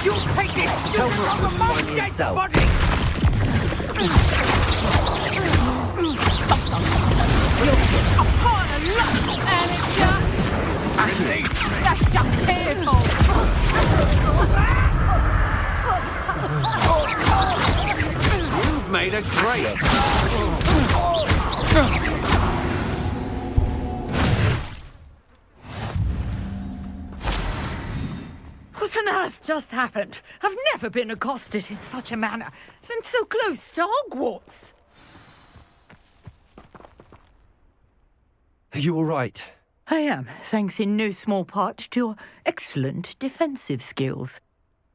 C: You take this.
D: Tell
C: You
D: Rookwood
C: cover
D: to
C: my
D: find
C: dead
D: himself.
C: body.
O: A part of luck, and it's just... That's just fearful.
B: You've made a great...
I: What on earth just happened? I've never been accosted in such a manner, and so close to Hogwarts.
D: Are you all right?
I: I am, thanks in no small part to your excellent defensive skills.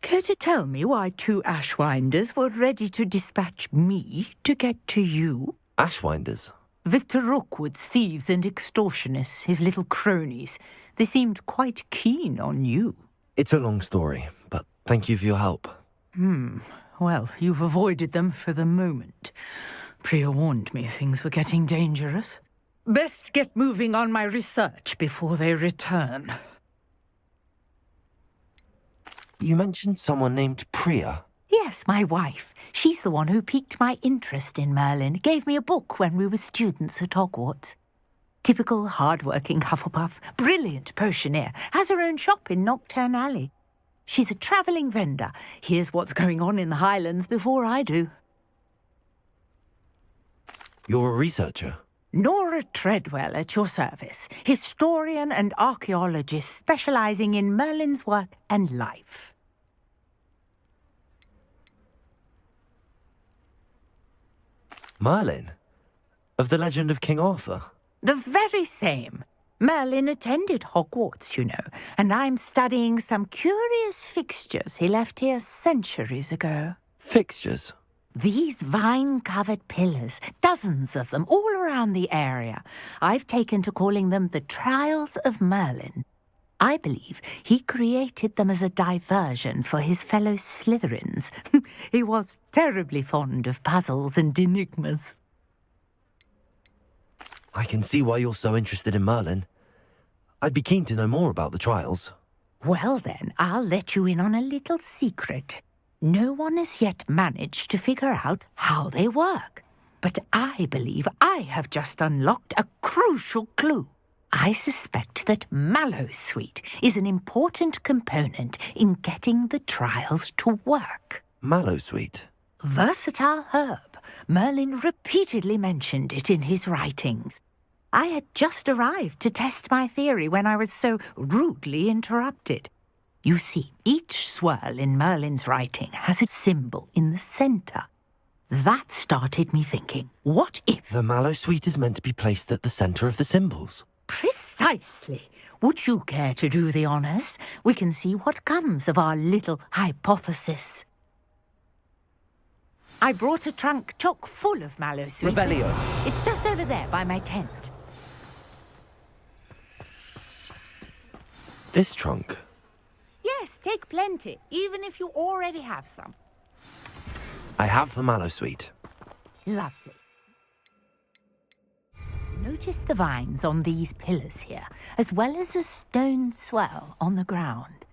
I: Care to tell me why two Ashwinders were ready to dispatch me to get to you?
D: Ashwinders?
I: Victor Rookwood's thieves and extortionists, his little cronies. They seemed quite keen on you.
D: It's a long story, but thank you for your help.
I: Well, you've avoided them for the moment. Priya warned me things were getting dangerous. Best get moving on my research before they return.
D: You mentioned someone named Priya.
I: Yes, my wife. She's the one who piqued my interest in Merlin. Gave me a book when we were students at Hogwarts. Typical hard-working Hufflepuff, brilliant potioneer, has her own shop in Knockturn Alley. She's a travelling vendor. Hears what's going on in the Highlands before I do.
D: You're a researcher?
I: Nora Treadwell at your service, historian and archaeologist specialising in Merlin's work and life.
D: Merlin? Of the legend of King Arthur?
I: The very same. Merlin attended Hogwarts, you know, and I'm studying some curious fixtures he left here centuries ago.
D: Fixtures?
I: These vine-covered pillars, dozens of them, all around the area. I've taken to calling them the Trials of Merlin. I believe he created them as a diversion for his fellow Slytherins. He was terribly fond of puzzles and enigmas.
D: I can see why you're so interested in Merlin. I'd be keen to know more about the trials.
I: Well then, I'll let you in on a little secret. No one has yet managed to figure out how they work. But I believe I have just unlocked a crucial clue. I suspect that Mallowsweet is an important component in getting the trials to work.
D: Mallowsweet?
I: Versatile herb. Merlin repeatedly mentioned it in his writings. I had just arrived to test my theory when I was so rudely interrupted. You see, each swirl in Merlin's writing has a symbol in the centre. That started me thinking, what if...
D: The Mallowsweet is meant to be placed at the centre of the symbols.
I: Precisely. Would you care to do the honours? We can see what comes of our little hypothesis. I brought a trunk chock full of Mallowsweet.
D: Revelio.
I: It's just over there by my tent.
D: This trunk?
I: Yes, take plenty, even if you already have some.
D: I have the Mallowsweet.
I: Lovely. Notice the vines on these pillars here, as well as a stone swell on the ground.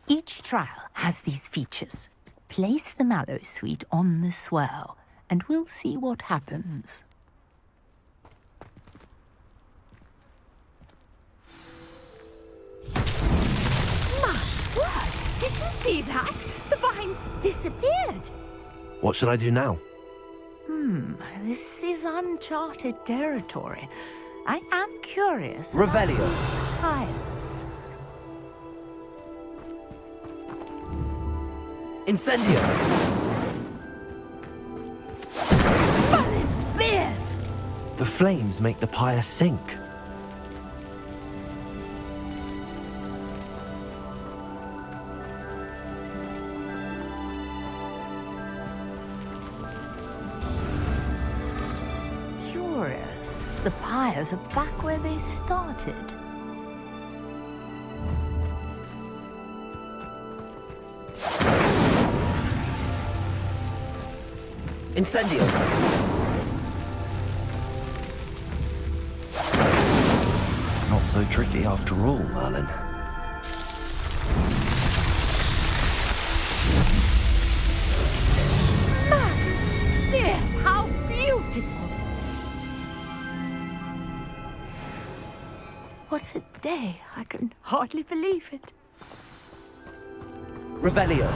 I: Each trial has these features. Place the Mallowsweet on the swell, and we'll see what happens. My word! Did you see that? The vines disappeared!
D: What should I do now?
I: This is uncharted territory. I am curious.
D: Revelio.
I: Piles.
D: Incendio!
I: Merlin's beard!
D: The flames make the pyre sink.
I: Curious. The pyres are back where they started.
D: Incendio! Not so tricky after all, Merlin.
I: Yes, how beautiful! What a day. I can hardly believe it.
D: Revelio.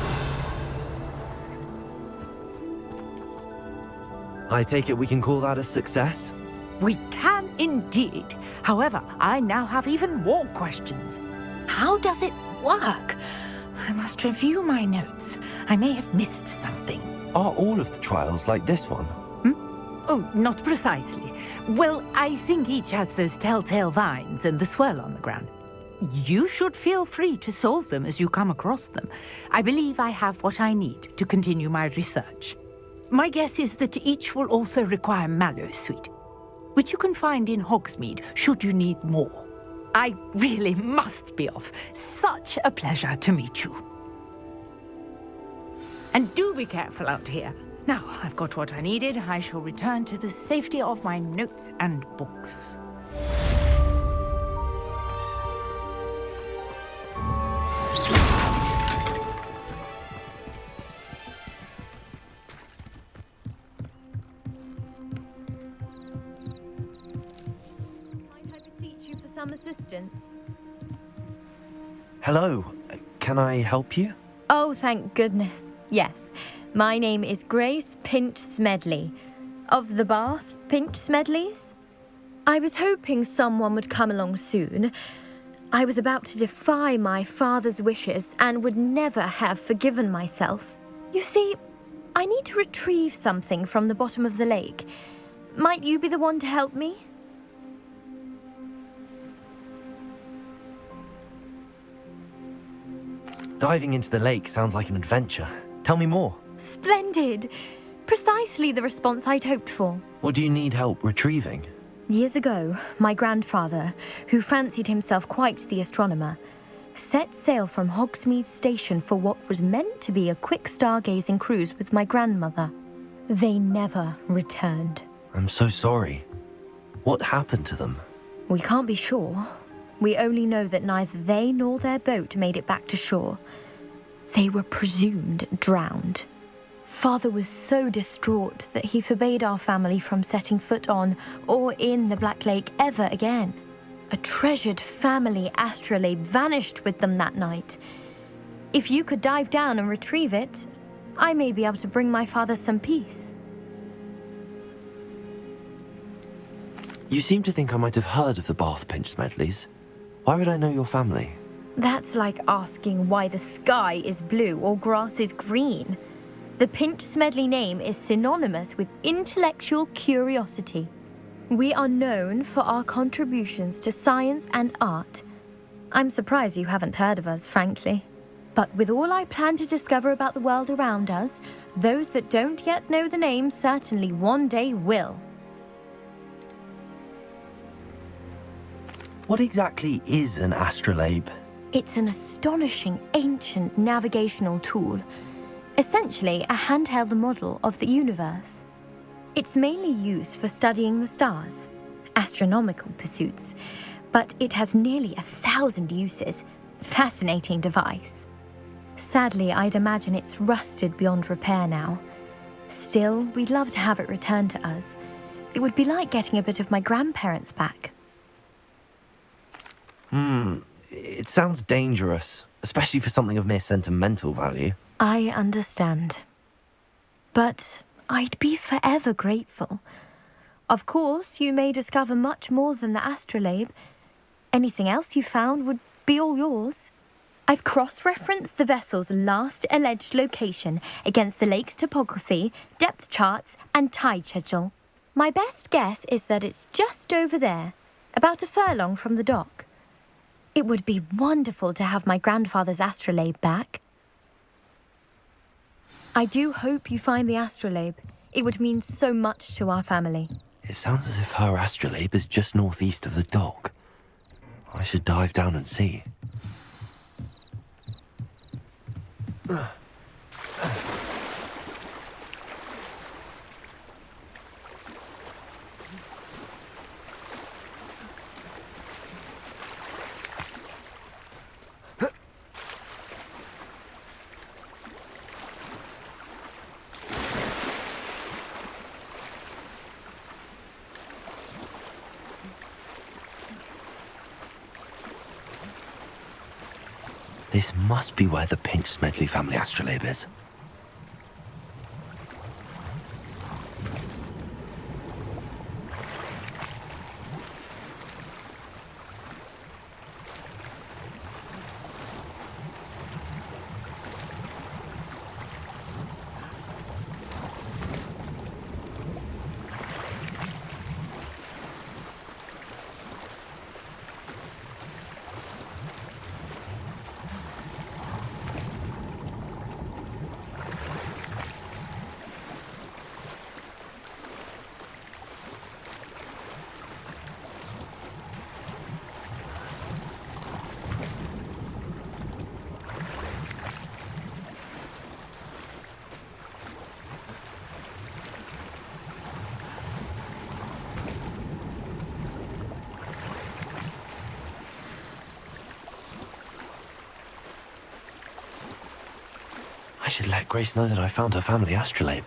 D: I take it we can call that a success?
I: We can indeed. However, I now have even more questions. How does it work? I must review my notes. I may have missed something.
D: Are all of the trials like this one?
I: Oh, not precisely. Well, I think each has those telltale vines and the swirl on the ground. You should feel free to solve them as you come across them. I believe I have what I need to continue my research. My guess is that each will also require Mallowsweet, which you can find in Hogsmeade should you need more. I really must be off. Such a pleasure to meet you. And do be careful out here. Now, I've got what I needed. I shall return to the safety of my notes and books.
J: Might I beseech you for some assistance?
D: Hello. Can I help you?
J: Oh, thank goodness. Yes. My name is Grace Pinch Smedley. Of the Bath Pinch Smedleys? I was hoping someone would come along soon. I was about to defy my father's wishes and would never have forgiven myself. You see, I need to retrieve something from the bottom of the lake. Might you be the one to help me?
D: Diving into the lake sounds like an adventure. Tell me more.
J: Splendid! Precisely the response I'd hoped for.
D: What do you need help retrieving?
J: Years ago, my grandfather, who fancied himself quite the astronomer, set sail from Hogsmeade Station for what was meant to be a quick stargazing cruise with my grandmother. They never returned.
D: I'm so sorry. What happened to them?
J: We can't be sure. We only know that neither they nor their boat made it back to shore. They were presumed drowned. Father was so distraught that he forbade our family from setting foot on or in the Black Lake ever again. A treasured family astrolabe vanished with them that night. If you could dive down and retrieve it, I may be able to bring my father some peace.
D: You seem to think I might have heard of the Bath Pinch Smedleys. Why would I know your family?
J: That's like asking why the sky is blue or grass is green. The Pinch Smedley name is synonymous with intellectual curiosity. We are known for our contributions to science and art. I'm surprised you haven't heard of us, frankly. But with all I plan to discover about the world around us, those that don't yet know the name certainly one day will.
D: What exactly is an astrolabe?
J: It's an astonishing ancient navigational tool, essentially a handheld model of the universe. It's mainly used for studying the stars, astronomical pursuits, but it has nearly 1,000 uses. Fascinating device. Sadly, I'd imagine it's rusted beyond repair now. Still, we'd love to have it returned to us. It would be like getting a bit of my grandparents back.
D: It sounds dangerous, especially for something of mere sentimental value.
J: I understand. But I'd be forever grateful. Of course, you may discover much more than the astrolabe. Anything else you found would be all yours. I've cross-referenced the vessel's last alleged location against the lake's topography, depth charts, and tide schedule. My best guess is that it's just over there, about a furlong from the dock. It would be wonderful to have my grandfather's astrolabe back. I do hope you find the astrolabe. It would mean so much to our family.
D: It sounds as if her astrolabe is just northeast of the dock. I should dive down and see. This must be where the Pinch Smedley family astrolabe is. I should let Grace know that I found her family astrolabe.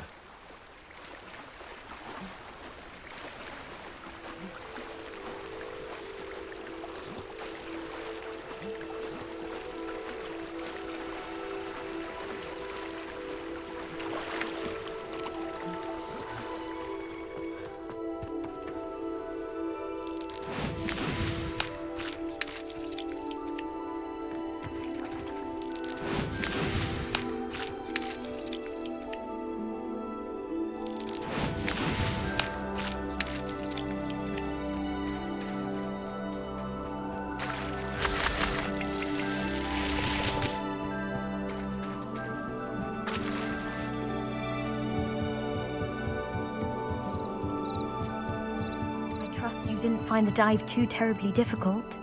J: didn't find the dive too terribly difficult.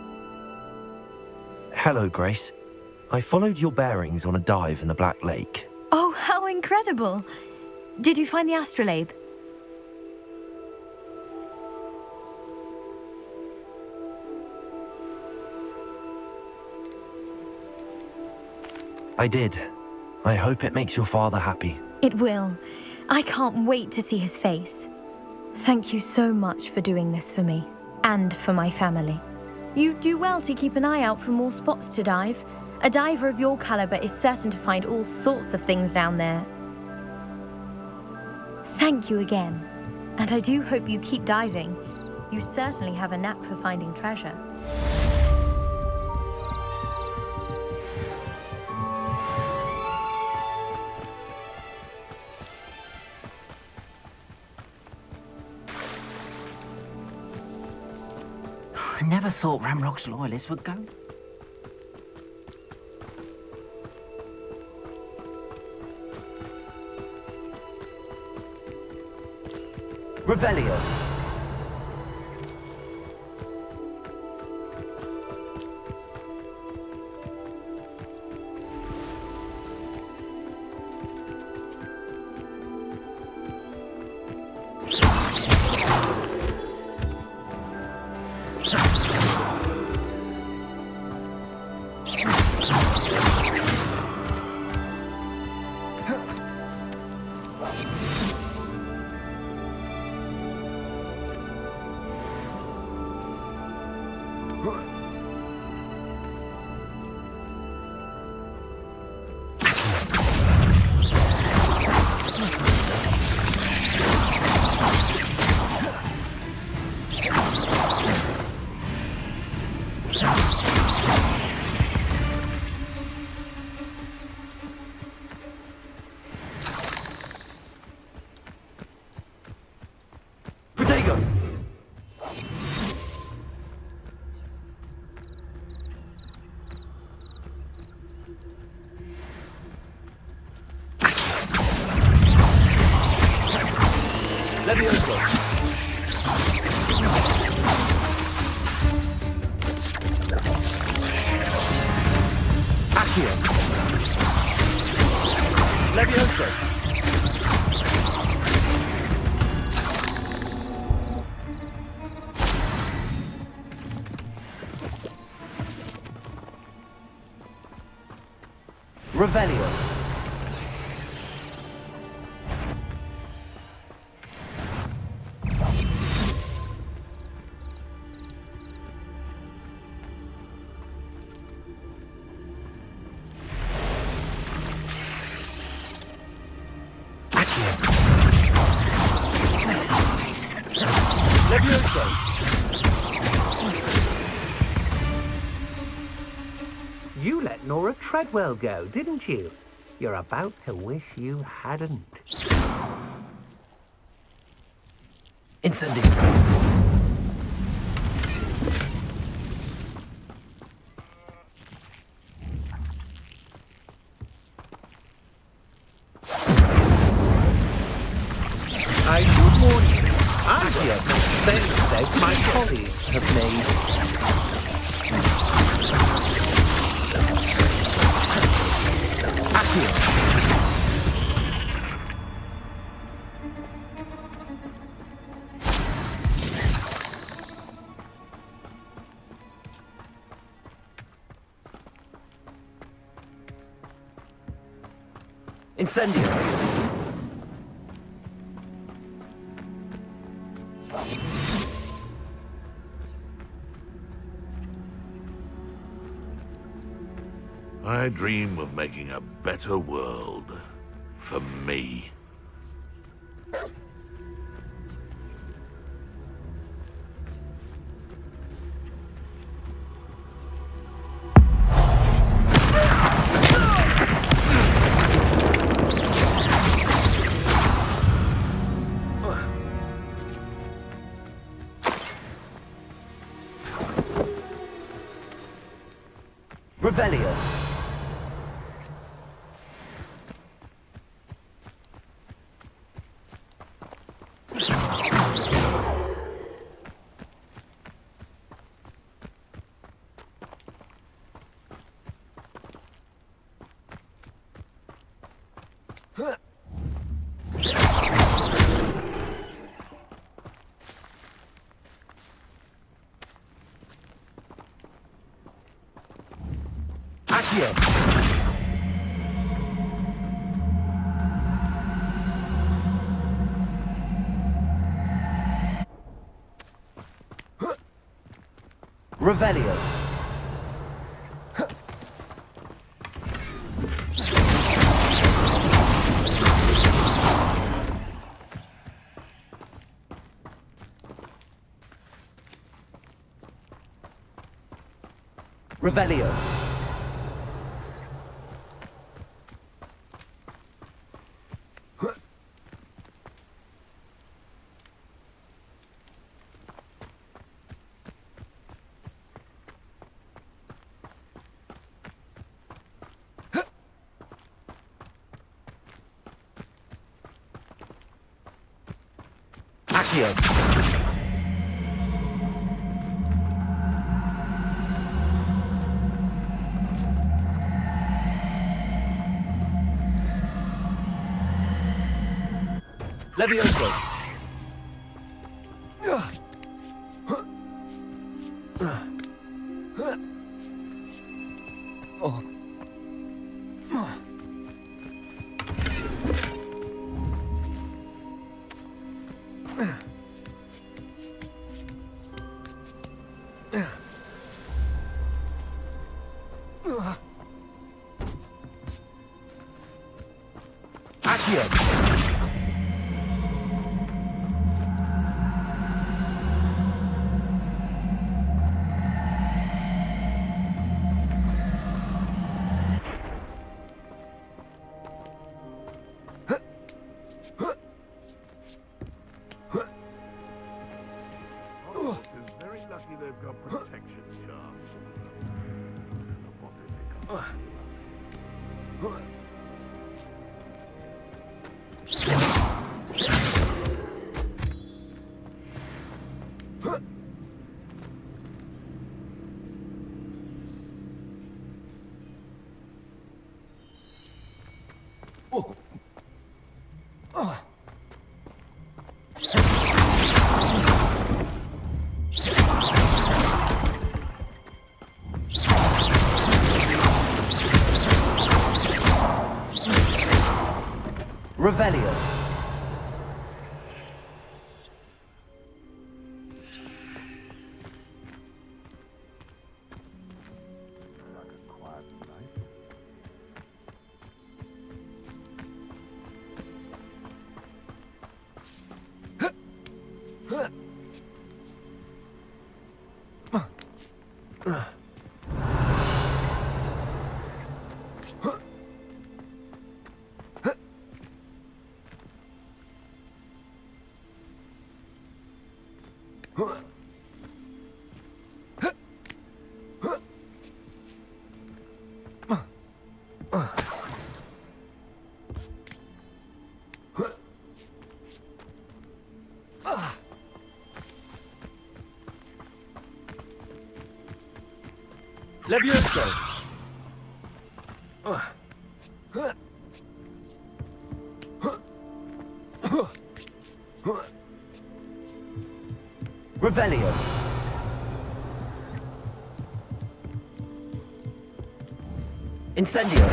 D: Hello, Grace. I followed your bearings on a dive in the Black Lake.
J: Oh, how incredible! Did you find the astrolabe?
D: I did. I hope it makes your father happy.
J: It will. I can't wait to see his face. Thank you so much for doing this for me, and for my family. You do well to keep an eye out for more spots to dive. A diver of your caliber is certain to find all sorts of things down there. Thank you again, and I do hope you keep diving. You certainly have a knack for finding treasure.
N: I never thought Ramrock's loyalists would go.
D: Revelio. Revelio.
H: You let Nora Treadwell go, didn't you? You're about to wish you hadn't.
D: Incendio.
H: I should warn you, I'm here for the same mistake my colleagues have made.
D: Incendio.
A: I dream of making a better world for me.
D: Revelio. Accio! Revelio. Revelio. Accio. Levioso. Oh. Accio.
A: Hogwarts is very lucky they've got protection charms.
D: Revelio. Levioso. Revelio. Incendio.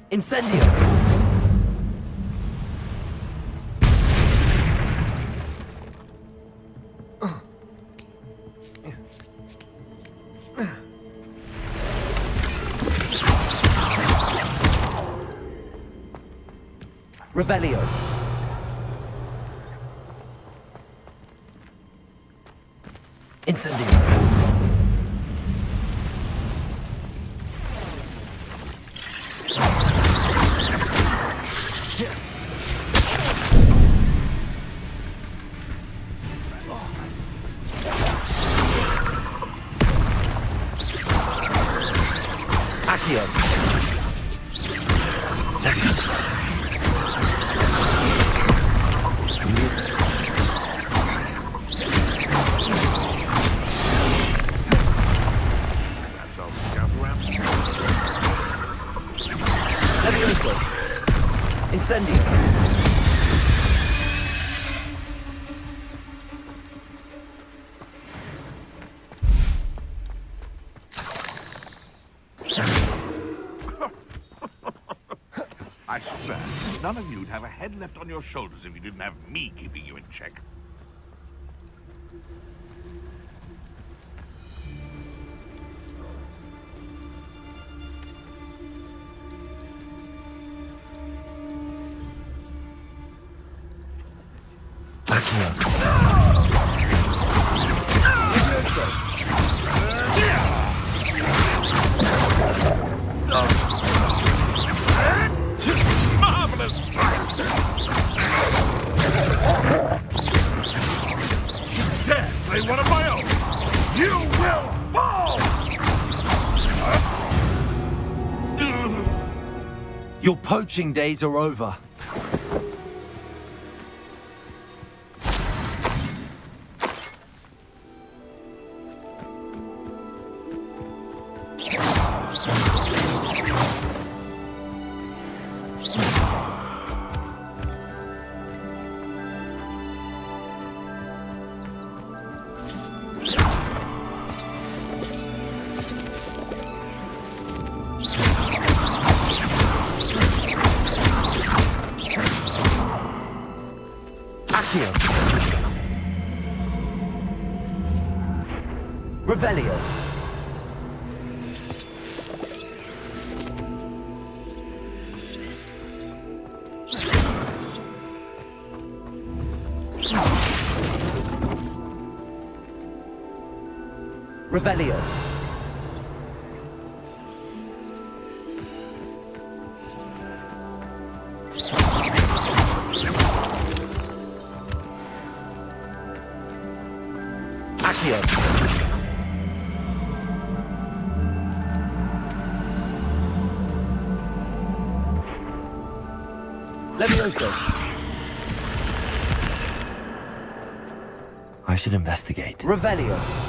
D: Incendio. Revelio. Incendio. Accio. Levioso.
R: Incendio.
A: I swear, none of you'd have a head left on your shoulders if you didn't have me keeping you in check. Marvelous fight! You dare slay one of my own! You will fall!
D: Your poaching days are over. Revelio. Revelio. Accio. Levioso. I should investigate.
R: Revelio.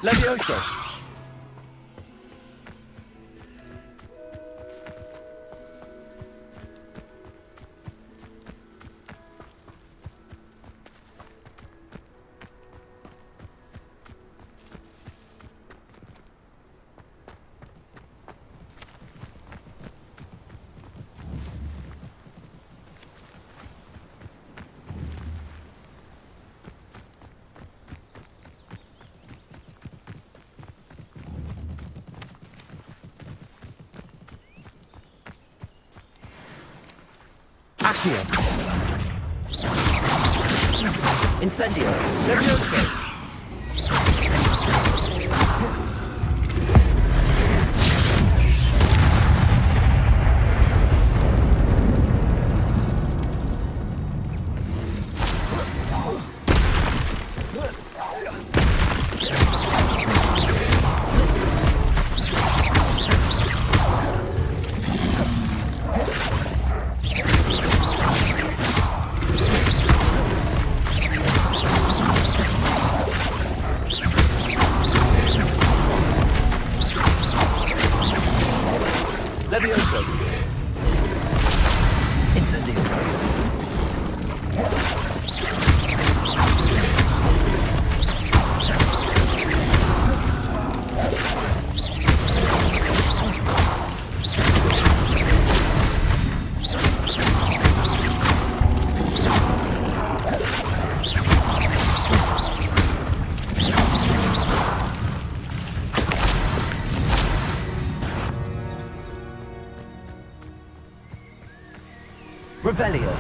R: Levioso. Accio. Incendio. Levioso. Levioso. Incendio. Revelio.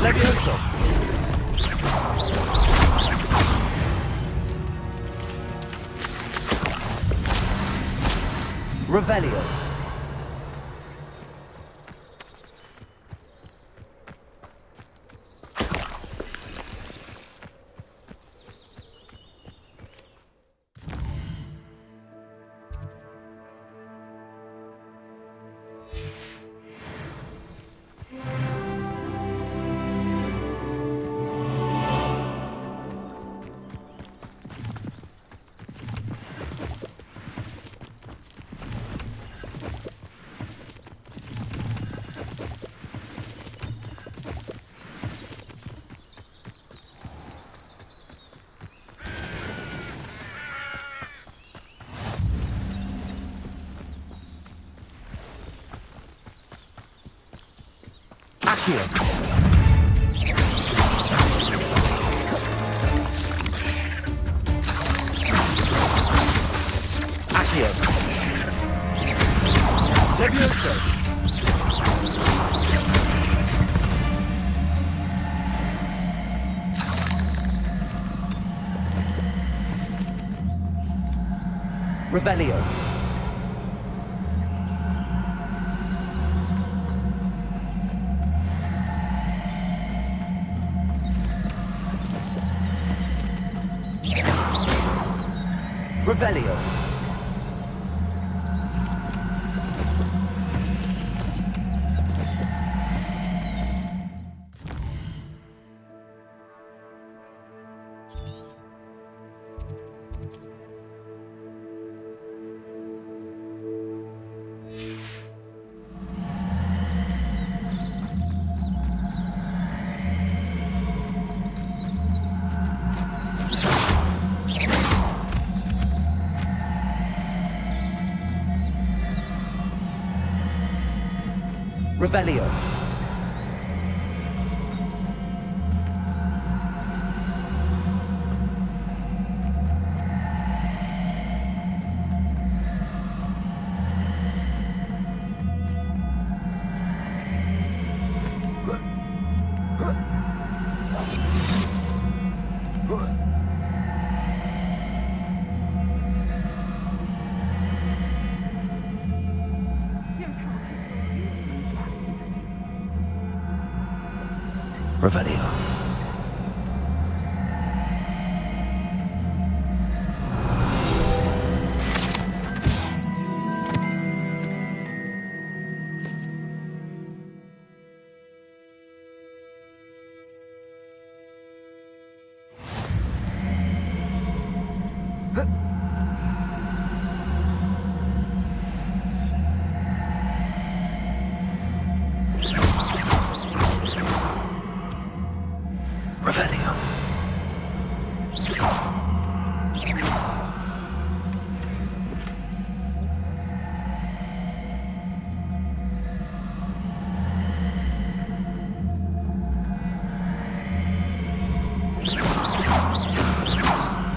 B: Levioso!
D: Revelio.
B: Accio! Accio! Levioso!
D: Revelio. Revelio. Revelio. Revelio. Revelio.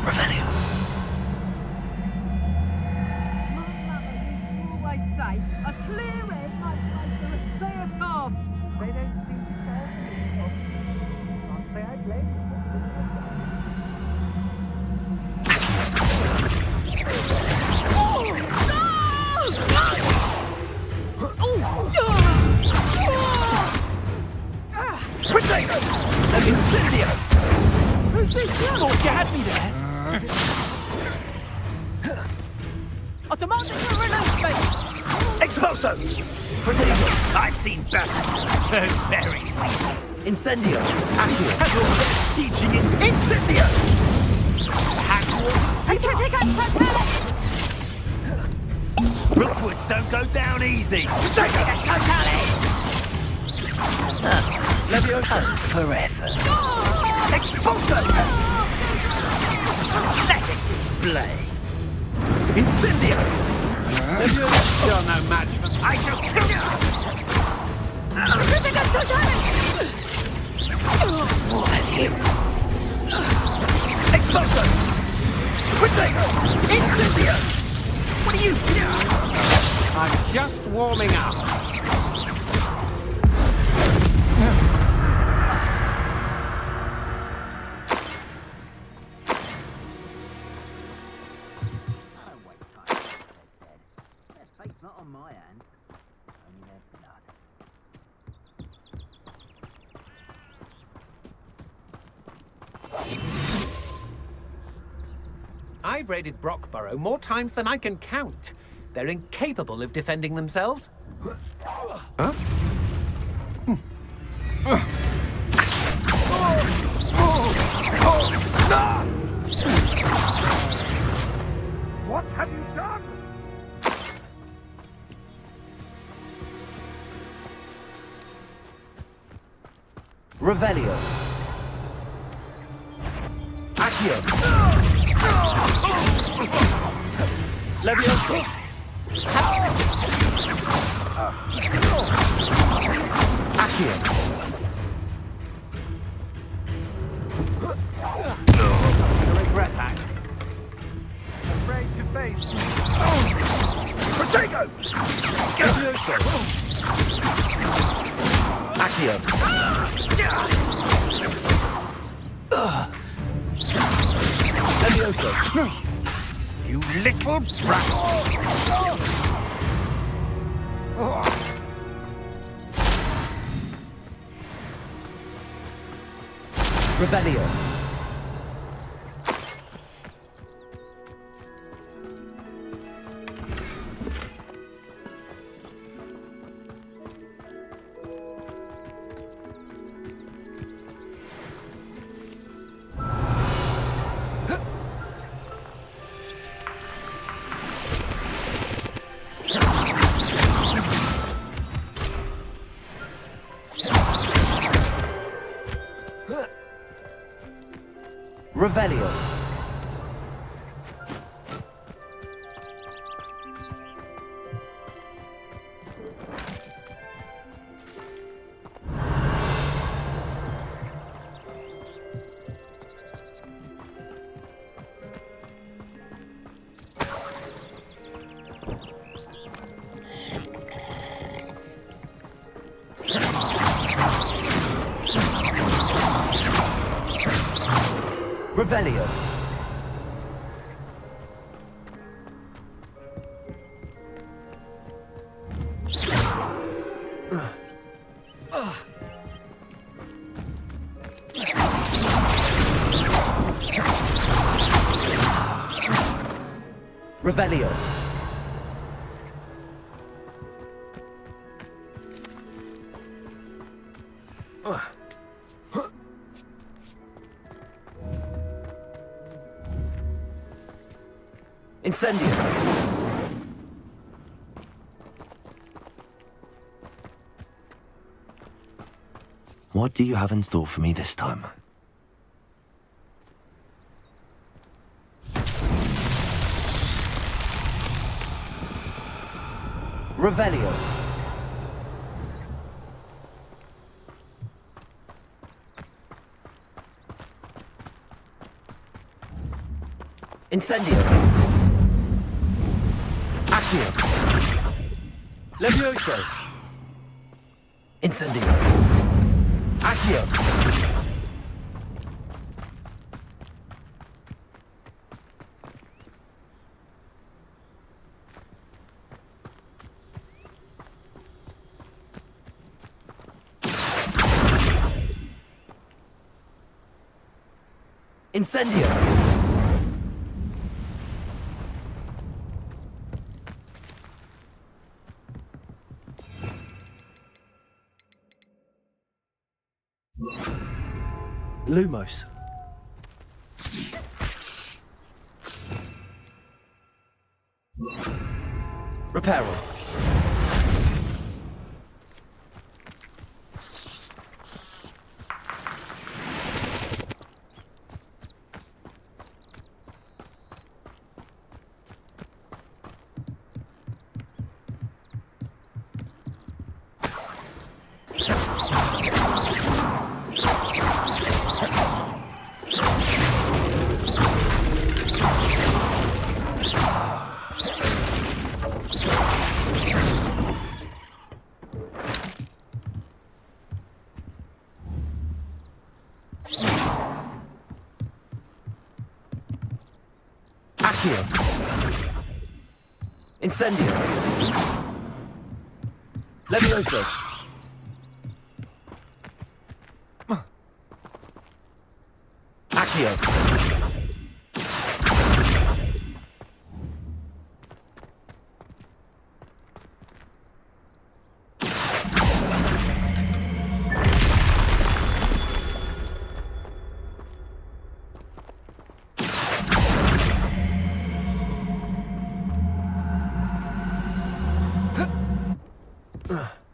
D: Revelio.
C: Always say, a clear head makes for a clear path. They don't seem to care for people. They ain't late.
B: Potato! An incendio!
C: Who's this?
B: Thought you had me there!
C: I demand that you release me!
B: Exposo! Potato! I've seen better. So very Incendio! Accio! Teaching Incendio! Rookwoods don't go down easy! Potato! Levioso! Forever! Exposo! Let it display! Incendio! Levioso! You're no match for me! I shall kill you! What have you? Exposo! Potato! Incendio! What are you doing?
H: I'm just warming up. I've raided Brockborough more times than I can count. They're incapable of defending themselves.
N: Huh?
H: What have you done?
D: Revelio. Accio. Levioso. Accio.
H: I regret that. Afraid to face.
B: Protego!
D: Levioso. Accio. Levioso.
B: You little brat!
D: Revelio. Revelio. Revelio. Revelio. Incendio. What do you have in store for me this time? Revelio. Incendio. Accio. Levioso. Incendio. Accio. Incendio. Lumos. Reparo. Accio. Incendio. Levioso. Accio.
K: Accio!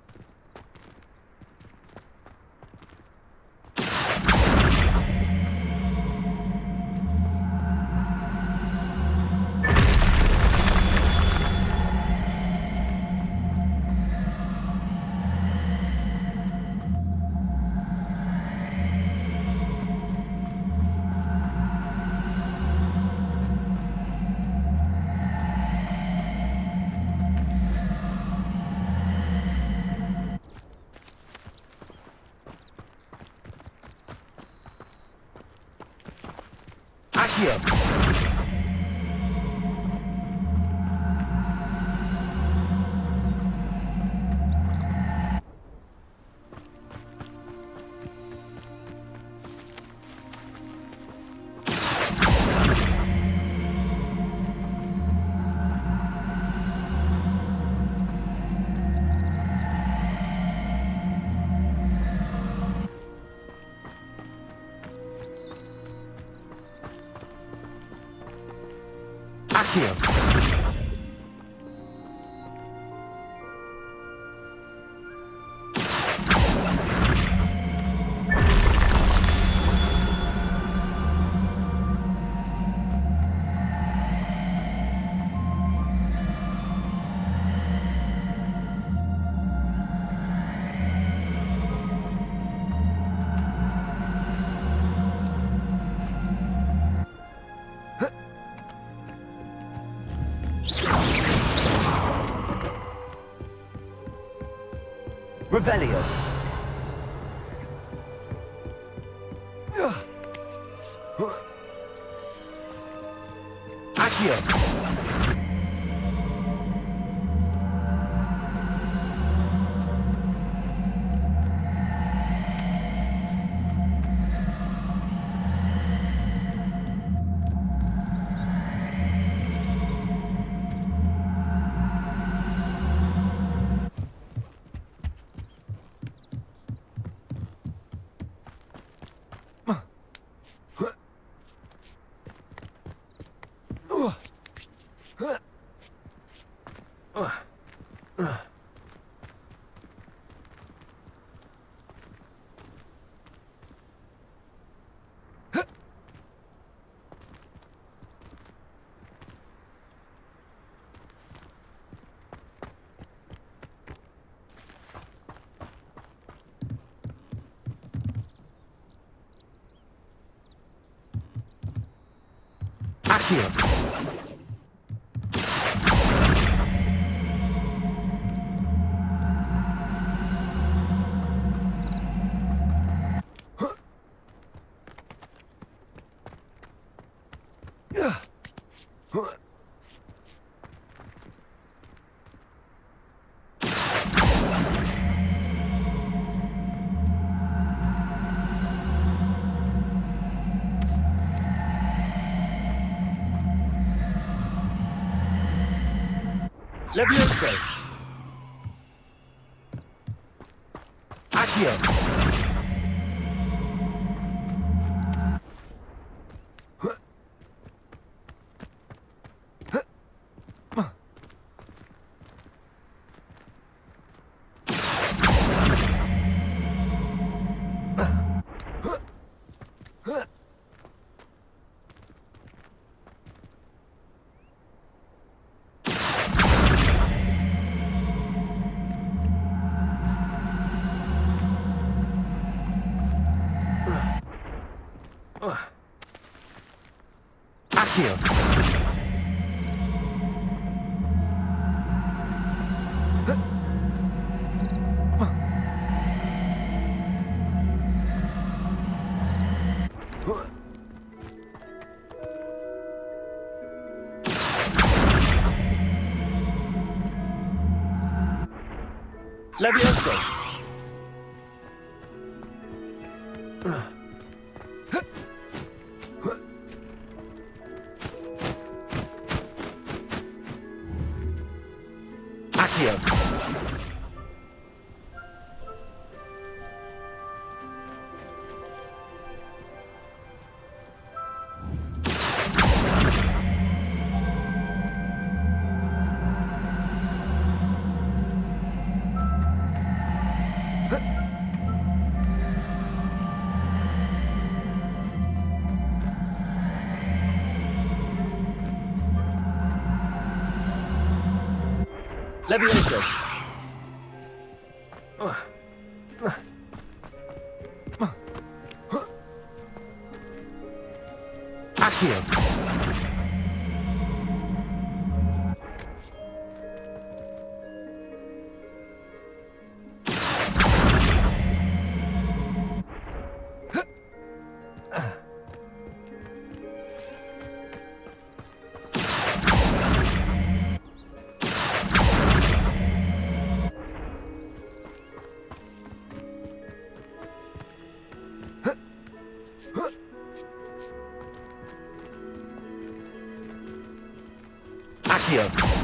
K: Accio!
R: Revelio.
K: Accio! Accio!
R: Levioso.
K: Accio! Accio!
R: Levioso.
K: Accio! Levioso. Accio. Accio.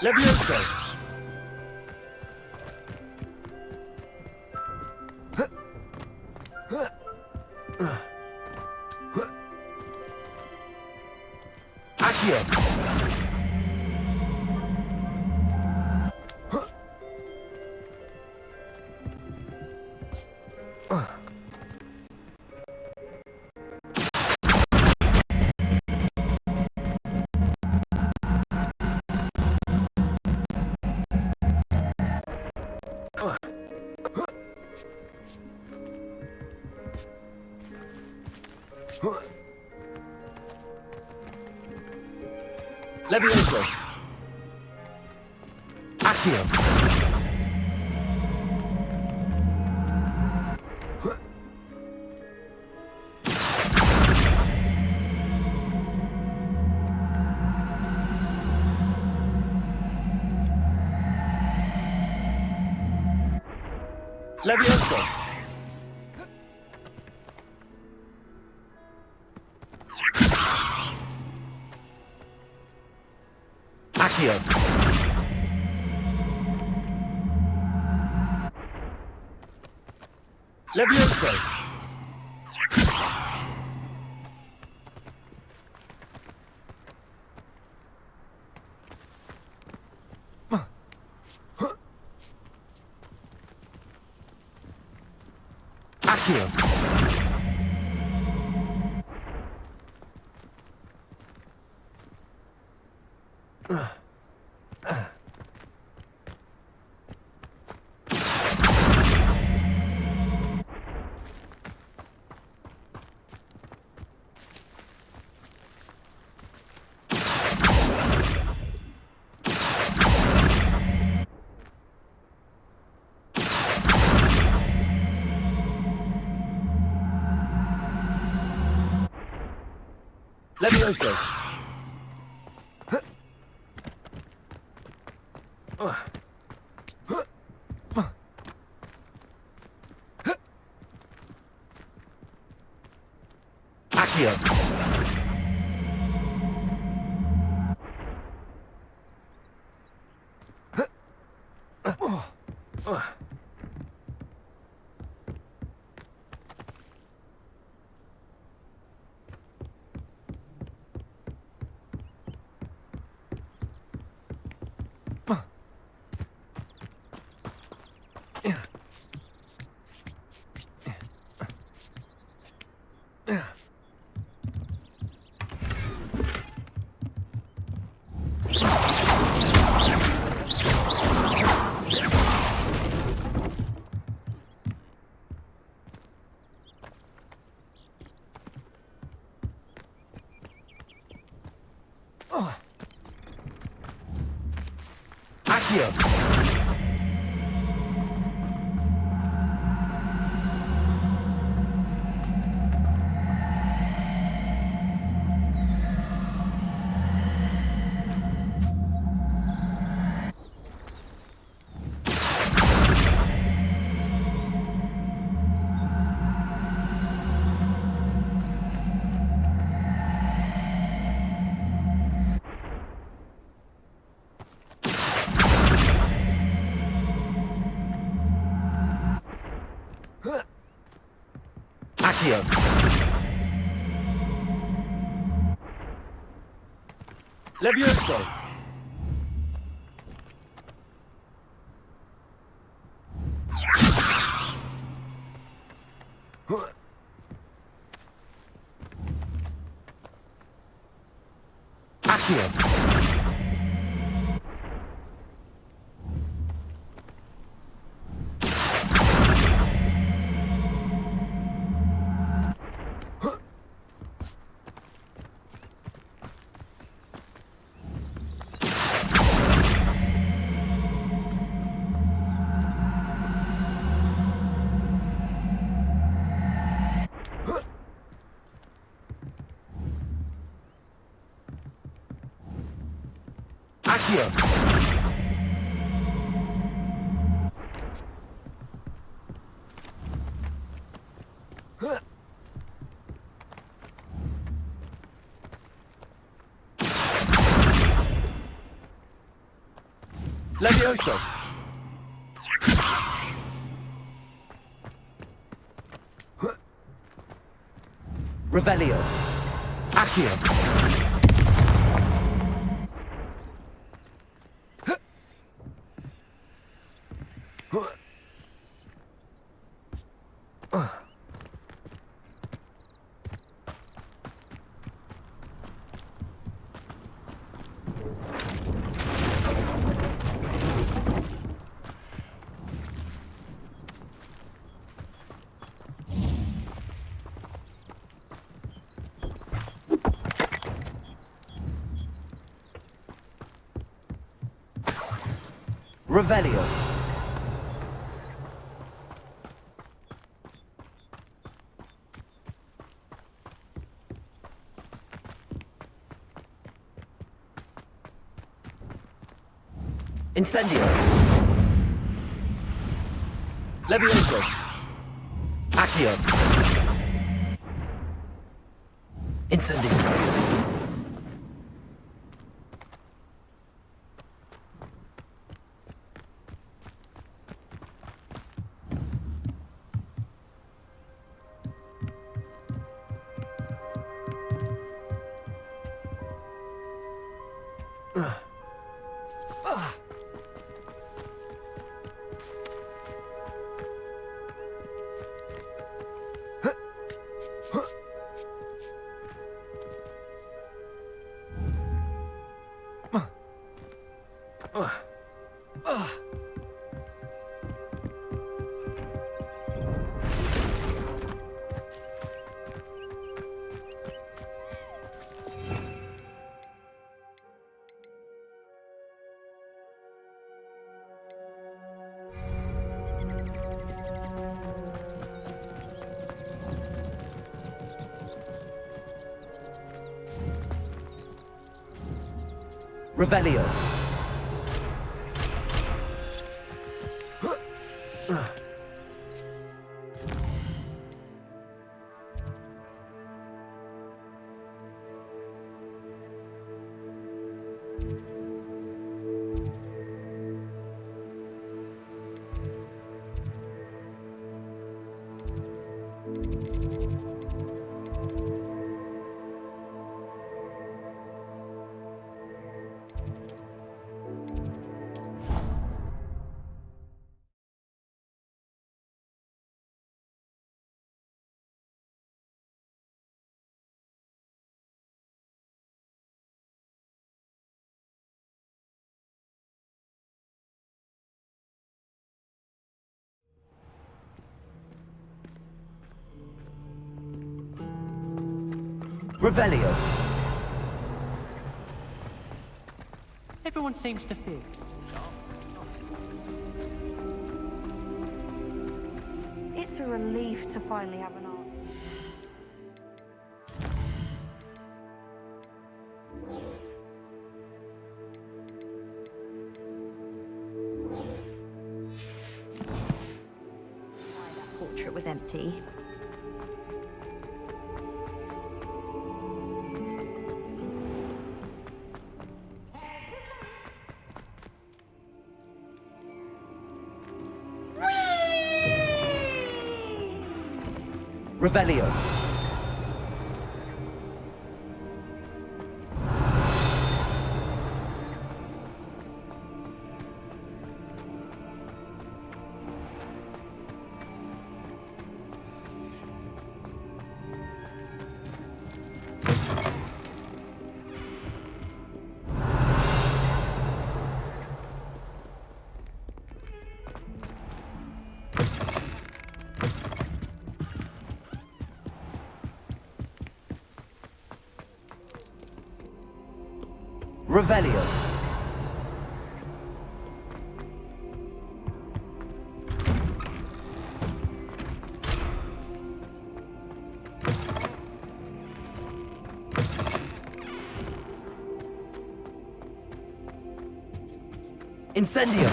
K: Levioso. Accio. Levioso. Accio. Levioso. Accio. Levioso. Accio. Levioso. Accio. Accio. Accio. Levioso. Accio. Accio. Levioso. Revelio. Accio. Revelio. Incendio. Levioso. Accio. Incendio. Revelio. Revelio.
L: Everyone seems to fit.
V: It's a relief to finally have an answer.
M: That portrait was empty.
K: Revelio. Revelio. Incendio.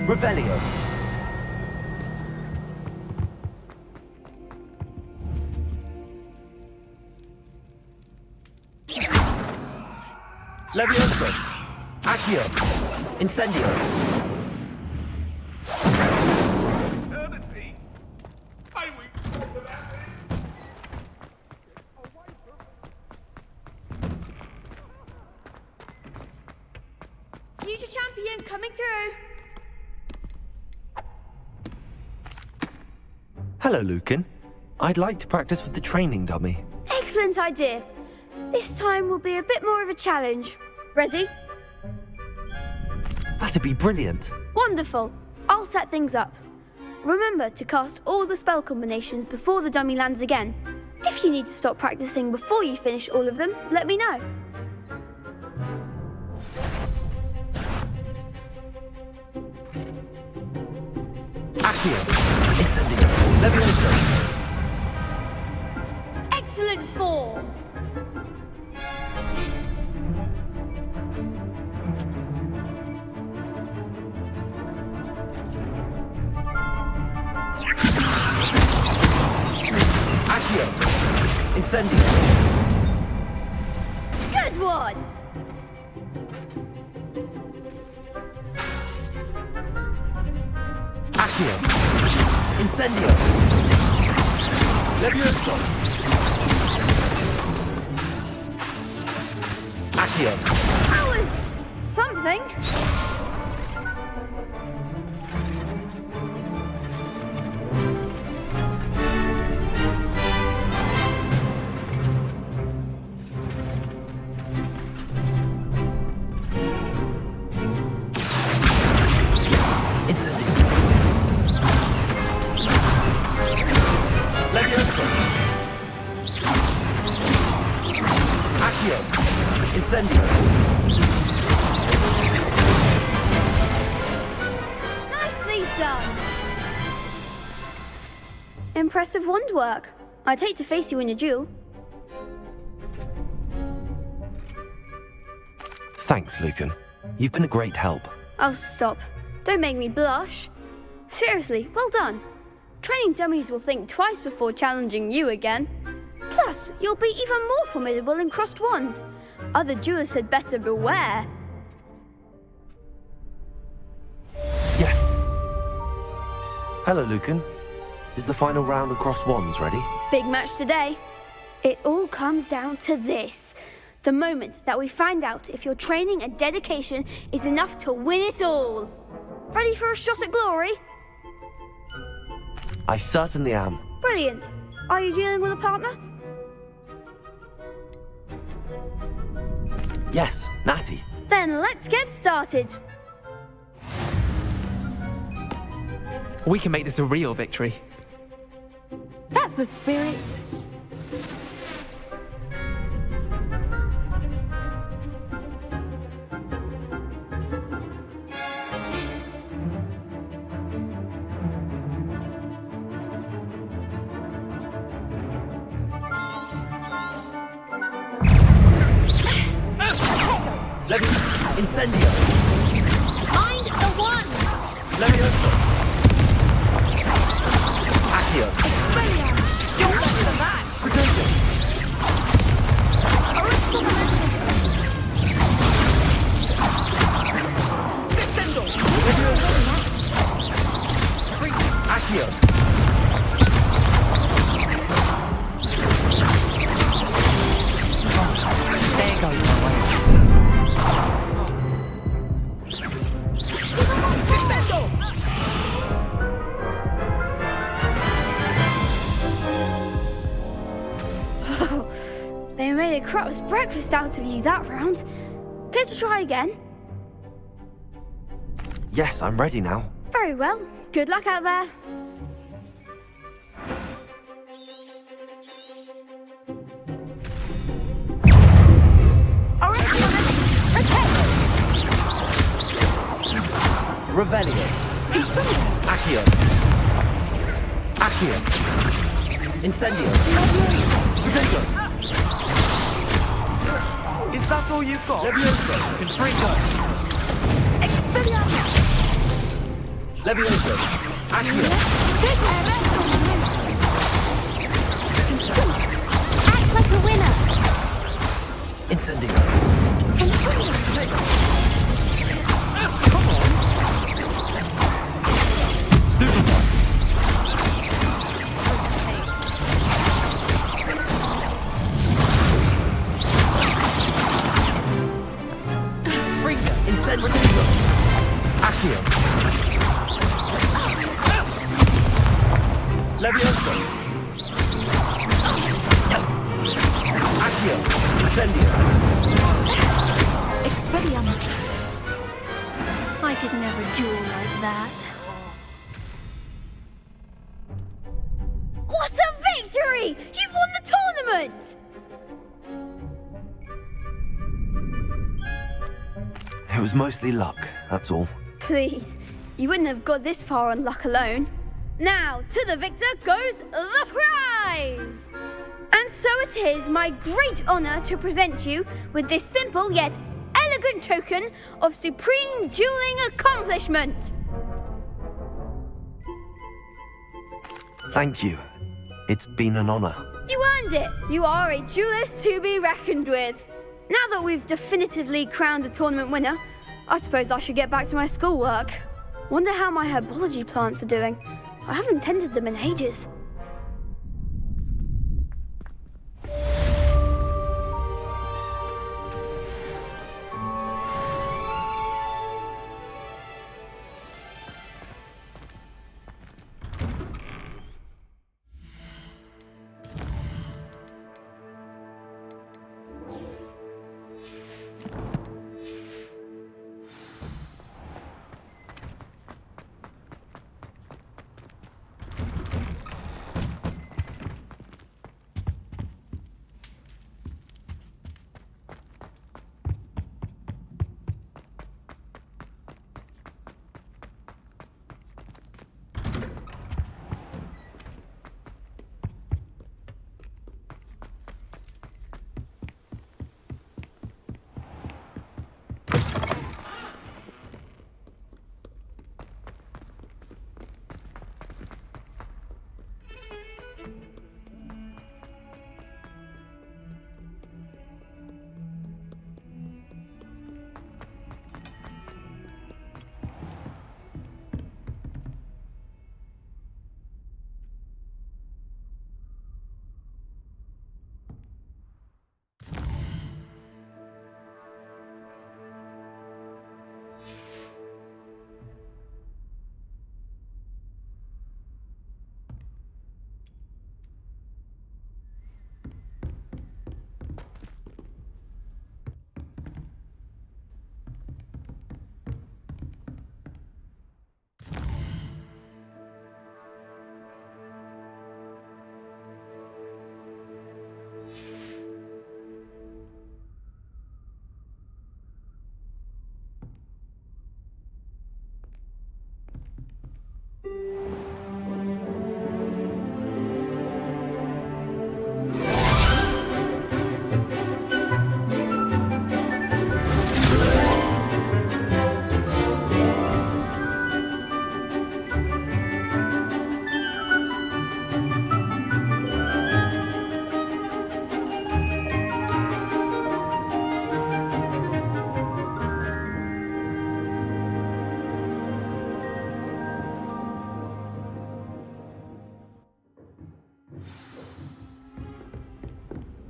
K: Revelio. Levioso. Accio. Incendio.
E: Future champion coming through.
D: Hello, Lucan. I'd like to practice with the training dummy.
E: Excellent idea. This time will be a bit more of a challenge. Ready?
D: That'd be brilliant.
E: Wonderful. I'll set things up. Remember to cast all the spell combinations before the dummy lands again. If you need to stop practicing before you finish all of them, let me know.
K: Accio. Incendio. Levioso.
E: Excellent form.
K: Accio. Incendio.
E: Good one.
K: Accio. Incendio. Levioso. Accio.
E: That was something.
K: Incendio. Levioso. Accio. Incendio.
E: Nicely done. Impressive wand work. I'd hate to face you in a duel.
D: Thanks, Lucan. You've been a great help.
E: Oh, stop. Don't make me blush. Seriously, well done. Training dummies will think twice before challenging you again. Plus, you'll be even more formidable in crossed wands. Other duelists had better beware.
D: Yes. Hello, Lucan. Is the final round of cross wands ready?
E: Big match today. It all comes down to this. The moment that we find out if your training and dedication is enough to win it all. Ready for a shot at glory?
D: I certainly am.
E: Brilliant. Are you dealing with a partner?
D: Yes, Natty.
E: Then let's get started.
W: We can make this a real victory.
P: That's the spirit.
K: Incendio.
E: Mind the one.
K: Levioso. Accio.
E: You're better than that.
K: Credential.
E: Descendo.
K: Levioso.
E: made a crap's breakfast out of you that round. Care to try again?
D: Yes, I'm ready now.
E: Very well. Good luck out there.
K: Revelio. Accio. Accio. Incendio. Potato.
W: Is that all you've got?
K: Levioso. Confringo.
V: Expelliarmus!
K: Levioso. Accio.
V: Act like a winner!
K: Incendio.
W: Come on.
K: Stupefy. Fringa. Incendio. Accio. Levioso. Accio. Incendio.
V: Expelliarmus!
O: I could never duel like that.
E: What a victory! You've won the tournament!
D: It was mostly luck, that's all.
E: Please, you wouldn't have got this far on luck alone. Now, to the victor goes the prize! And so it is my great honour to present you with this simple yet elegant token of supreme dueling accomplishment.
D: Thank you. It's been an honor.
E: You earned it. You are a duelist to be reckoned with. Now that we've definitively crowned the tournament winner, I suppose I should get back to my schoolwork. Wonder how my herbology plants are doing. I haven't tended them in ages.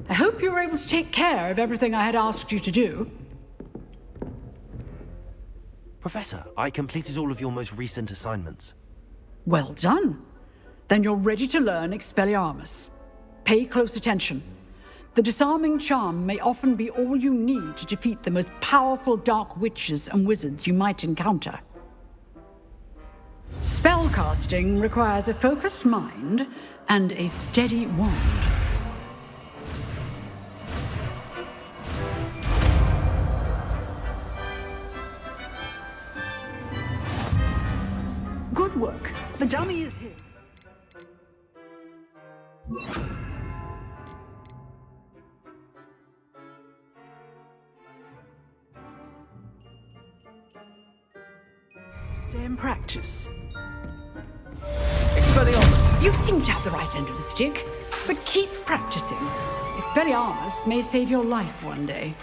Q: I hope you were able to take care of everything I had asked you to do.
D: Professor, I completed all of your most recent assignments.
Q: Well done. Then you're ready to learn Expelliarmus. Pay close attention. The disarming charm may often be all you need to defeat the most powerful dark witches and wizards you might encounter. Spellcasting requires a focused mind and a steady wand. Good work. The dummy is here. Stay in practice.
K: Expelliarmus!
Q: You seem to have the right end of the stick, but keep practicing. Expelliarmus may save your life one day.